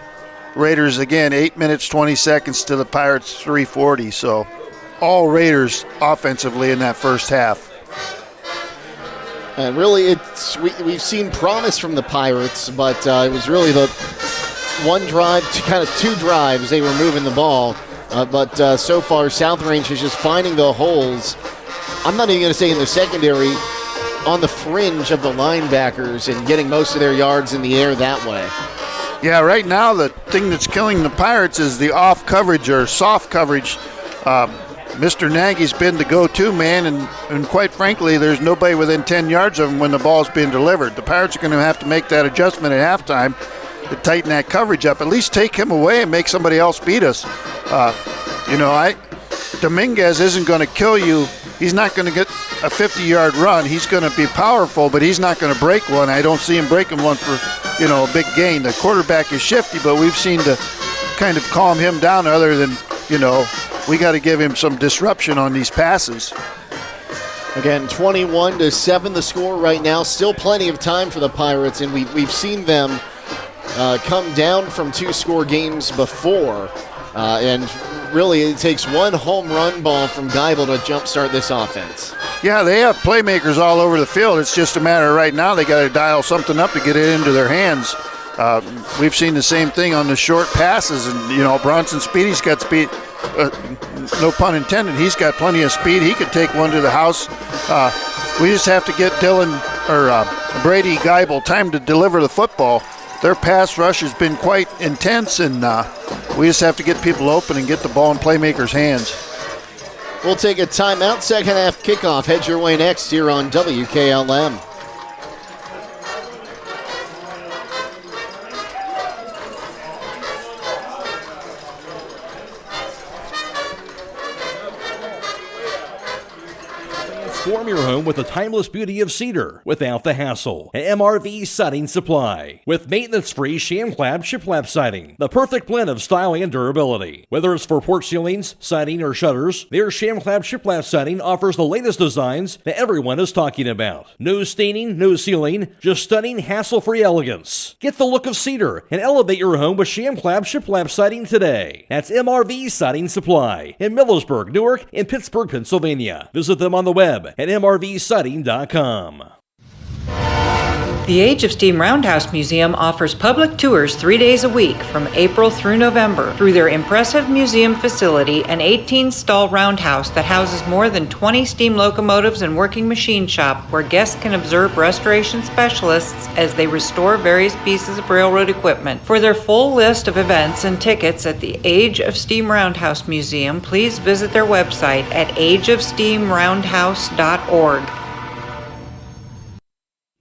Raiders again, 8 minutes, 20 seconds to the Pirates, 340. So all Raiders offensively in that first half. And really, we've seen promise from the Pirates, but it was really the one drive, kind of 2 drives, they were moving the ball. But so far, South Range is just finding the holes. I'm not even going to say in the secondary, on the fringe of the linebackers and getting most of their yards in the air that way. Yeah, right now the thing that's killing the Pirates is the off coverage or soft coverage. Mr. Nagy's been the go-to man, and quite frankly, there's nobody within 10 yards of him when the ball's being delivered. The Pirates are going to have to make that adjustment at halftime to tighten that coverage up. At least take him away and make somebody else beat us. Dominguez isn't going to kill you. He's not going to get a 50-yard run. He's going to be powerful, but he's not going to break one. I don't see him breaking one for, a big gain. The quarterback is shifty, but we've seen to kind of calm him down other than, we got to give him some disruption on these passes. Again, 21-7 the score right now. Still plenty of time for the Pirates, and we've seen them come down from 2-score games before. And really, it takes one home run ball from Geibel to jumpstart this offense. Yeah, they have playmakers all over the field. It's just a matter right now they got to dial something up to get it into their hands. We've seen the same thing on the short passes, and Bronson Speedy's got speed. No pun intended. He's got plenty of speed. He could take one to the house. We just have to get Brady Geibel time to deliver the football. Their pass rush has been quite intense, and we just have to get people open and get the ball in playmakers' hands. We'll take a timeout. Second half kickoff heads your way next here on WKLM. Transform your home with the timeless beauty of cedar without the hassle. An MRV Siding Supply with maintenance-free Shamclap shiplap siding. The perfect blend of style and durability. Whether it's for porch ceilings, siding, or shutters, their Shamclap shiplap siding offers the latest designs that everyone is talking about. No staining, no sealing, just stunning, hassle-free elegance. Get the look of cedar and elevate your home with Shamclap shiplap siding today. That's MRV Siding Supply in Millersburg, Newark, and Pittsburgh, Pennsylvania. Visit them on the web at mrvsiding.com. The Age of Steam Roundhouse Museum offers public tours 3 days a week from April through November through their impressive museum facility, an 18-stall roundhouse that houses more than 20 steam locomotives and working machine shop where guests can observe restoration specialists as they restore various pieces of railroad equipment. For their full list of events and tickets at the Age of Steam Roundhouse Museum, please visit their website at ageofsteamroundhouse.org.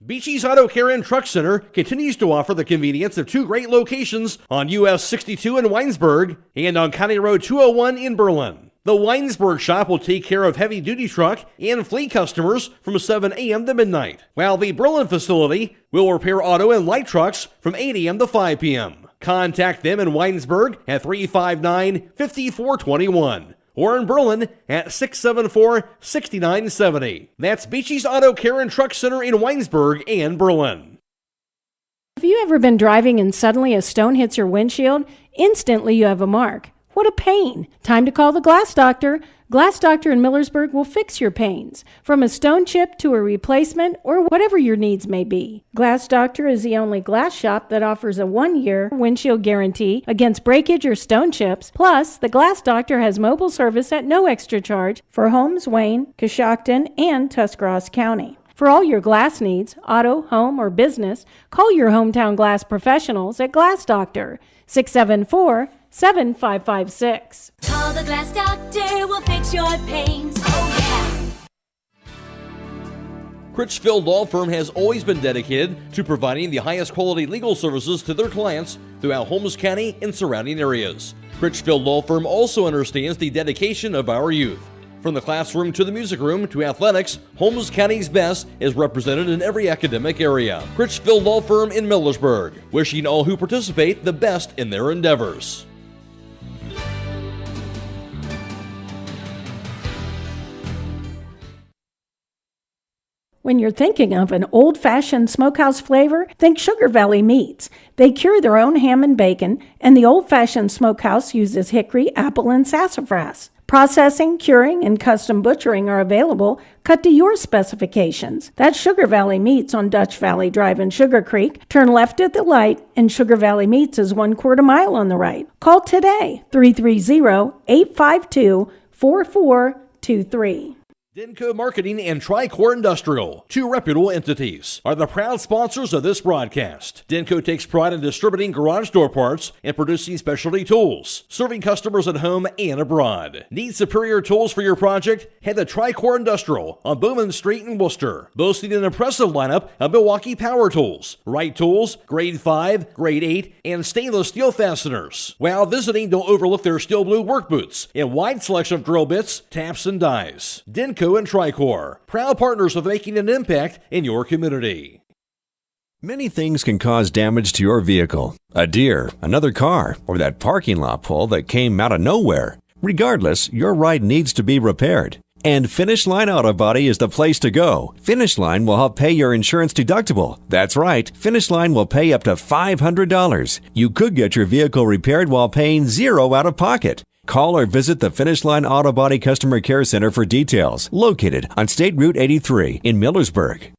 Beachy's Auto Care and Truck Center continues to offer the convenience of 2 great locations on US 62 in Weinsberg and on County Road 201 in Berlin. The Weinsberg shop will take care of heavy-duty truck and fleet customers from 7 a.m. to midnight, while the Berlin facility will repair auto and light trucks from 8 a.m. to 5 p.m. Contact them in Weinsberg at 359-5421. Or in Berlin at 674-6970. That's Beachy's Auto Care and Truck Center in Weinsberg and Berlin. Have you ever been driving and suddenly a stone hits your windshield? Instantly you have a mark. What a pain. Time to call the Glass Doctor. Glass Doctor in Millersburg will fix your pains, from a stone chip to a replacement or whatever your needs may be. Glass Doctor is the only glass shop that offers a 1-year windshield guarantee against breakage or stone chips. Plus, the Glass Doctor has mobile service at no extra charge for Holmes, Wayne, Coshocton, and Tuscarawas County. For all your glass needs, auto, home, or business, call your hometown glass professionals at Glass Doctor, 674-7556. Call the Glass Doctor, we'll fix your pains. Oh, yeah. Critchfield Law Firm has always been dedicated to providing the highest quality legal services to their clients throughout Holmes County and surrounding areas. Critchfield Law Firm also understands the dedication of our youth. From the classroom to the music room to athletics, Holmes County's best is represented in every academic area. Critchfield Law Firm in Millersburg, wishing all who participate the best in their endeavors. When you're thinking of an old-fashioned smokehouse flavor, think Sugar Valley Meats. They cure their own ham and bacon, and the old-fashioned smokehouse uses hickory, apple, and sassafras. Processing, curing, and custom butchering are available, cut to your specifications. That's Sugar Valley Meats on Dutch Valley Drive in Sugar Creek. Turn left at the light, and Sugar Valley Meats is 1/4 mile on the right. Call today, 330-852-4423. Denko Marketing and Tricor Industrial, two reputable entities, are the proud sponsors of this broadcast. Denko takes pride in distributing garage door parts and producing specialty tools, serving customers at home and abroad. Need superior tools for your project? Head to Tricor Industrial on Bowman Street in Worcester, boasting an impressive lineup of Milwaukee power tools, Wright tools, grade 5, grade 8, and stainless steel fasteners. While visiting, don't overlook their steel blue work boots and wide selection of drill bits, taps, and dies. Denko and Tricor, proud partners of making an impact in your community. Many things can cause damage to your vehicle. A deer, another car, or that parking lot pole that came out of nowhere. Regardless, your ride needs to be repaired. And Finish Line Auto Body is the place to go. Finish Line will help pay your insurance deductible. That's right, Finish Line will pay up to $500. You could get your vehicle repaired while paying $0 out of pocket. Call or visit the Finish Line Auto Body Customer Care Center for details, located on State Route 83 in Millersburg.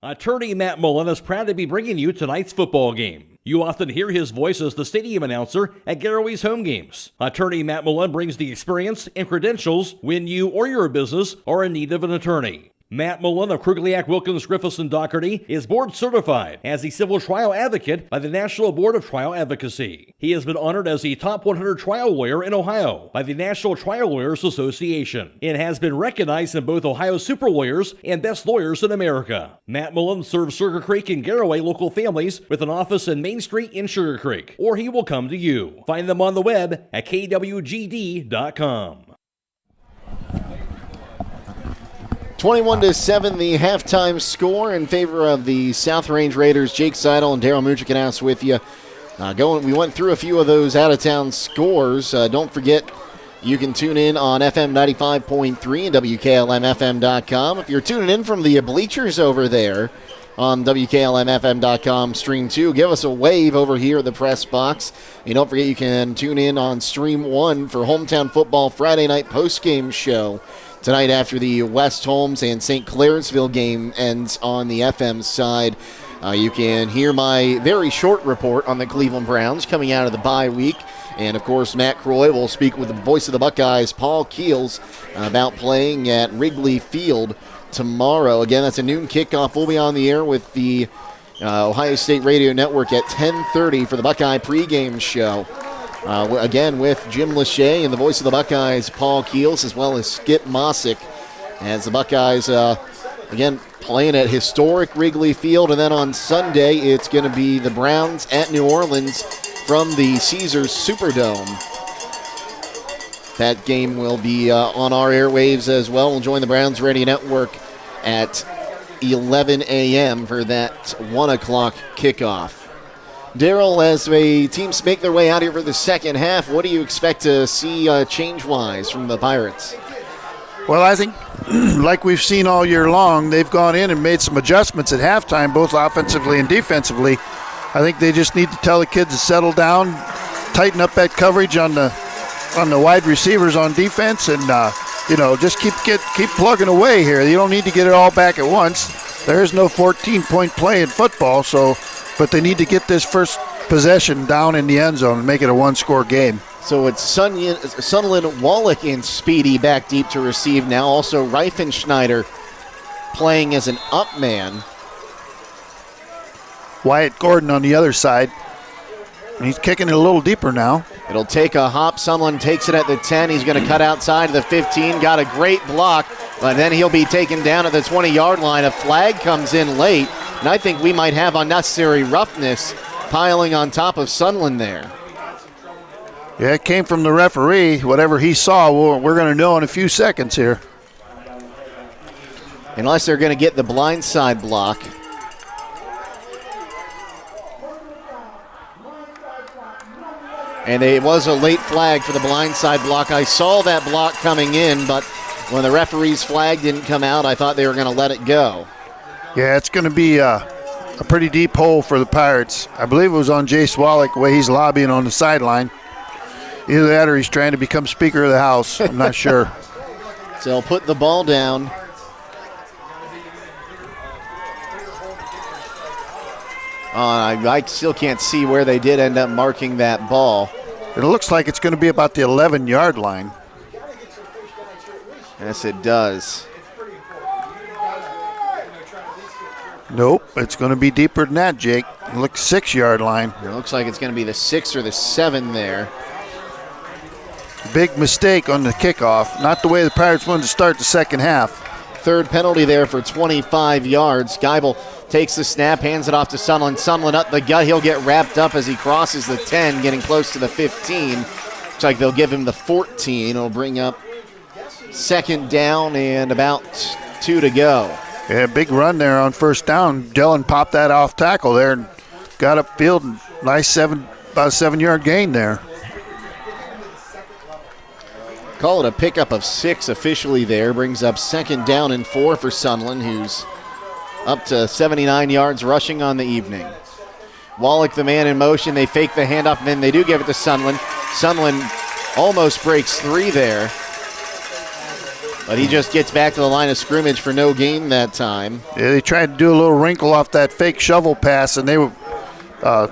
Attorney Matt Mullen is proud to be bringing you tonight's football game. You often hear his voice as the stadium announcer at Garaway's home games. Attorney Matt Mullen brings the experience and credentials when you or your business are in need of an attorney. Matt Mullen of Krugliak, Wilkins, Griffiths, and Doherty is board certified as a civil trial advocate by the National Board of Trial Advocacy. He has been honored as the top 100 trial lawyer in Ohio by the National Trial Lawyers Association and has been recognized in both Ohio Super Lawyers and Best Lawyers in America. Matt Mullen serves Sugar Creek and Garaway local families with an office in Main Street in Sugar Creek, or he will come to you. Find them on the web at kwgd.com. 21-7, the halftime score in favor of the South Range Raiders. Jake Sidle and Daryl Mujicanas with you. We went through a few of those out-of-town scores. Don't forget, you can tune in on FM 95.3 and WKLM-FM.com. If you're tuning in from the bleachers over there on WKLM-FM.com Stream 2, give us a wave over here at the press box. And don't forget, you can tune in on Stream 1 for Hometown Football Friday night postgame show. Tonight after the West Holmes and St. Clairsville game ends on the FM side. You can hear my very short report on the Cleveland Browns coming out of the bye week. And, of course, Matt Croy will speak with the voice of the Buckeyes, Paul Keels, about playing at Wrigley Field tomorrow. Again, that's a noon kickoff. We'll be on the air with the Ohio State Radio Network at 10:30 for the Buckeye pregame show. Again, with Jim Lachey and the voice of the Buckeyes, Paul Keels, as well as Skip Mossick, as the Buckeyes, again, playing at historic Wrigley Field. And then on Sunday, it's going to be the Browns at New Orleans from the Caesars Superdome. That game will be on our airwaves as well. We'll join the Browns Radio Network at 11 a.m. for that 1 o'clock kickoff. Daryl, as the teams make their way out here for the second half, what do you expect to see change-wise from the Pirates? Well, I think, like we've seen all year long, they've gone in and made some adjustments at halftime, both offensively and defensively. I think they just need to tell the kids to settle down, tighten up that coverage on the wide receivers on defense, and just keep plugging away here. You don't need to get it all back at once. There is no 14-point play in football, but they need to get this first possession down in the end zone and make it a one-score game. So it's Sunderland, Wallach, and Speedy back deep to receive now. Also Reifenschneider playing as an up man. Wyatt Gordon on the other side. He's kicking it a little deeper now. It'll take a hop. Sunderland takes it at the 10. He's going to cut outside of the 15. Got a great block, but then he'll be taken down at the 20-yard line. A flag comes in late, and I think we might have unnecessary roughness piling on top of Sunderland there. Yeah, it came from the referee. Whatever he saw, we're going to know in a few seconds here. Unless they're going to get the blindside block. And it was a late flag for the blindside block. I saw that block coming in, but when the referee's flag didn't come out, I thought they were going to let it go. Yeah, it's going to be a pretty deep hole for the Pirates. I believe it was on Jace Wallach, the way he's lobbying on the sideline. Either that or he's trying to become Speaker of the House. I'm not sure. So they'll put the ball down. I still can't see where they did end up marking that ball. It looks like it's going to be about the 11-yard line. Yes, it does. Nope, it's going to be deeper than that, Jake. It looks 6-yard line. It looks like it's going to be the 6 or the 7 there. Big mistake on the kickoff. Not the way the Pirates wanted to start the second half. Third penalty there for 25 yards. Geibel takes the snap, hands it off to Sunderland. Sunderland up the gut. He'll get wrapped up as he crosses the 10, getting close to the 15. Looks like they'll give him the 14. It'll bring up second down and about 2 to go. Yeah, big run there on first down. Dillon popped that off tackle there and got upfield. Nice about a 7-yard gain there. Call it a pickup of 6 officially there. Brings up second down and 4 for Sunderland, who's up to 79 yards rushing on the evening. Wallach, the man in motion. They fake the handoff, and then they do give it to Sunderland. Sunderland almost breaks 3 there. But he just gets back to the line of scrimmage for no gain that time. Yeah, they tried to do a little wrinkle off that fake shovel pass, and they were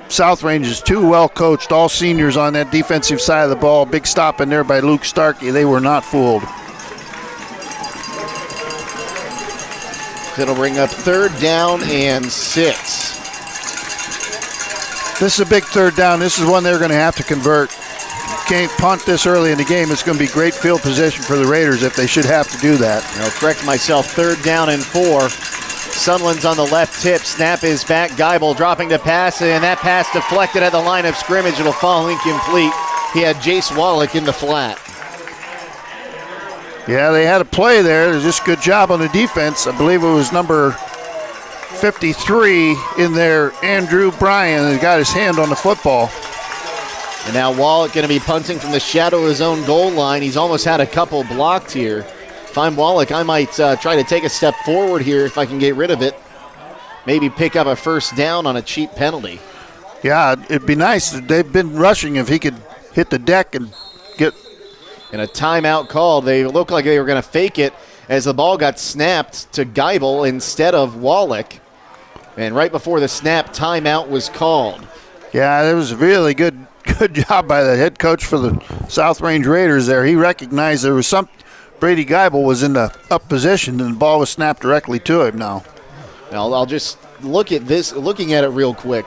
South Range is too well coached. All seniors on that defensive side of the ball. Big stop in there by Luke Starkey. They were not fooled. It'll bring up third down and 6. This is a big third down. This is one they're going to have to convert. Can't punt this early in the game. It's going to be great field position for the Raiders if they should have to do that. I'll correct myself. Third down and 4. Sunderland's on the left tip. Snap is back. Geibel dropping to pass, and that pass deflected at the line of scrimmage. It'll fall incomplete. He had Jace Wallach in the flat. Yeah, they had a play there. It was just a good job on the defense. I believe it was number 53 in there, Andrew Bryan, that got his hand on the football. And now Wallach going to be punting from the shadow of his own goal line. He's almost had a couple blocked here. If I'm Wallach, I might try to take a step forward here if I can get rid of it. Maybe pick up a first down on a cheap penalty. Yeah, it'd be nice. They've been rushing if he could hit the deck and get... And a timeout called. They looked like they were going to fake it as the ball got snapped to Geibel instead of Wallach. And right before the snap, timeout was called. Yeah, it was a really good job by the head coach for the South Range Raiders there. He recognized there was some... Brady Geibel was in the up position, and the ball was snapped directly to him now. I'll just look at this, looking at it real quick.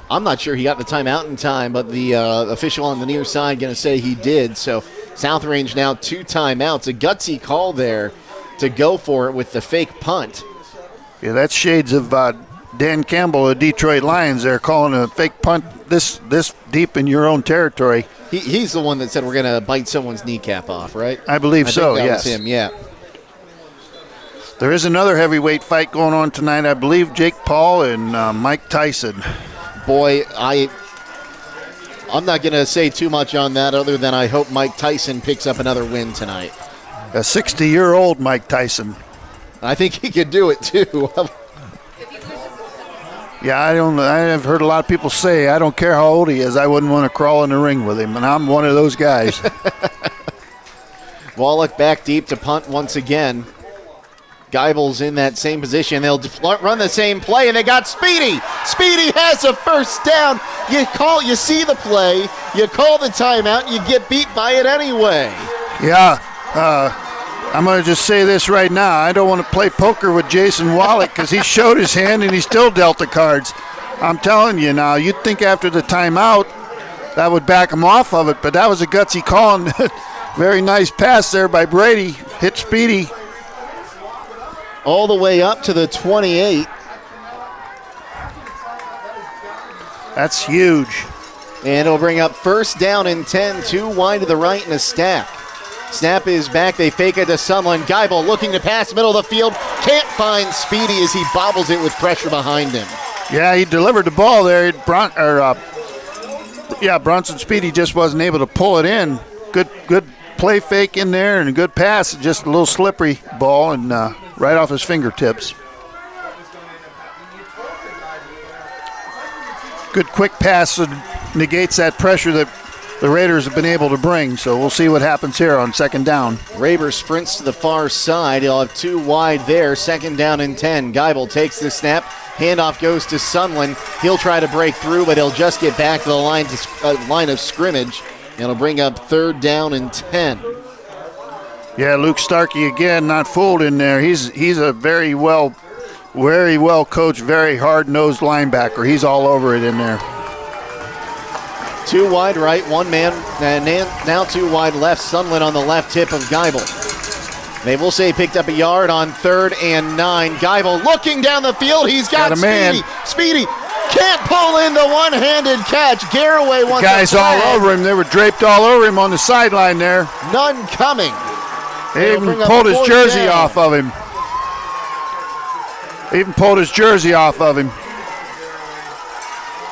I'm not sure he got the timeout in time, but the official on the near side going to say he did. So South Range now 2 timeouts. A gutsy call there to go for it with the fake punt. Yeah, that's shades of Dan Campbell of Detroit Lions there, calling a fake punt this deep in your own territory. He's the one that said we're going to bite someone's kneecap off, right? I believe so, yes. That was him, yeah. There is another heavyweight fight going on tonight. I believe Jake Paul and Mike Tyson. Boy, I'm not going to say too much on that other than I hope Mike Tyson picks up another win tonight. A 60-year-old Mike Tyson. I think he could do it, too. Yeah, I have heard a lot of people say, I don't care how old he is, I wouldn't want to crawl in the ring with him, and I'm one of those guys. Wallach back deep to punt once again. Geibel's in that same position. They'll run the same play, and they got Speedy. Speedy has a first down. You see the play. You call the timeout, you get beat by it anyway. Yeah, I'm going to just say this right now. I don't want to play poker with Jason Wallach because he showed his hand and he still dealt the cards. I'm telling you now, you'd think after the timeout that would back him off of it, but that was a gutsy call. And very nice pass there by Brady. Hit Speedy. All the way up to the 28. That's huge. And it'll bring up first down and 10, 2 wide to the right and a stack. Snap is back. They fake it to Sunland. Geibel looking to pass middle of the field. Can't find Speedy as he bobbles it with pressure behind him. Yeah, he delivered the ball there. Bronson Speedy just wasn't able to pull it in. Good play fake in there and a good pass. Just a little slippery ball and right off his fingertips. Good quick pass that negates that pressure that the Raiders have been able to bring, so we'll see what happens here on second down. Raber sprints to the far side. He'll have 2 wide there. Second down and 10. Geibel takes the snap. Handoff goes to Sunland. He'll try to break through, but he'll just get back to the line of scrimmage. And it'll bring up third down and 10. Yeah, Luke Starkey again not fooled in there. He's a very well coached, very hard-nosed linebacker. He's all over it in there. 2 wide right, 1 man, and now 2 wide left. Sunland on the left tip of Geibel. They will say picked up a yard on 3rd and 9. Geibel looking down the field. He's got a man. Speedy can't pull in the one-handed catch. Garaway wants guys all over him. They were draped all over him on the sideline there. None coming. They even pulled his jersey off of him.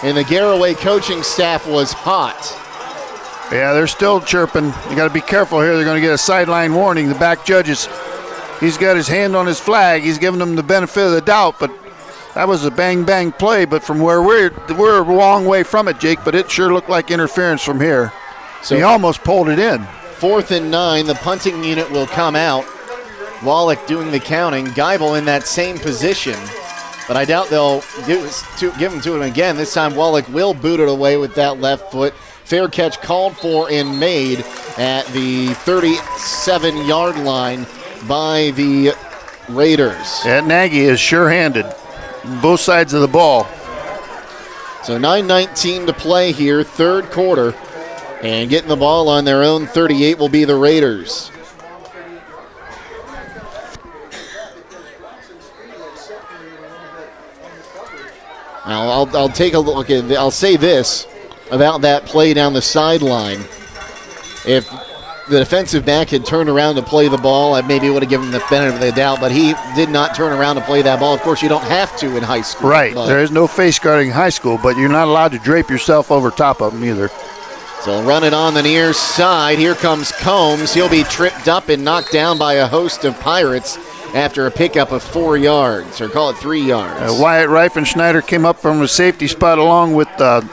And the Garaway coaching staff was hot. Yeah, they're still chirping. You got to be careful here. They're going to get a sideline warning. The back judges, he's got his hand on his flag. He's giving them the benefit of the doubt, but that was a bang-bang play. But from where we're a long way from it, Jake, but it sure looked like interference from here. So he almost pulled it in. 4th and 9. The punting unit will come out. Wallach doing the counting. Geibel in that same position. But I doubt they'll give him to him again. This time Wallach will boot it away with that left foot. Fair catch called for and made at the 37-yard line by the Raiders. That Nagy is sure-handed. Both sides of the ball. So 9:19 to play here, third quarter. And getting the ball on their own 38 will be the Raiders. Now, I'll take a look at I'll say this about that play down the sideline. If the defensive back had turned around to play the ball, I maybe would have given him the benefit of the doubt, but he did not turn around to play that ball. Of course, you don't have to in high school. Right. There is no face guarding in high school, but you're not allowed to drape yourself over top of them either. So run it on the near side. Here comes Combs. He'll be tripped up and knocked down by a host of Pirates after a pickup of 4 yards, or call it 3 yards. Wyatt Reifenschneider came up from a safety spot along with the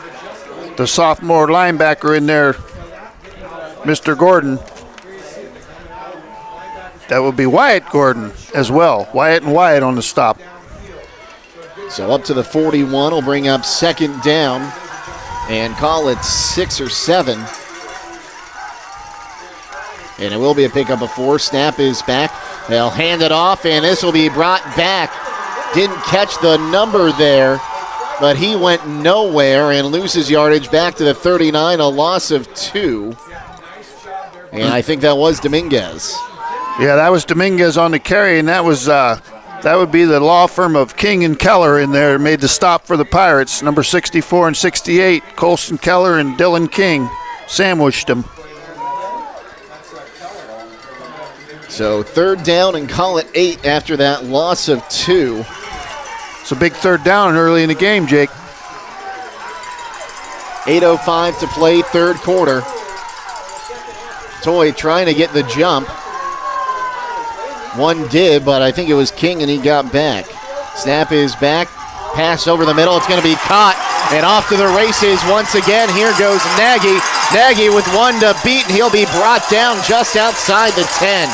sophomore linebacker in there, Mr. Gordon. That would be Wyatt Gordon as well. Wyatt and Wyatt on the stop. So up to the 41 will bring up second down and call it 6 or 7. And it will be a pickup of 4. Snap is back. They'll hand it off, and this will be brought back. Didn't catch the number there, but he went nowhere and loses yardage back to the 39, a loss of 2. And I think that was Dominguez. Yeah, that was Dominguez on the carry, and that would be the law firm of King and Keller in there. Made the stop for the Pirates, number 64 and 68. Colson Keller and Dylan King sandwiched them. So third down and call it 8 after that loss of 2. It's a big third down early in the game, Jake. 8:05 to play, third quarter. Toy trying to get the jump. One did, but I think it was King and he got back. Snap is back. Pass over the middle. It's going to be caught. And off to the races once again. Here goes Nagy. Nagy with one to beat, and he'll be brought down just outside the 10.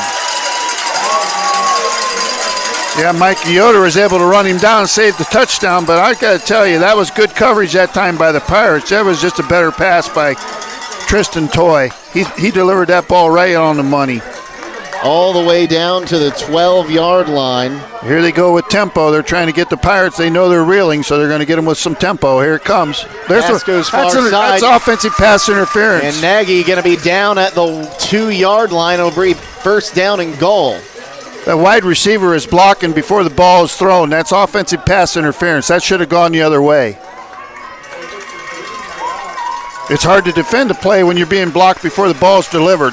Yeah, Mike Yoder was able to run him down and save the touchdown, but I got to tell you, that was good coverage that time by the Pirates. That was just a better pass by Tristan Toy. He delivered that ball right on the money. All the way down to the 12-yard line. Here they go with tempo. They're trying to get the Pirates. They know they're reeling, so they're going to get them with some tempo. Here it comes. That's offensive pass interference. And Nagy going to be down at the 2-yard line. It'll be first down and goal. The wide receiver is blocking before the ball is thrown. That's offensive pass interference. That should have gone the other way. It's hard to defend a play when you're being blocked before the ball is delivered.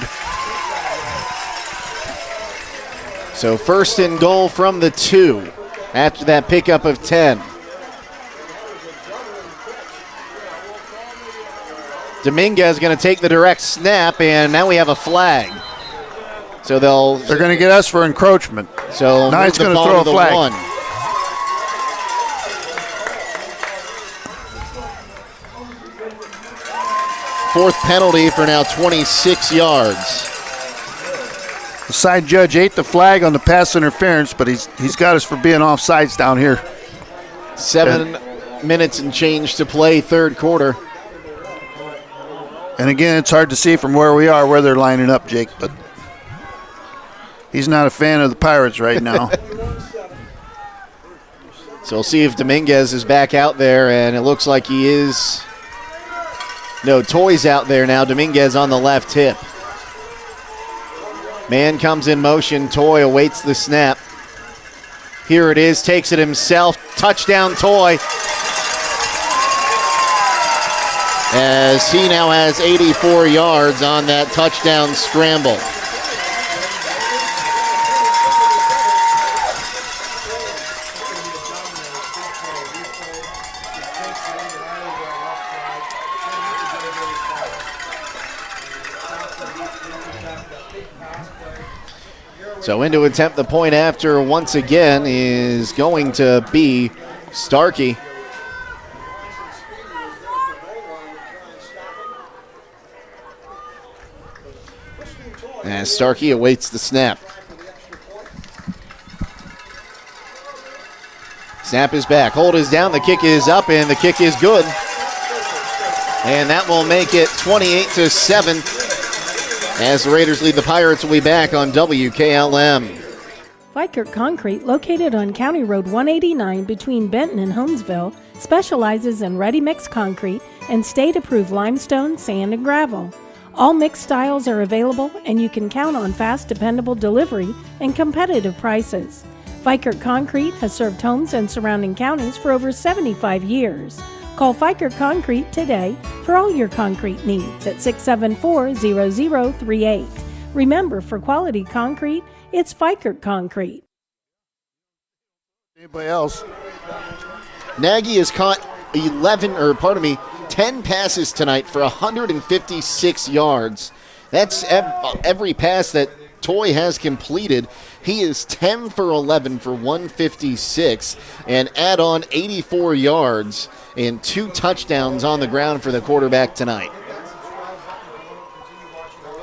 So first and goal from the 2 after that pickup of 10. Dominguez going to take the direct snap, and now we have a flag. So they're going to get us for encroachment. So now he's going to throw a flag. 1. Fourth penalty for now 26 yards. The side judge ate the flag on the pass interference, but he's got us for being offsides down here. 7 minutes and change to play, third quarter. And again, it's hard to see from where we are where they're lining up, Jake, but he's not a fan of the Pirates right now. So we'll see if Dominguez is back out there, and it looks like he is. No, Toy's out there now. Dominguez on the left hip. Man comes in motion. Toy awaits the snap. Here it is. Takes it himself. Touchdown, Toy. As he now has 84 yards on that touchdown scramble. So in to attempt the point after once again is going to be Starkey. As Starkey awaits the snap. Snap is back. Hold is down. The kick is up, and the kick is good. And that will make it 28-7. As the Raiders lead, the Pirates will be back on WKLM. Vikert Concrete, located on County Road 189 between Benton and Holmesville, specializes in ready-mix concrete and state-approved limestone, sand, and gravel. All mixed styles are available, and you can count on fast, dependable delivery and competitive prices. Vikert Concrete has served homes and surrounding counties for over 75 years. Call Vikert Concrete today for all your concrete needs at 674-0038. Remember, for quality concrete, it's Vikert Concrete. Anybody else? Nagy has caught 10 passes tonight for 156 yards. That's every pass that Toy has completed. He is 10 for 11 for 156 and add on 84 yards and 2 touchdowns on the ground for the quarterback tonight.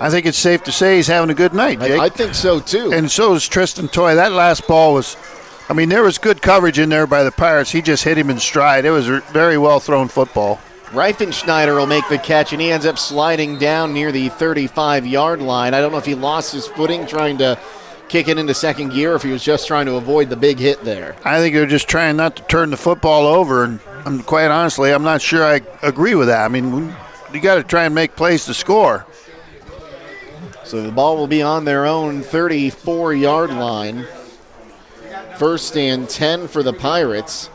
I think it's safe to say he's having a good night, Jake. I think so, too. And so is Tristan Toy. That last ball was, there was good coverage in there by the Pirates. He just hit him in stride. It was a very well-thrown football. Reifenschneider will make the catch, and he ends up sliding down near the 35-yard line. I don't know if he lost his footing trying to kick it into second gear or if he was just trying to avoid the big hit there. I think they're just trying not to turn the football over, and quite honestly, I'm not sure I agree with that. You got to try and make plays to score. So the ball will be on their own 34-yard line. First and 10 for the Pirates,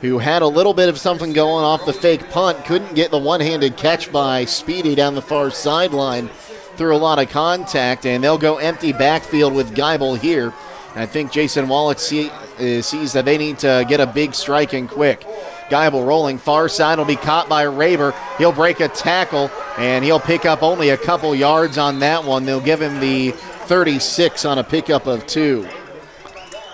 who had a little bit of something going off the fake punt, couldn't get the one-handed catch by Speedy down the far sideline through a lot of contact, and they'll go empty backfield with Geibel here. And I think Jason Wallach sees that they need to get a big strike in quick. Geibel rolling far side will be caught by Raber. He'll break a tackle, and he'll pick up only a couple yards on that one. They'll give him the 36 on a pickup of 2.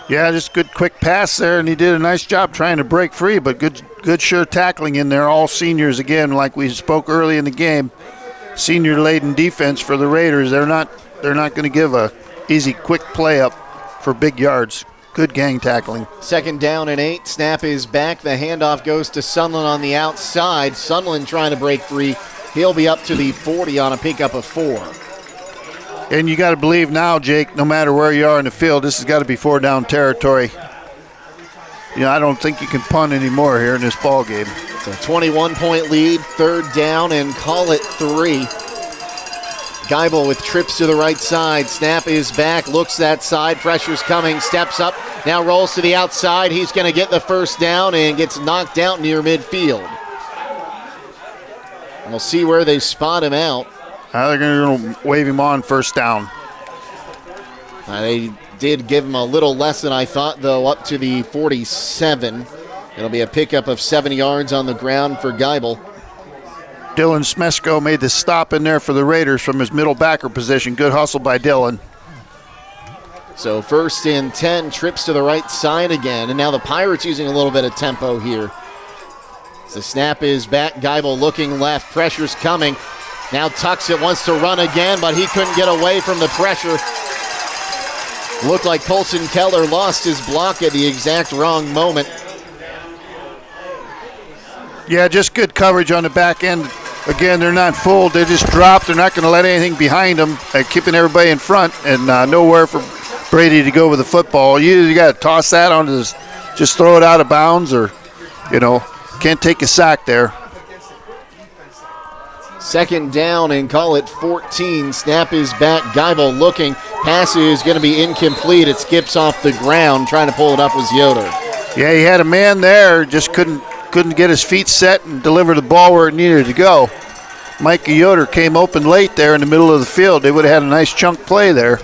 Yeah, just good quick pass there, and he did a nice job trying to break free, but good sure tackling in there. All seniors again, like we spoke early in the game. Senior-laden defense for the Raiders. They're not going to give a easy, quick play up for big yards. Good gang tackling. Second down and 8. Snap is back. The handoff goes to Sunland on the outside. Sunland trying to break free He'll be up to the 40 on a pickup of 4. And you got to believe now, Jake, no matter where you are in the field, this has got to be 4 down territory. I don't think you can punt anymore here in this ball game. It's a 21-point lead, 3rd down, and call it 3. Geibel with trips to the right side. Snap is back, looks that side, pressure's coming, steps up, now rolls to the outside. He's going to get the first down and gets knocked out near midfield. We'll see where they spot him out. They're going to wave him on first down. They did give him a little less than I thought, though, up to the 47. It'll be a pickup of 7 yards on the ground for Geibel. Dylan Smesko made the stop in there for the Raiders from his middle backer position. Good hustle by Dylan. So 1st and 10, trips to the right side again. And now the Pirates using a little bit of tempo here. The snap is back. Geibel looking left. Pressure's coming. Now tucks it, wants to run again, but he couldn't get away from the pressure. Looked like Colson Keller lost his block at the exact wrong moment. Yeah, just good coverage on the back end. Again, they're not fooled. They just dropped. They're not going to let anything behind them, keeping everybody in front, and nowhere for Brady to go with the football. You got to toss that on to just throw it out of bounds, or, can't take a sack there. 2nd down and call it 14. Snap is back. Geibel looking. Pass is going to be incomplete. It skips off the ground. Trying to pull it up was Yoder. Yeah, he had a man there. Just couldn't get his feet set and deliver the ball where it needed to go. Micah Yoder came open late there in the middle of the field. They would have had a nice chunk play there.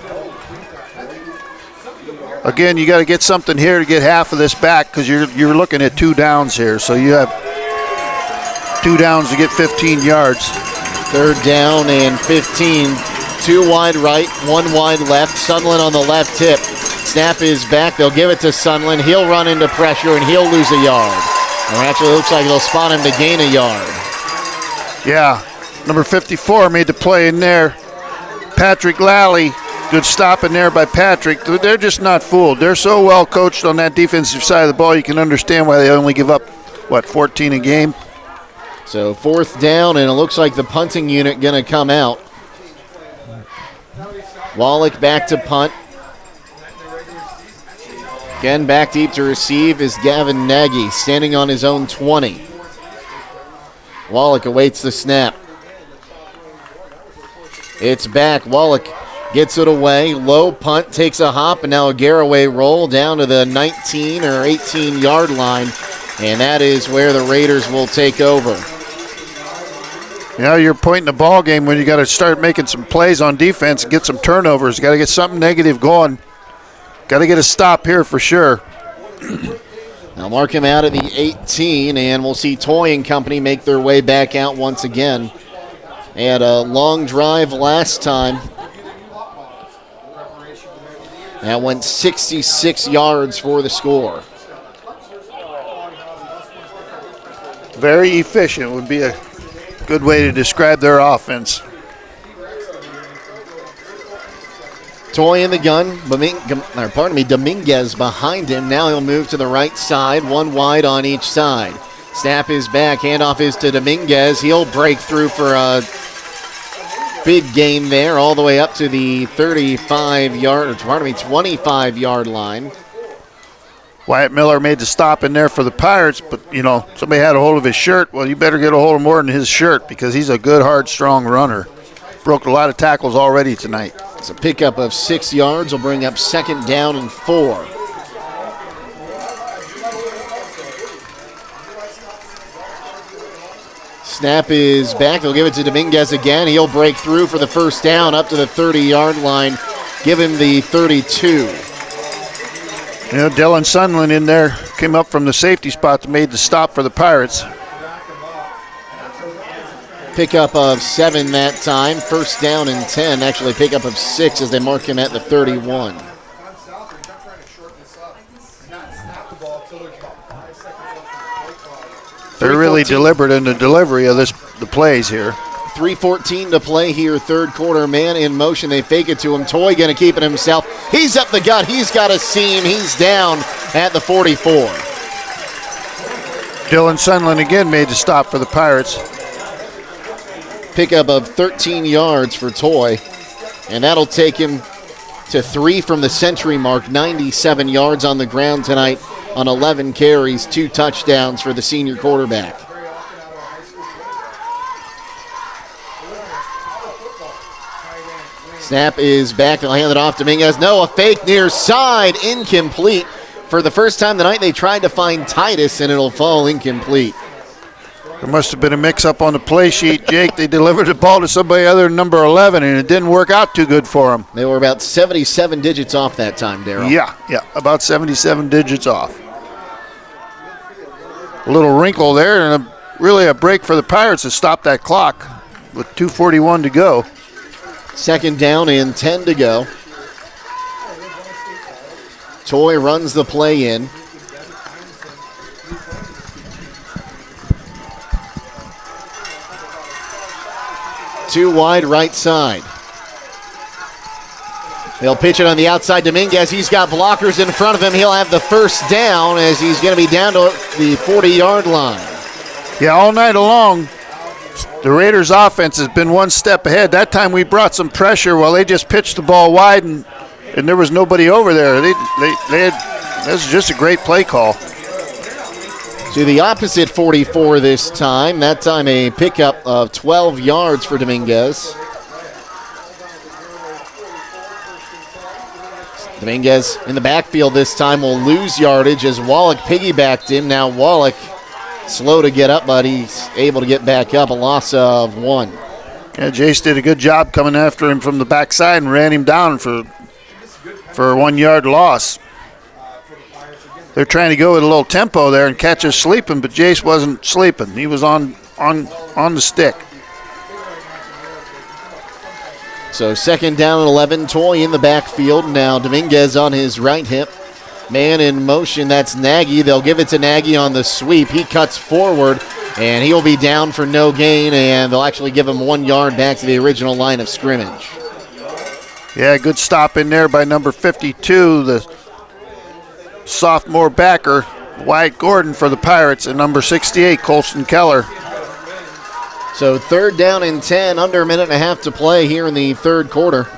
Again, you got to get something here to get half of this back because you're looking at 2 downs here. So you have 2 downs to get 15 yards. 3rd down and 15. 2 wide right, 1 wide left. Sunlen on the left tip. Snap is back. They'll give it to Sunlen. He'll run into pressure and he'll lose a yard. Or actually, it looks like they'll spot him to gain a yard. Yeah, number 54 made the play in there. Patrick Lally, good stop in there by Patrick. They're just not fooled. They're so well coached on that defensive side of the ball, you can understand why they only give up, 14 a game? So 4th down, and it looks like the punting unit going to come out. Wallach back to punt. Again, back deep to receive is Gavin Nagy, standing on his own 20. Wallach awaits the snap. It's back. Wallach gets it away. Low punt, takes a hop, and now a Garaway roll down to the 19 or 18-yard line. And that is where the Raiders will take over. You're pointing the ball game when you got to start making some plays on defense, get some turnovers. Got to get something negative going. Got to get a stop here for sure. Now mark him out at the 18, and we'll see Toy and company make their way back out once again. They had a long drive last time. That went 66 yards for the score. Very efficient would be a good way to describe their offense. Toy in the gun, Dominguez behind him. Now he'll move to the right side, 1 wide on each side. Snap is back, handoff is to Dominguez. He'll break through for a big gain there, all the way up to the 25-yard line. Wyatt Miller made the stop in there for the Pirates, but, somebody had a hold of his shirt. Well, you better get a hold of more than his shirt because he's a good, hard, strong runner. Broke a lot of tackles already tonight. It's a pickup of 6 yards. Will bring up 2nd down and 4. Snap is back. They'll give it to Dominguez again. He'll break through for the first down up to the 30-yard line. Give him the 32. Dylan Sunlen in there came up from the safety spot that made the stop for the Pirates. Pickup of 7 that time. 1st down and 10. Actually, pickup of 6 as they mark him at the 31. They're really deliberate in the delivery of the plays here. 3:14 to play here, 3rd quarter. Man in motion. They fake it to him. Toy going to keep it himself. He's up the gut. He's got a seam. He's down at the 44. Dylan Sunlen again made the stop for the Pirates. Pickup of 13 yards for Toy, and that'll take him to 3 from the century mark, 97 yards on the ground tonight on 11 carries, 2 touchdowns for the senior quarterback. Snap is back. They'll hand it off to Dominguez. No, a fake near side, incomplete. For the first time tonight, they tried to find Titus, and it'll fall incomplete. There must have been a mix-up on the play sheet, Jake. They delivered the ball to somebody other than number 11, and it didn't work out too good for them. They were about 77 digits off that time, Darryl. Yeah, about 77 digits off. A little wrinkle there, and really a break for the Pirates to stop that clock with 2:41 to go. Second down and 10 to go. Toy runs the play in. Two wide right side. They'll pitch it on the outside. Dominguez, he's got blockers in front of him. He'll have the first down as he's going to be down to the 40-yard line. Yeah, all night long, the Raiders' offense has been one step ahead. That time we brought some pressure while they just pitched the ball wide, and there was nobody over there. This was just a great play call. To the opposite 44 this time. That time a pickup of 12 yards for Dominguez. Dominguez in the backfield this time will lose yardage as Wallach piggybacked him. Now Wallach slow to get up, but he's able to get back up. A loss of 1. Yeah, Jace did a good job coming after him from the backside and ran him down for a 1 yard loss. They're trying to go with a little tempo there and catch us sleeping, but Jace wasn't sleeping. He was on the stick. So second down and 11. Toy in the backfield. Now Dominguez on his right hip. Man in motion, that's Nagy. They'll give it to Nagy on the sweep. He cuts forward, and he'll be down for no gain, and they'll actually give him 1 yard back to the original line of scrimmage. Yeah, good stop in there by number 52, the sophomore backer, Wyatt Gordon for the Pirates, and number 68, Colston Keller. So third down and 10, under a minute and a half to play here in the third quarter.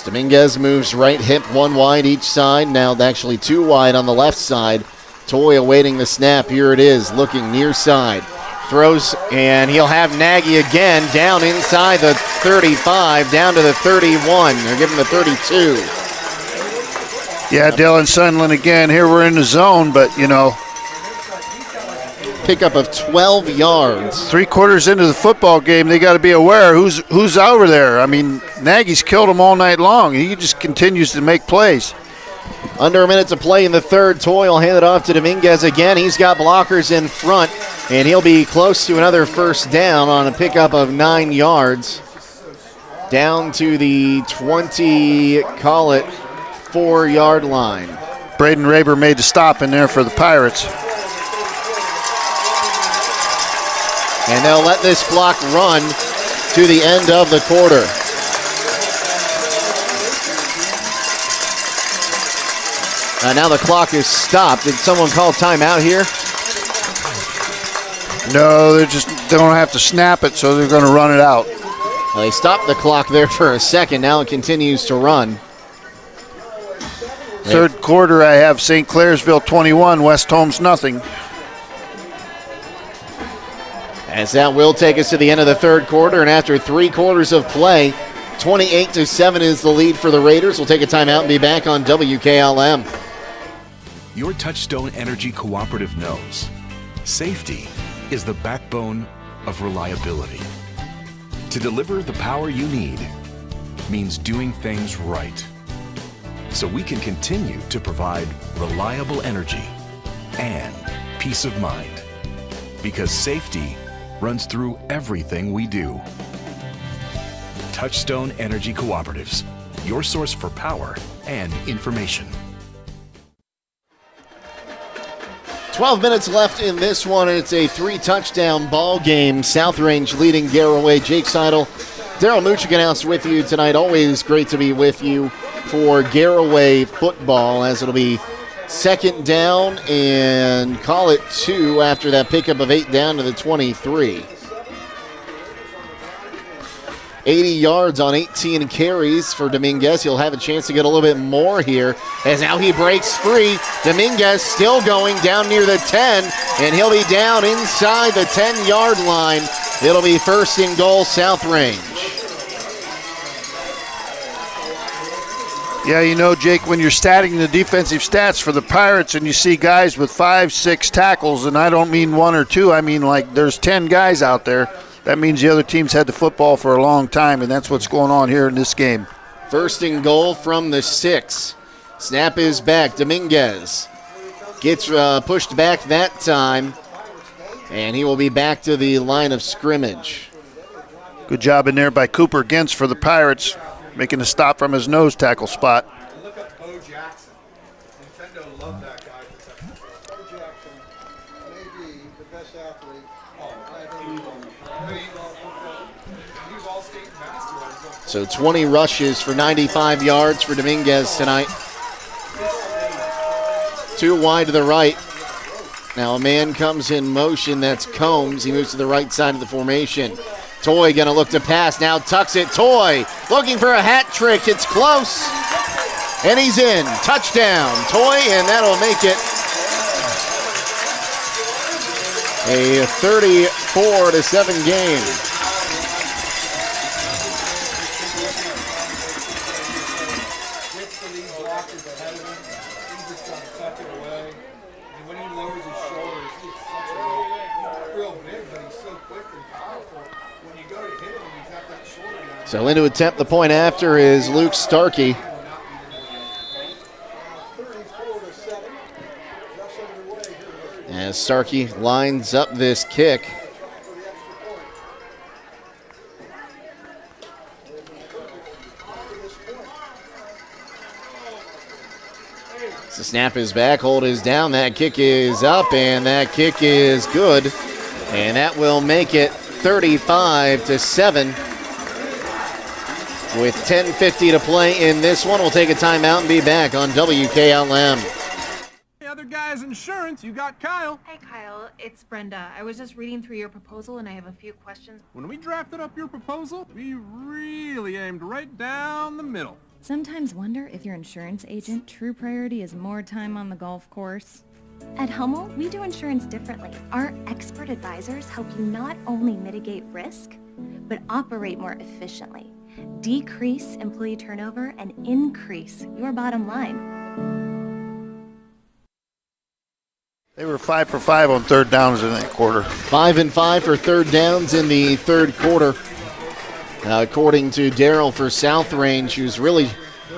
Dominguez moves right hip, 1 wide each side. Now actually 2 wide on the left side. Toy awaiting the snap. Here it is, looking near side. Throws, and he'll have Nagy again down inside the 35, down to the 31. They're giving the 32. Yeah, Dylan Sunland again. Here we're in the zone, but, Pickup of 12 yards. 3 quarters into the football game, they got to be aware who's over there. I mean, Nagy's killed him all night long. He just continues to make plays. Under a minute to play in the third. Toy will hand it off to Dominguez again. He's got blockers in front, and he'll be close to another first down on a pickup of 9 yards. Down to the 20, call it 4-yard line. Braden Raber made the stop in there for the Pirates. And they'll let this clock run to the end of the quarter. Now the clock is stopped. Did someone call timeout here? No, they don't have to snap it, so they're going to run it out. Well, they stopped the clock there for a second. Now it continues to run. Third quarter, I have St. Clairsville 21, West Holmes nothing. As that will take us to the end of the third quarter, and after 3 quarters of play, 28-7 is the lead for the Raiders. We'll take a timeout and be back on WKLM. Your Touchstone Energy Cooperative knows safety is the backbone of reliability. To deliver the power you need means doing things right, so we can continue to provide reliable energy and peace of mind, because safety runs through everything we do. Touchstone Energy Cooperatives, your source for power and information. 12 minutes left in this one, and it's a 3-touchdown ball game. South Range leading Garaway. Jake Sidle, Daryl Muchik announced with you tonight. Always great to be with you. for Garaway football, as it'll be second down and call it 2 after that pickup of 8 down to the 23. 80 yards on 18 carries for Dominguez. He'll have a chance to get a little bit more here as now he breaks free. Dominguez still going down near the 10, and he'll be down inside the 10-yard line. It'll be first and goal, South Range. Yeah, you know, Jake, when you're statting the defensive stats for the Pirates and you see guys with 5, 6 tackles, and I don't mean 1 or 2, I mean like there's 10 guys out there, that means the other team's had the football for a long time, and that's what's going on here in this game. First and goal from the 6. Snap is back. Dominguez gets pushed back that time, and he will be back to the line of scrimmage. Good job in there by Cooper Gintz for the Pirates, making a stop from his nose tackle spot. So 20 rushes for 95 yards for Dominguez tonight. 2 wide to the right. Now a man comes in motion. That's Combs. He moves to the right side of the formation. Toy going to look to pass. Now tucks it. Toy looking for a hat trick. It's close. And he's in. Touchdown. Toy, and that'll make it a 34-7 game. So in to attempt the point after is Luke Starkey. As Starkey lines up this kick. The snap is back, hold is down, that kick is up, and that kick is good. And that will make it 35-7. With 10:50 to play in this one, we'll take a timeout and be back on WKLM. Hey, other guys' insurance, you got Kyle. Hey, Kyle, it's Brenda. I was just reading through your proposal, and I have a few questions. When we drafted up your proposal, we really aimed right down the middle. Sometimes wonder if your insurance agent true priority is more time on the golf course. At Hummel, we do insurance differently. Our expert advisors help you not only mitigate risk, but operate more efficiently. Decrease employee turnover and increase your bottom line. They were 5 for 5 on third downs in that quarter. 5 and 5 for third downs in the third quarter. According to Darryl for South Range, who's really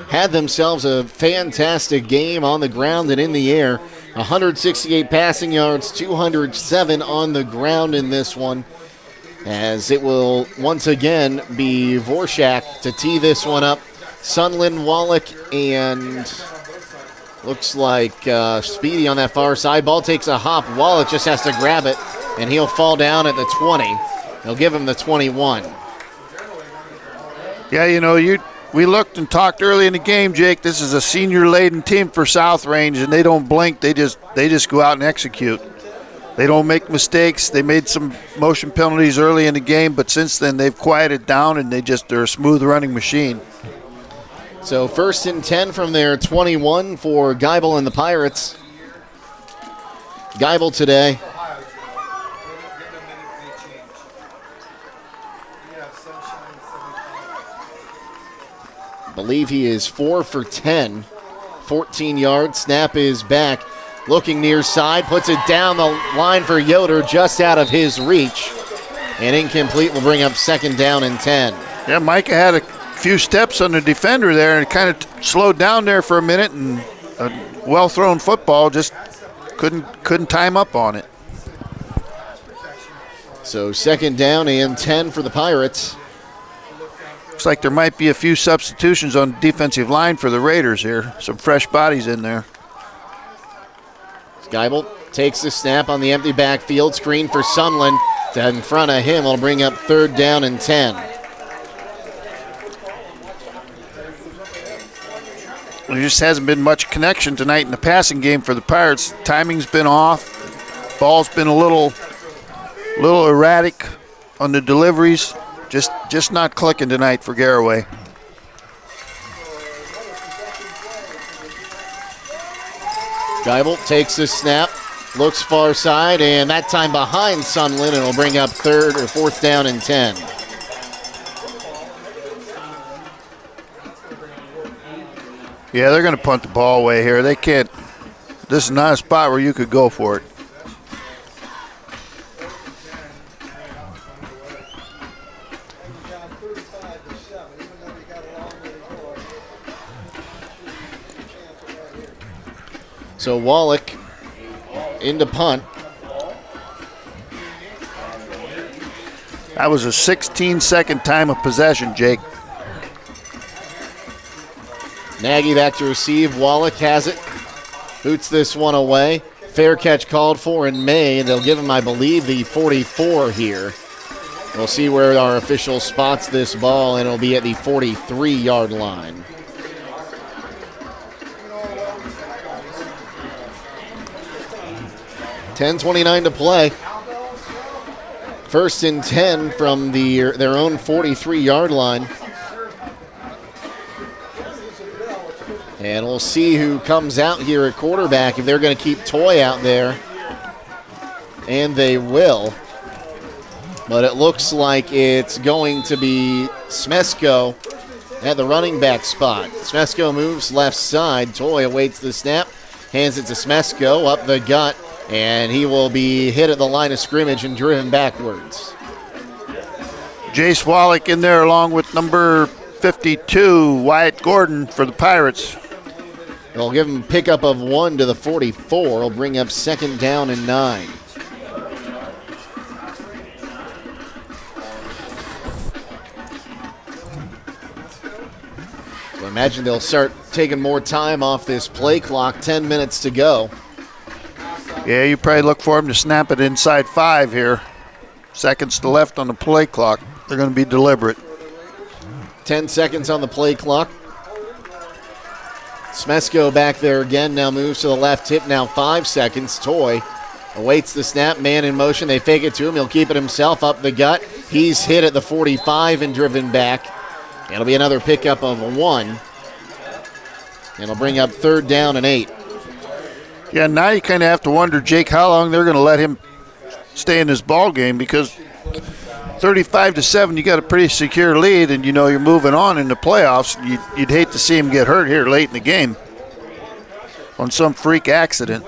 had themselves a fantastic game on the ground and in the air. 168 passing yards, 207 on the ground in this one. As it will once again be Vorshak to tee this one up. Sunland, Wallach, and looks like Speedy on that far side. Ball takes a hop. Wallach just has to grab it, and he'll fall down at the 20. They'll give him the 21. Yeah, you know, we looked and talked early in the game, Jake. This is a senior-laden team for South Range, and they don't blink. They just go out and execute. They don't make mistakes. They made some motion penalties early in the game, but since then they've quieted down, and they're a smooth running machine. So 1st and 10 from their 21 for Geibel and the Pirates. Geibel today. I believe he is 4 for 10. 14 yards. Snap is back. Looking near side, puts it down the line for Yoder, just out of his reach. And incomplete will bring up 2nd down and 10. Yeah, Micah had a few steps on the defender there and kind of slowed down there for a minute, and a well-thrown football, just couldn't time up on it. So 2nd down and 10 for the Pirates. Looks like there might be a few substitutions on the defensive line for the Raiders here. Some fresh bodies in there. Geibel takes the snap on the empty backfield. Screen for Sunland. In front of him will bring up 3rd down and 10. There just hasn't been much connection tonight in the passing game for the Pirates. Timing's been off. Ball's been a little erratic on the deliveries. Just not clicking tonight for Garaway. Geibel takes the snap, looks far side, and that time behind Sunland, and will bring up 4th down and 10. Yeah, they're going to punt the ball away here. They can't. This is not a spot where you could go for it. So Wallach into punt. That was a 16-second time of possession, Jake. Nagy back to receive. Wallach has it. Boots this one away. Fair catch called for in May. They'll give him, I believe, the 44 here. We'll see where our official spots this ball, and it'll be at the 43-yard line. .10:29 to play. 1st and 10 from their own 43-yard line. And we'll see who comes out here at quarterback, if they're going to keep Toy out there. And they will. But it looks like it's going to be Smesko at the running back spot. Smesko moves left side. Toy awaits the snap, hands it to Smesko up the gut, and he will be hit at the line of scrimmage and driven backwards. Jace Wallach in there along with number 52, Wyatt Gordon for the Pirates. They'll give him pickup of 1 to the 44. He'll bring up 2nd down and 9. So I imagine they'll start taking more time off this play clock. 10 minutes to go. Yeah, you probably look for him to snap it inside 5 here. Seconds to left on the play clock. They're going to be deliberate. 10 seconds on the play clock. Smesko back there again, now moves to the left hip, now 5 seconds. Toy awaits the snap, man in motion. They fake it to him. He'll keep it himself up the gut. He's hit at the 45 and driven back. It'll be another pickup of 1. And it'll bring up 3rd down and 8. Yeah, now you kind of have to wonder, Jake, how long they're going to let him stay in this ball game, because 35-7, you got a pretty secure lead, and you know you're moving on in the playoffs. You'd hate to see him get hurt here late in the game on some freak accident.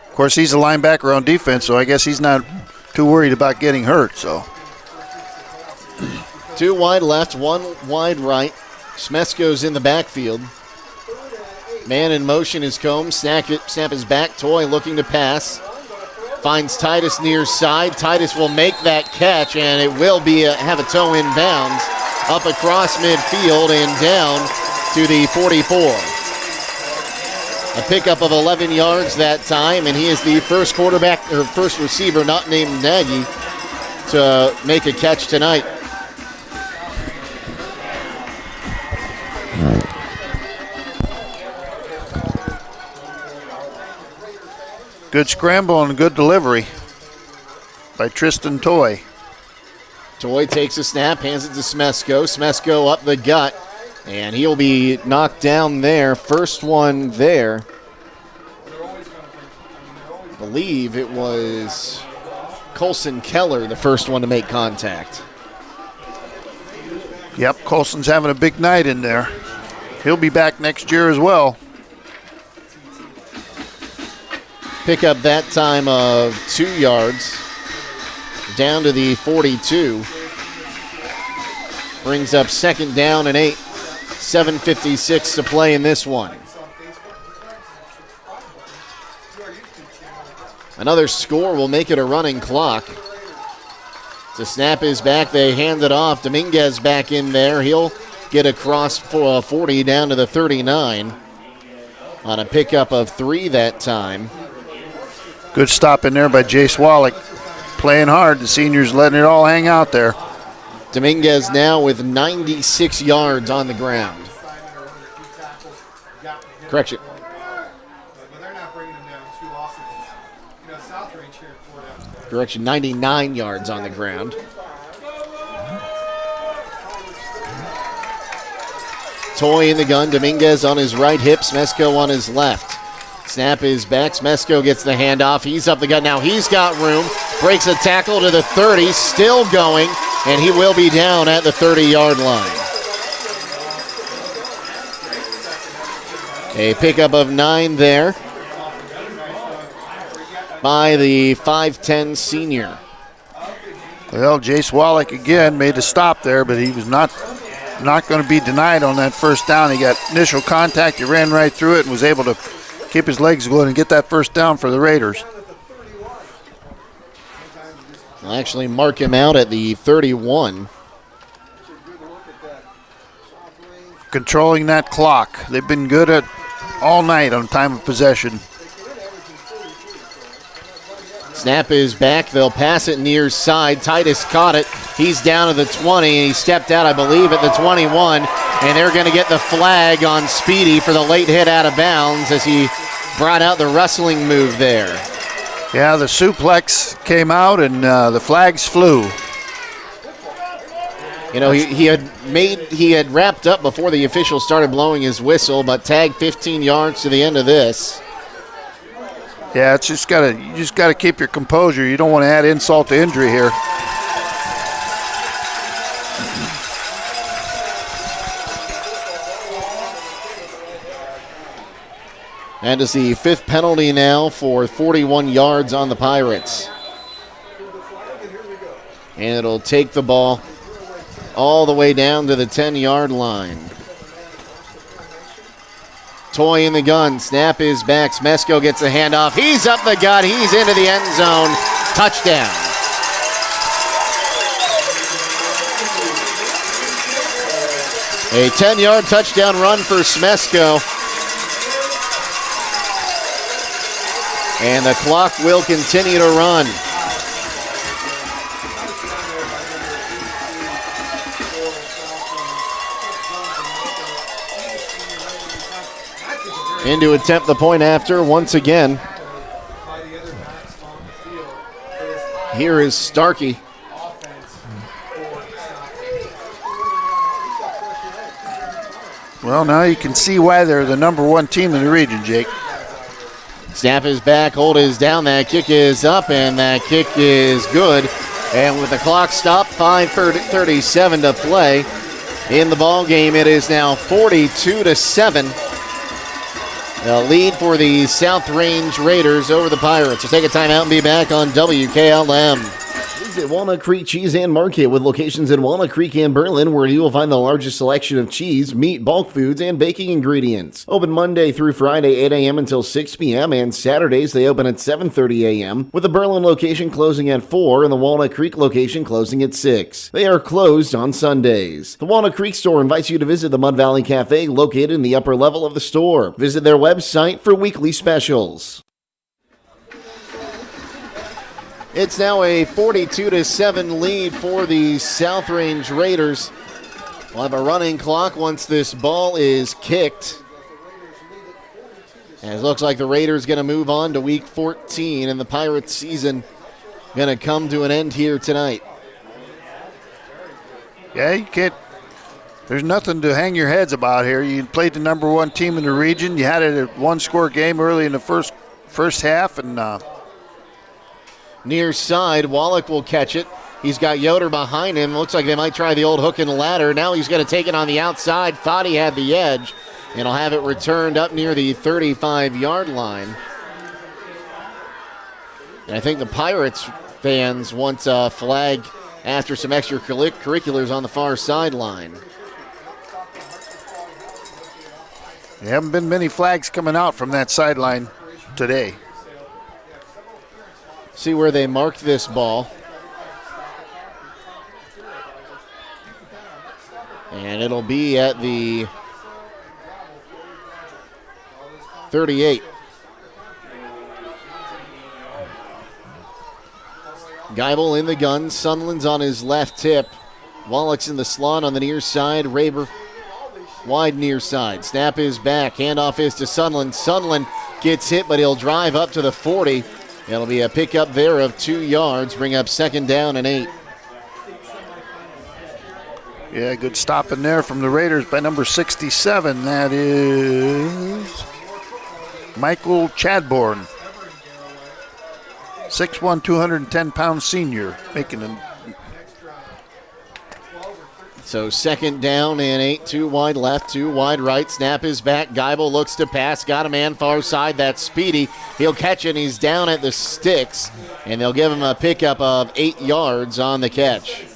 Of course, he's a linebacker on defense, so I guess he's not too worried about getting hurt. So 2 wide left, 1 wide right. Smesko's in the backfield. Man in motion is Combs. Snap is back. Toy looking to pass. Finds Titus near side. Titus will make that catch, and it will be have a toe in bounds up across midfield and down to the 44. A pickup of 11 yards that time, and he is the first first receiver not named Nagy to make a catch tonight. Good scramble and good delivery by Tristan Toy. Toy takes a snap, hands it to Smesko. Smesko up the gut, and he'll be knocked down there. First one there. I believe it was Colson Keller, the first one to make contact. Yep, Colson's having a big night in there. He'll be back next year as well. Pick up that time of 2 yards, down to the 42. Brings up 2nd down and 8. 7:56 to play in this one. Another score will make it a running clock. The snap is back. They hand it off. Dominguez back in there. He'll get across for 40 down to the 39 on a pickup of 3 that time. Good stop in there by Jace Wallach. Playing hard. The seniors letting it all hang out there. Dominguez now with 96 yards on the ground. Correction. Correction, 99 yards on the ground. Toy in the gun. Dominguez on his right hip. Smesko on his left. Snap is back. Smesko gets the handoff. He's up the gut. Now he's got room. Breaks a tackle to the 30. Still going. And he will be down at the 30-yard line. A pickup of 9 there by the 5'10 senior. Well, Jace Wallach again made a stop there, but he was not going to be denied on that first down. He got initial contact. He ran right through it and was able to keep his legs going and get that first down for the Raiders. I'll actually mark him out at the 31. Controlling that clock. They've been good at all night on time of possession. Snap is back. They'll pass it near side. Titus caught it. He's down to the 20, and he stepped out, I believe, at the 21. And they're going to get the flag on Speedy for the late hit out of bounds as he brought out the wrestling move there. Yeah, the suplex came out, and the flags flew. You know, he had wrapped up before the official started blowing his whistle, but tagged 15 yards to the end of this. Yeah, you just gotta keep your composure. You don't want to add insult to injury here. That is the 5th penalty now for 41 yards on the Pirates. And it'll take the ball all the way down to the 10-yard line. Toy in the gun. Snap is back. Smesko gets the handoff. He's up the gut. He's into the end zone. Touchdown. A 10-yard touchdown run for Smesko. And the clock will continue to run. In to attempt the point after once again. Here is Starkey. Well, now you can see why they're the number 1 team in the region, Jake. Snap is back, hold is down, that kick is up, and that kick is good. And with the clock stopped, 5:37 to play in the ball game, it is now 42-7. The lead for the South Range Raiders over the Pirates. We'll take a timeout and be back on WKLM. Visit Walnut Creek Cheese and Market with locations in Walnut Creek and Berlin, where you will find the largest selection of cheese, meat, bulk foods, and baking ingredients. Open Monday through Friday, 8 a.m. until 6 p.m., and Saturdays they open at 7:30 a.m., with the Berlin location closing at 4 and the Walnut Creek location closing at 6. They are closed on Sundays. The Walnut Creek store invites you to visit the Mud Valley Cafe located in the upper level of the store. Visit their website for weekly specials. It's now a 42-7 lead for the South Range Raiders. We'll have a running clock once this ball is kicked. And it looks like the Raiders going to move on to week 14, and the Pirates season going to come to an end here tonight. Yeah, you can't. There's nothing to hang your heads about here. You played the number 1 team in the region. You had it a 1-score game early in the first half, and near side, Wallach will catch it. He's got Yoder behind him. Looks like they might try the old hook and ladder. Now he's going to take it on the outside. Thought he had the edge. And he'll have it returned up near the 35-yard line. And I think the Pirates fans want a flag after some extracurriculars on the far sideline. there haven't been many flags coming out from that sideline today. See where they marked this ball. And it'll be at the 38. Geibel in the gun. Sunland's on his left hip. Wallach's in the slot on the near side. Raber wide near side. Snap is back. Handoff is to Sunland. Sunland gets hit, but he'll drive up to the 40. It'll be a pickup there of 2 yards. Bring up 2nd down and 8. Yeah, good stop in there from the Raiders by number 67. That is Michael Chadbourne. 6'1", 210-pound senior, making him. So 2nd down and 8, 2 wide left, 2 wide right. Snap is back. Geibel looks to pass. Got a man far side. That's Speedy. He'll catch it, and he's down at the sticks. And they'll give him a pickup of 8 yards on the catch.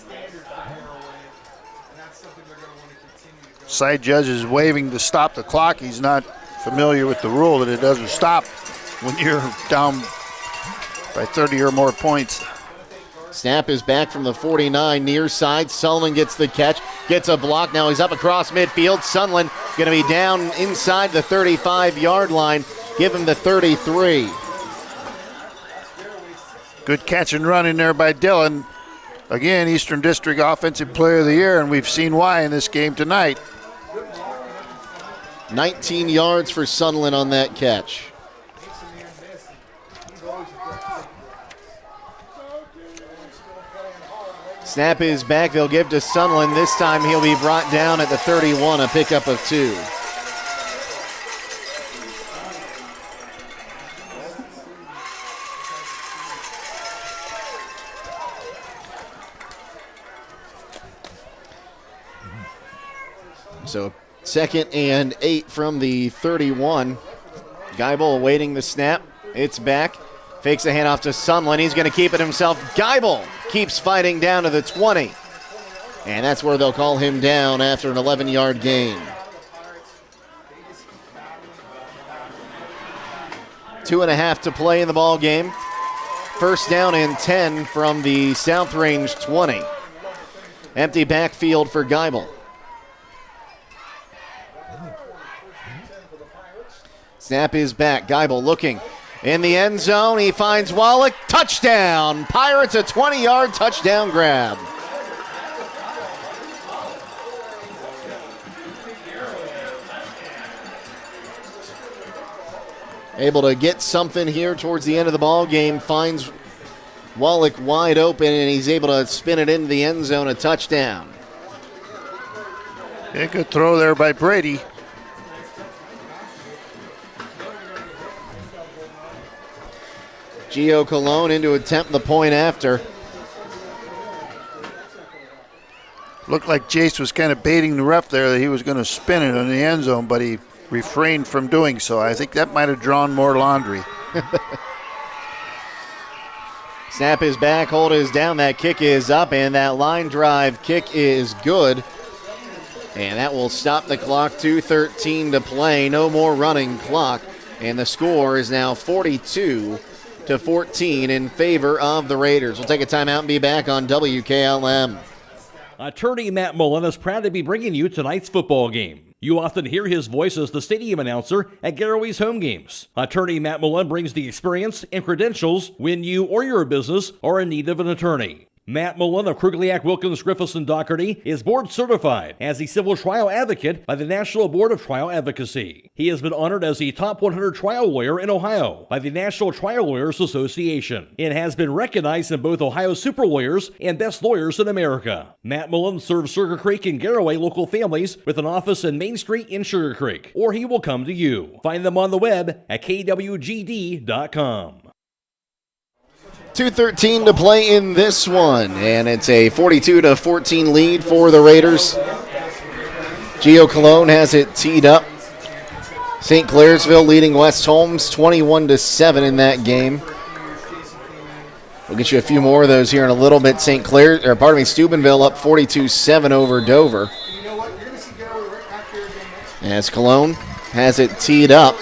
Side judge is waving to stop the clock. He's not familiar with the rule that it doesn't stop when you're down by 30 or more points. Snap is back from the 49, near side. Sullivan gets the catch, gets a block. Now he's up across midfield. Sunland going to be down inside the 35-yard line. Give him the 33. Good catch and run in there by Dillon. Again, Eastern District Offensive Player of the Year, and we've seen why in this game tonight. 19 yards for Sunland on that catch. Snap is back. They'll give to Sunland. This time he'll be brought down at the 31, a pickup of 2. So 2nd and 8 from the 31. Geibel awaiting the snap. It's back. Fakes the handoff to Sunland. He's going to keep it himself. Geibel keeps fighting down to the 20. And that's where they'll call him down after an 11-yard gain. 2.5 to play in the ball game. 1st down and 10 from the South Range 20. Empty backfield for Geibel. Snap is back. Geibel looking in the end zone. He finds Wallach. Touchdown. Pirates a 20-yard touchdown grab. Able to get something here towards the end of the ball game. Finds Wallach wide open, and he's able to spin it into the end zone. A touchdown. Yeah, good throw there by Brady. Gio Colon in to attempt the point after. Looked like Jace was kind of baiting the ref there that he was going to spin it in the end zone, but he refrained from doing so. I think that might have drawn more laundry. Snap is back, hold is down, that kick is up, and that line drive kick is good. And that will stop the clock. 2:13 to play, no more running clock. And the score is now 42-14 in favor of the Raiders. We'll take a timeout and be back on WKLM. Attorney Matt Mullen is proud to be bringing you tonight's football game. You often hear his voice as the stadium announcer at Garaway's home games. Attorney Matt Mullen brings the experience and credentials when you or your business are in need of an attorney. Matt Mullen of Krugliak, Wilkins, Griffiths, and Doherty is board certified as a civil trial advocate by the National Board of Trial Advocacy. He has been honored as the top 100 trial lawyer in Ohio by the National Trial Lawyers Association and has been recognized in both Ohio Super Lawyers and Best Lawyers in America. Matt Mullen serves Sugar Creek and Garaway local families with an office in Main Street in Sugar Creek, or he will come to you. Find them on the web at kwgd.com. 2:13 to play in this one, and it's a 42-14 lead for the Raiders. Gio Colon has it teed up. St. Clairsville leading West Holmes 21-7 in that game. We'll get you a few more of those here in a little bit. Steubenville up 42-7 over Dover. As Colon has it teed up.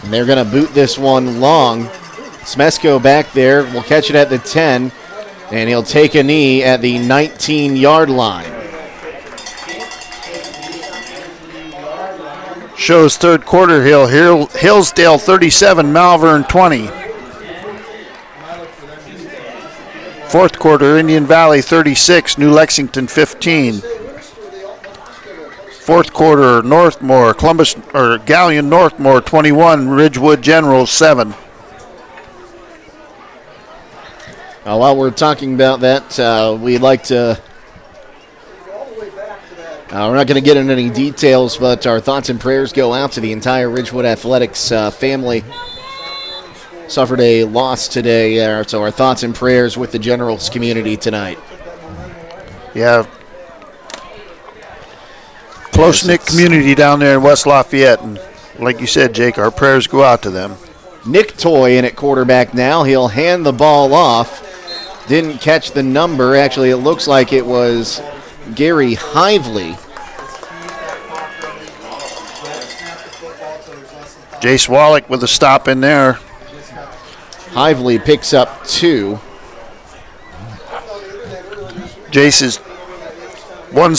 And they're going to boot this one long. Smesko back there will catch it at the 10, and he'll take a knee at the 19-yard line. Shows third quarter, Hillsdale 37, Malvern 20. Fourth quarter, Indian Valley 36, New Lexington 15. Fourth quarter, Galleon Northmore 21, Ridgewood Generals 7. While we're talking about that, we'd like to... we're not going to get into any details, but our thoughts and prayers go out to the entire Ridgewood Athletics family. Suffered a loss today, so our thoughts and prayers with the Generals community tonight. Yeah. Close-knit community down there in West Lafayette, and like you said, Jake, our prayers go out to them. Nick Toy in at quarterback now. He'll hand the ball off. Didn't catch the number. Actually, it looks like it was Gary Hively. Jace Wallach with a stop in there. Hively picks up 2. Jace is 2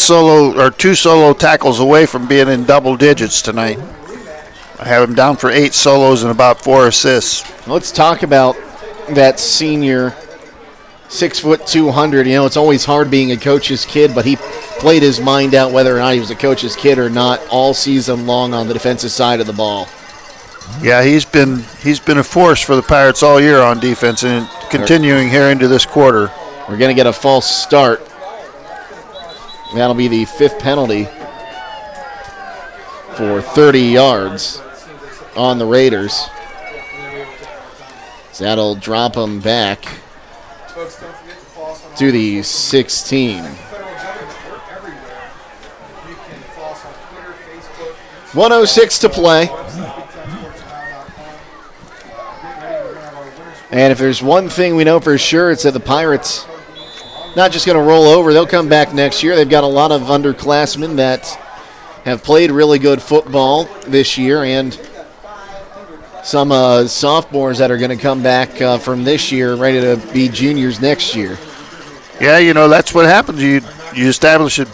solo tackles away from being in double digits tonight. I have him down for 8 solos and about 4 assists. Let's talk about that senior 6 foot 200. You know, it's always hard being a coach's kid, but he played his mind out whether or not he was a coach's kid or not all season long on the defensive side of the ball. Yeah, he's been a force for the Pirates all year on defense and continuing here into this quarter. We're going to get a false start. That'll be the 5th penalty for 30 yards on the Raiders. So that'll drop them back to the 16. 1:06 to play. And if there's one thing we know for sure, it's that the Pirates not just going to roll over. They'll come back next year. They've got a lot of underclassmen that have played really good football this year and some sophomores that are going to come back from this year ready to be juniors next year. Yeah, you know, that's what happens. You establish a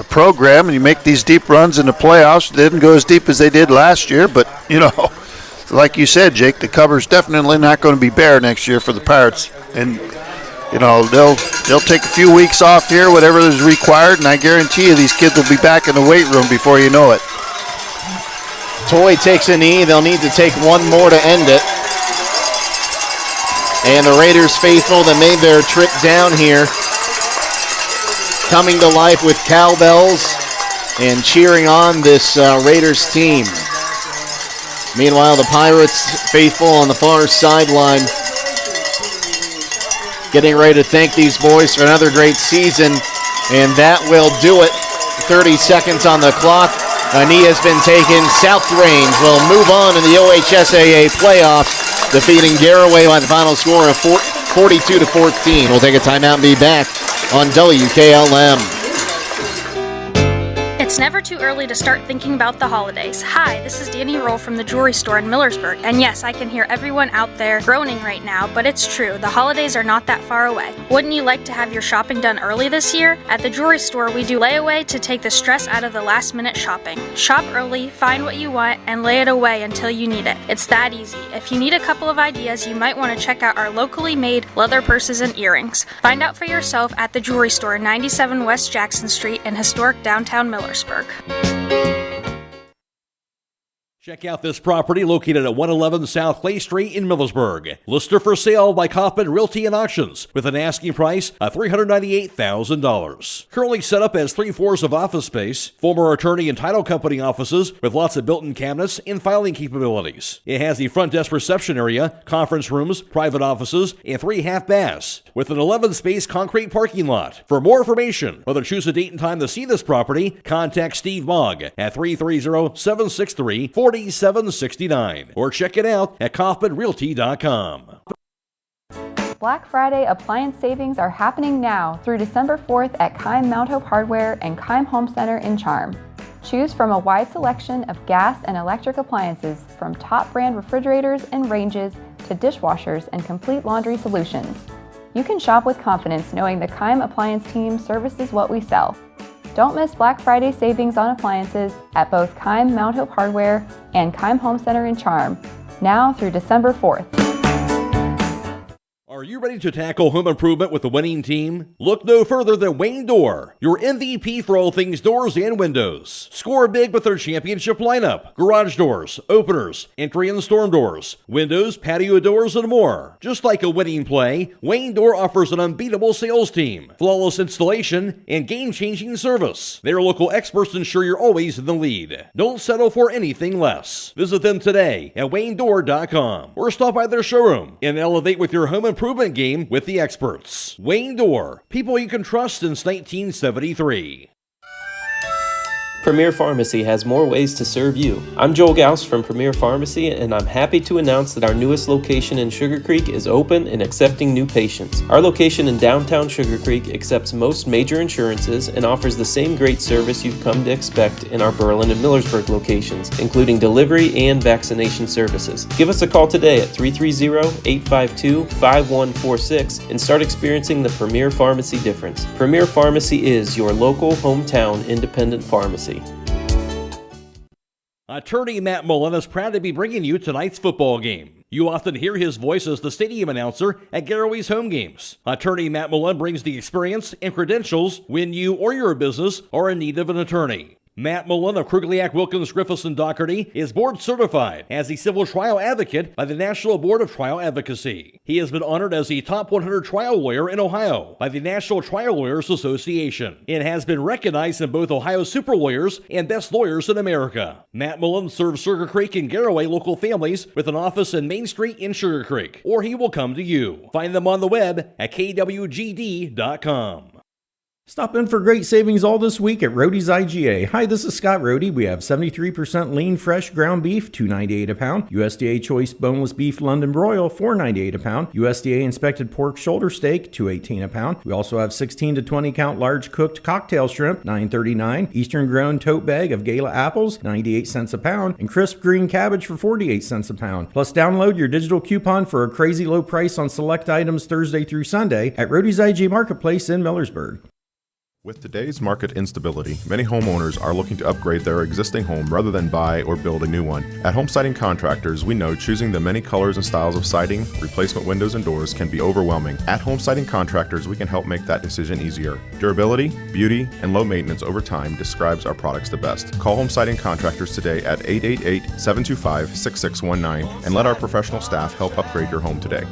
program and you make these deep runs in the playoffs. They didn't go as deep as they did last year, but, you know, like you said, Jake, the cover's definitely not going to be bare next year for the Pirates. And, you know, they'll take a few weeks off here, whatever is required, and I guarantee you these kids will be back in the weight room before you know it. Toy takes a knee. They'll need to take one more to end it. And the Raiders faithful that made their trip down here coming to life with cowbells and cheering on this Raiders team. Meanwhile, the Pirates faithful on the far sideline getting ready to thank these boys for another great season, and that will do it. 30 seconds on the clock. A knee has been taken. South Range will move on in the OHSAA playoffs, defeating Garaway by the final score of 42-14. We'll take a timeout and be back on WKLM. It's never too early to start thinking about the holidays. Hi, this is Danny Roll from the jewelry store in Millersburg. And yes, I can hear everyone out there groaning right now, but it's true. The holidays are not that far away. Wouldn't you like to have your shopping done early this year? At the jewelry store, we do layaway to take the stress out of the last-minute shopping. Shop early, find what you want, and lay it away until you need it. It's that easy. If you need a couple of ideas, you might want to check out our locally made leather purses and earrings. Find out for yourself at the jewelry store, 97 West Jackson Street in historic downtown Millersburg. Check out this property located at 111 South Clay Street in Millersburg. Listed for sale by Kaufman Realty and Auctions with an asking price of $398,000. Currently set up as 3 floors of office space, former attorney and title company offices with lots of built-in cabinets and filing capabilities. It has the front desk reception area, conference rooms, private offices, and 3 half baths with an 11-space concrete parking lot. For more information, or to choose a date and time to see this property, contact Steve Mogg at 330-763-4769 or check it out at KaufmanRealty.com. Black Friday appliance savings are happening now through December 4th at Keim Mount Hope Hardware and Keim Home Center in Charm. Choose from a wide selection of gas and electric appliances, from top brand refrigerators and ranges to dishwashers and complete laundry solutions. You can shop with confidence knowing the Keim Appliance team services what we sell. Don't miss Black Friday savings on appliances at both Keim Mount Hope Hardware and Keim Home Center in Charm, now through December 4th. Our Are you ready to tackle home improvement with a winning team? Look no further than Wayne Door, your MVP for all things doors and windows. Score big with their championship lineup. Garage doors, openers, entry and storm doors, windows, patio doors, and more. Just like a winning play, Wayne Door offers an unbeatable sales team, flawless installation, and game-changing service. Their local experts ensure you're always in the lead. Don't settle for anything less. Visit them today at waynedoor.com or stop by their showroom and elevate with your home improvement game with the experts. Wayne Door, people you can trust since 1973. Premier Pharmacy has more ways to serve you. I'm Joel Gauss from Premier Pharmacy, and I'm happy to announce that our newest location in Sugar Creek is open and accepting new patients. Our location in downtown Sugar Creek accepts most major insurances and offers the same great service you've come to expect in our Berlin and Millersburg locations, including delivery and vaccination services. Give us a call today at 330-852-5146 and start experiencing the Premier Pharmacy difference. Premier Pharmacy is your local, hometown, independent pharmacy. Attorney Matt Mullen is proud to be bringing you tonight's football game. You often hear his voice as the stadium announcer at Garaway's home games. Attorney Matt Mullen brings the experience and credentials when you or your business are in need of an attorney. Matt Mullen of Krugliak, Wilkins, Griffiths, and Doherty is board certified as a civil trial advocate by the National Board of Trial Advocacy. He has been honored as the top 100 trial lawyer in Ohio by the National Trial Lawyers Association and has been recognized in both Ohio Super Lawyers and Best Lawyers in America. Matt Mullen serves Sugar Creek and Garaway local families with an office in Main Street in Sugar Creek, or he will come to you. Find them on the web at kwgd.com. Stop in for great savings all this week at Roadie's IGA. Hi, this is Scott Roadie. We have 73% lean fresh ground beef, $2.98 a pound. USDA choice boneless beef London broil, $4.98 a pound. USDA inspected pork shoulder steak, $2.18 a pound. We also have 16 to 20 count large cooked cocktail shrimp, $9.39. Eastern grown tote bag of Gala apples, 98 cents a pound. And crisp green cabbage for 48 cents a pound. Plus download your digital coupon for a crazy low price on select items Thursday through Sunday at Roadie's IGA Marketplace in Millersburg. With today's market instability, many homeowners are looking to upgrade their existing home rather than buy or build a new one. At Home Siding Contractors, we know choosing the many colors and styles of siding, replacement windows, and doors can be overwhelming. At Home Siding Contractors, we can help make that decision easier. Durability, beauty, and low maintenance over time describes our products the best. Call Home Siding Contractors today at 888-725-6619 and let our professional staff help upgrade your home today.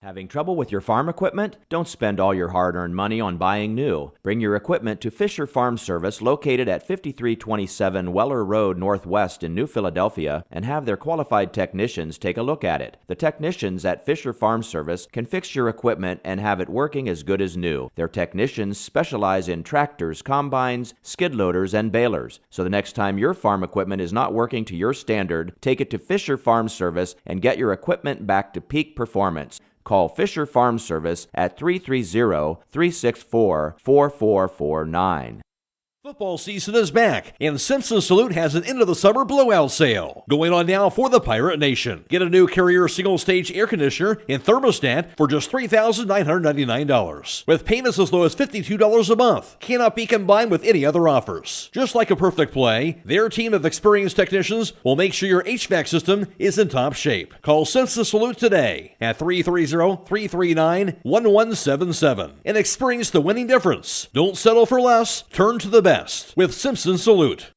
Having trouble with your farm equipment? Don't spend all your hard-earned money on buying new. Bring your equipment to Fisher Farm Service, located at 5327 Weller Road Northwest in New Philadelphia, and have their qualified technicians take a look at it. The technicians at Fisher Farm Service can fix your equipment and have it working as good as new. Their technicians specialize in tractors, combines, skid loaders, and balers. So the next time your farm equipment is not working to your standard, take it to Fisher Farm Service and get your equipment back to peak performance. Call Fisher Farm Service at 330-364-4449. Football season is back, and Simpson Salute has an end-of-the-summer blowout sale going on now for the Pirate Nation. Get a new Carrier single-stage air conditioner and thermostat for just $3,999, with payments as low as $52 a month. Cannot be combined with any other offers. Just like a perfect play, their team of experienced technicians will make sure your HVAC system is in top shape. Call Simpson Salute today at 330-339-1177 and experience the winning difference. Don't settle for less. Turn to the best with Simpson Salute.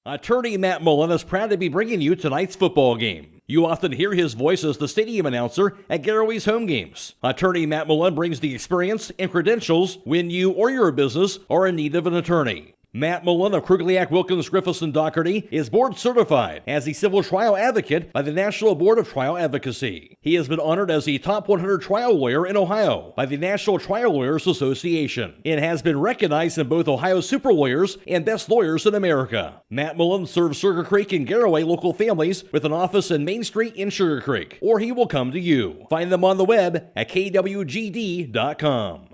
Attorney Matt Mullen is proud to be bringing you tonight's football game. You often hear his voice as the stadium announcer at Garaway's home games. Attorney Matt Mullen brings the experience and credentials when you or your business are in need of an attorney. Matt Mullen of Krugliak, Wilkins, Griffiths, and Doherty is board certified as a civil trial advocate by the National Board of Trial Advocacy. He has been honored as the top 100 trial lawyer in Ohio by the National Trial Lawyers Association and has been recognized in both Ohio Super Lawyers and Best Lawyers in America. Matt Mullen serves Sugar Creek and Garaway local families with an office in Main Street in Sugar Creek, or he will come to you. Find them on the web at kwgd.com.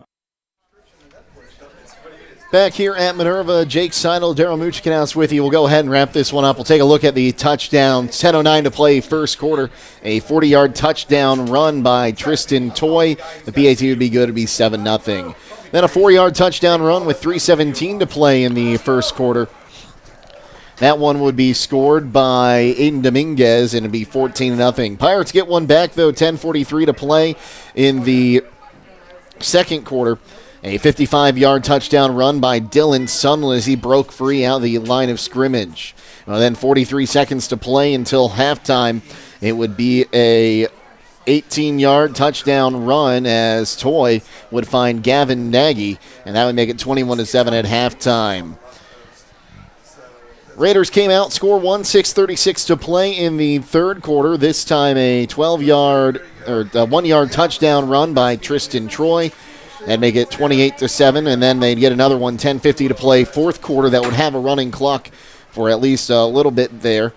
Back here at Minerva, Jake Sidle, Daryl Muchkinhouse with you. We'll go ahead and wrap this one up. We'll take a look at the touchdown. 10:09 to play first quarter. A 40-yard touchdown run by Tristan Toy. The PAT would be good. It would be 7-0. Then a 4-yard touchdown run with 3:17 to play in the first quarter. That one would be scored by Aidan Dominguez, and it'd be 14-0. Pirates get one back, though, 10:43 to play in the second quarter. A 55-yard touchdown run by Dylan Sunl as he broke free out of the line of scrimmage. Then 43 seconds to play until halftime. It would be a 18-yard touchdown run as Toy would find Gavin Nagy, and that would make it 21-7 at halftime. Raiders came out, score 6:36 to play in the third quarter. This time a 1-yard touchdown run by Tristan Troy. That'd make it 28-7, and then they'd get another one, 10:50 to play, fourth quarter, that would have a running clock for at least a little bit there.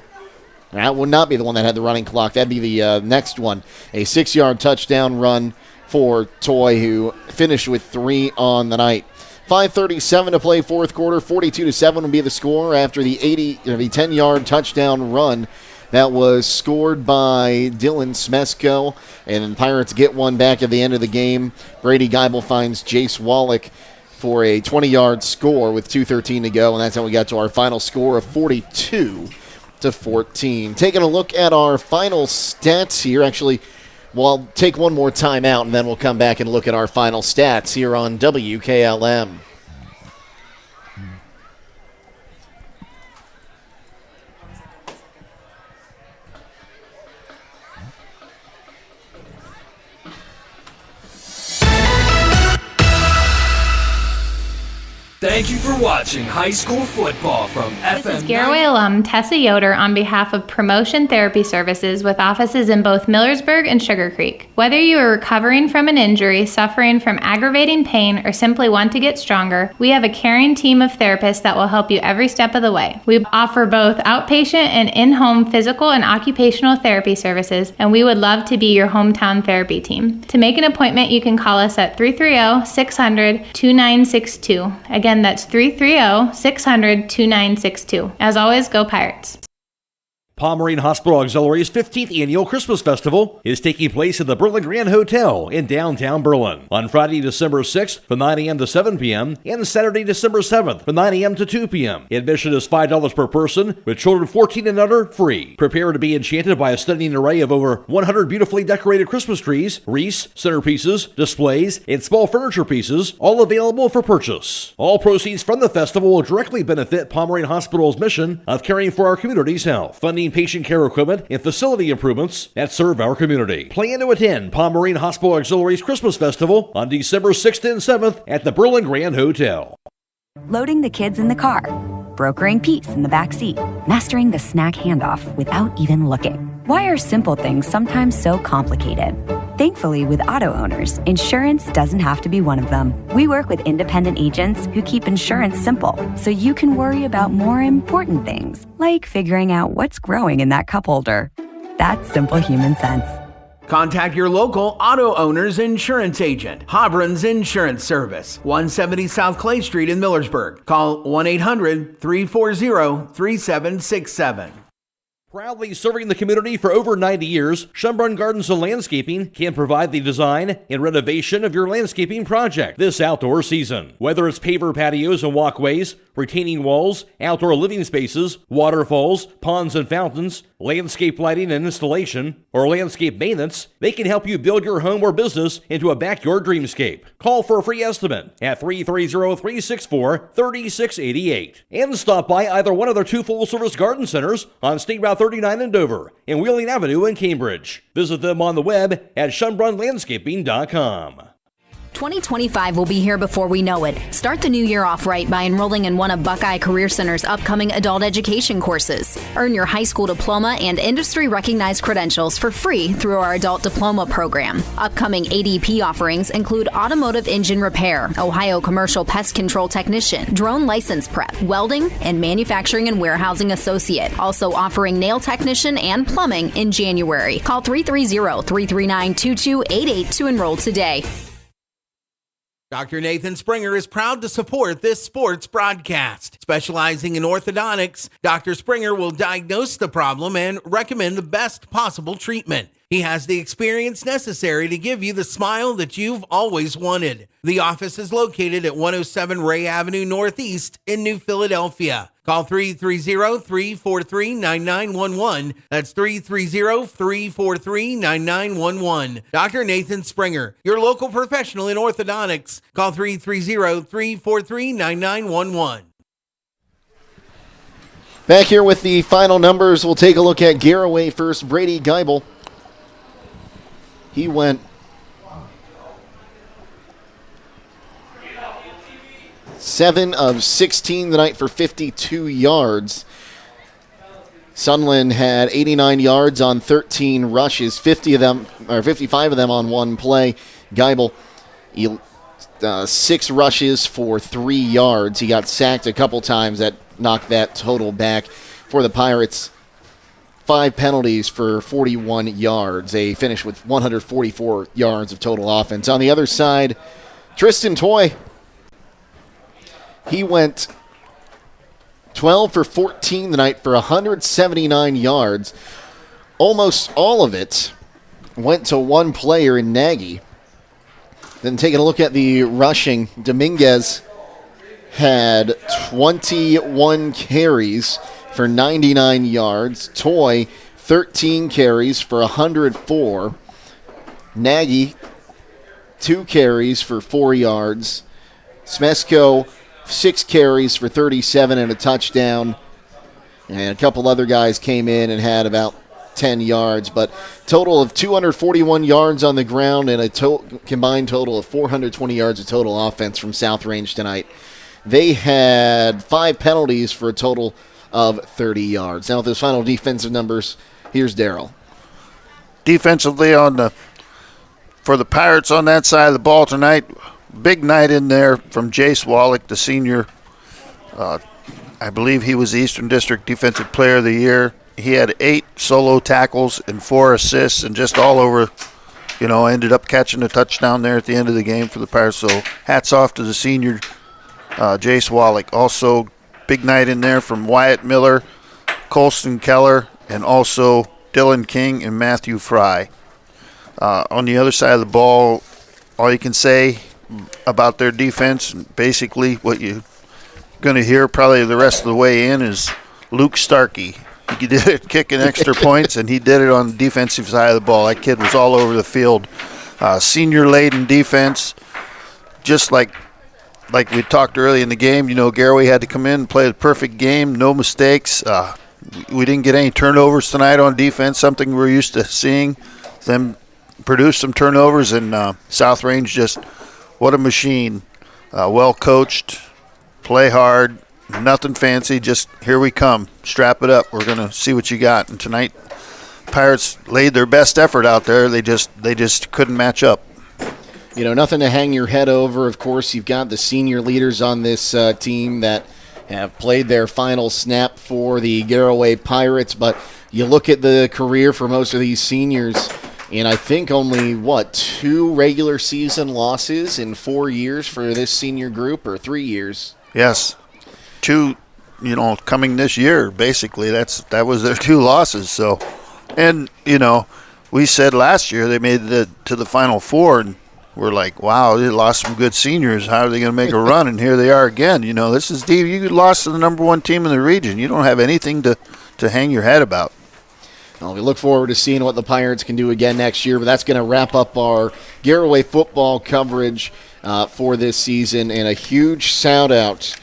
That would not be the one that had the running clock. That'd be the next one. A 6-yard touchdown run for Toy, who finished with 3 on the night. 5:37 to play fourth quarter. 42-7 would be the score after the 10-yard touchdown run that was scored by Dylan Smesko. And Pirates get one back at the end of the game. Brady Geibel finds Jace Wallach for a 20-yard score with 2:13 to go, and that's how we got to our final score of 42-14. Taking a look at our final stats here. Actually, we'll take one more time out, and then we'll come back and look at our final stats here on WKLM. Thank you for watching high school football from FM. This is Garaway alum Tessa Yoder on behalf of Promotion Therapy Services with offices in both Millersburg and Sugar Creek. Whether you are recovering from an injury, suffering from aggravating pain, or simply want to get stronger, we have a caring team of therapists that will help you every step of the way. We offer both outpatient and in-home physical and occupational therapy services, and we would love to be your hometown therapy team. To make an appointment, you can call us at 330-600-2962. Again, that's 330-600-2962. As always, go Pirates. Pomeranian Hospital Auxiliary's 15th Annual Christmas Festival is taking place at the Berlin Grand Hotel in downtown Berlin on Friday, December 6th from 9 a.m. to 7 p.m. and Saturday, December 7th from 9 a.m. to 2 p.m. Admission is $5 per person, with children 14 and under free. Prepare to be enchanted by a stunning array of over 100 beautifully decorated Christmas trees, wreaths, centerpieces, displays, and small furniture pieces, all available for purchase. All proceeds from the festival will directly benefit Pomeranian Hospital's mission of caring for our community's health, funding patient care equipment and facility improvements that serve our community. Plan to attend Pomeranian Hospital Auxiliary's Christmas Festival on December 6th and 7th at the Berlin Grand Hotel. Loading the kids in the car, brokering peace in the back seat, mastering the snack handoff without even looking. Why are simple things sometimes so complicated? Thankfully, with auto owners, insurance doesn't have to be one of them. We work with independent agents who keep insurance simple, so you can worry about more important things, like figuring out what's growing in that cup holder. That's simple human sense. Contact your local auto owner's insurance agent. Hobron's Insurance Service, 170 South Clay Street in Millersburg. Call 1-800-340-3767. Proudly serving the community for over 90 years, Schönbrunn Gardens and Landscaping can provide the design and renovation of your landscaping project this outdoor season. Whether it's paver patios and walkways, retaining walls, outdoor living spaces, waterfalls, ponds and fountains, landscape lighting and installation, or landscape maintenance, they can help you build your home or business into a backyard dreamscape. Call for a free estimate at 330-364-3688. And stop by either one of their 2 full-service garden centers on State Route 39 in Dover and Wheeling Avenue in Cambridge. Visit them on the web at SchönbrunnLandscaping.com. 2025 will be here before we know it. Start the new year off right by enrolling in one of Buckeye Career Center's upcoming adult education courses. Earn your high school diploma and industry-recognized credentials for free through our adult diploma program. Upcoming ADP offerings include automotive engine repair, Ohio commercial pest control technician, drone license prep, welding, and manufacturing and warehousing associate. Also offering nail technician and plumbing in January. Call 330-339-2288 to enroll today. Dr. Nathan Springer is proud to support this sports broadcast. Specializing in orthodontics, Dr. Springer will diagnose the problem and recommend the best possible treatment. He has the experience necessary to give you the smile that you've always wanted. The office is located at 107 Ray Avenue Northeast in New Philadelphia. Call 330-343-9911. That's 330-343-9911. Dr. Nathan Springer, your local professional in orthodontics. Call 330-343-9911. Back here with the final numbers, we'll take a look at Garaway first. Brady Geibel. He went 7 of 16 tonight for 52 yards. Sunland had 89 yards on 13 rushes, 55 of them on one play. Geibel, 6 rushes for 3 yards. He got sacked a couple times. That knocked that total back for the Pirates. 5 penalties for 41 yards. They finished with 144 yards of total offense. On the other side, Tristan Toy. He went 12 for 14 tonight for 179 yards. Almost all of it went to one player in Nagy. Then taking a look at the rushing, Dominguez had 21 carries for 99 yards. Toy, 13 carries for 104. Nagy, 2 carries for 4 yards. Smesko, 6 carries for 37 and a touchdown. And a couple other guys came in and had about 10 yards. But total of 241 yards on the ground and a combined total of 420 yards of total offense from South Range tonight. They had 5 penalties for a total of 30 yards. Now with those final defensive numbers, here's Darryl. Defensively for the Pirates on that side of the ball tonight, big night in there from Jace Wallach, the senior. I believe he was the Eastern District Defensive Player of the Year. He had 8 solo tackles and 4 assists and just all over, ended up catching a touchdown there at the end of the game for the Pirates. So hats off to the senior Jace Wallach. Also, big night in there from Wyatt Miller, Colston Keller, and also Dylan King and Matthew Fry. On the other side of the ball, all you can say about their defense, basically what you're going to hear probably the rest of the way in, is Luke Starkey. He did it kicking extra points, and he did it on the defensive side of the ball. That kid was all over the field. Senior-laden defense, just like we talked early in the game. Garaway had to come in and play the perfect game, no mistakes. We didn't get any turnovers tonight on defense, something we're used to seeing them produce some turnovers, and South Range just, what a machine. Well coached, play hard, nothing fancy, just here we come. Strap it up. We're going to see what you got. And tonight, Pirates laid their best effort out there. They just couldn't match up. Nothing to hang your head over. Of course, you've got the senior leaders on this team that have played their final snap for the Garaway Pirates, but you look at the career for most of these seniors, and I think only, 2 regular season losses in 4 years for this senior group, or 3 years? Yes. 2, coming this year, basically. That was their 2 losses. So, and, we said last year they made it to the Final Four, and we're like, wow, they lost some good seniors. How are they going to make a run? And here they are again. This is deep. You lost to the number 1 team in the region. You don't have anything to hang your head about. Well, we look forward to seeing what the Pirates can do again next year, but that's going to wrap up our Garaway football coverage for this season. And a huge shout-out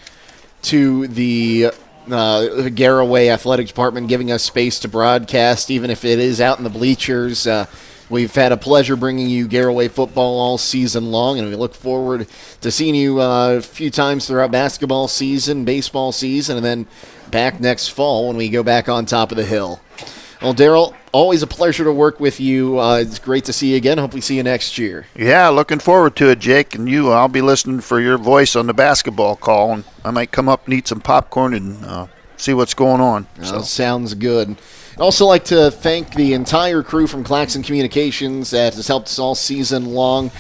to the Garaway Athletic Department giving us space to broadcast, even if it is out in the bleachers. We've had a pleasure bringing you Garaway football all season long, and we look forward to seeing you a few times throughout basketball season, baseball season, and then back next fall when we go back on top of the hill. Well, Darryl, always a pleasure to work with you. It's great to see you again. Hope we see you next year. Yeah, looking forward to it, Jake. And I'll be listening for your voice on the basketball call, and I might come up and eat some popcorn and see what's going on. So. Sounds good. I'd also like to thank the entire crew from Claxon Communications that has helped us all season long.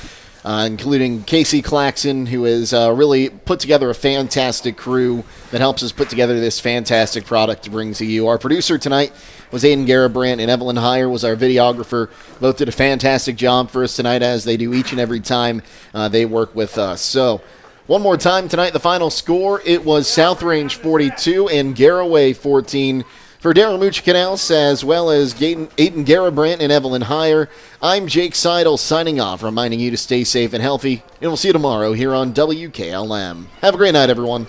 including Casey Claxon, who has really put together a fantastic crew that helps us put together this fantastic product to bring to you. Our producer tonight was Aidan Garabrandt, and Evelyn was our videographer. Both did a fantastic job for us tonight, as they do each and every time they work with us. So, one more time tonight, the final score, it was South Range 42 and Garaway 14. For Daryl Muchikanaus, as well as Aidan Garabrandt and Evelyn Heyer, I'm Jake Sidle signing off, reminding you to stay safe and healthy, and we'll see you tomorrow here on WKLM. Have a great night, everyone.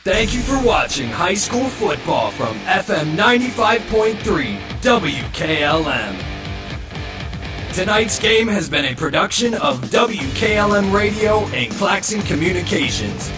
Thank you for watching high school football from FM 95.3 WKLM. Tonight's game has been a production of WKLM Radio and Claxon Communications.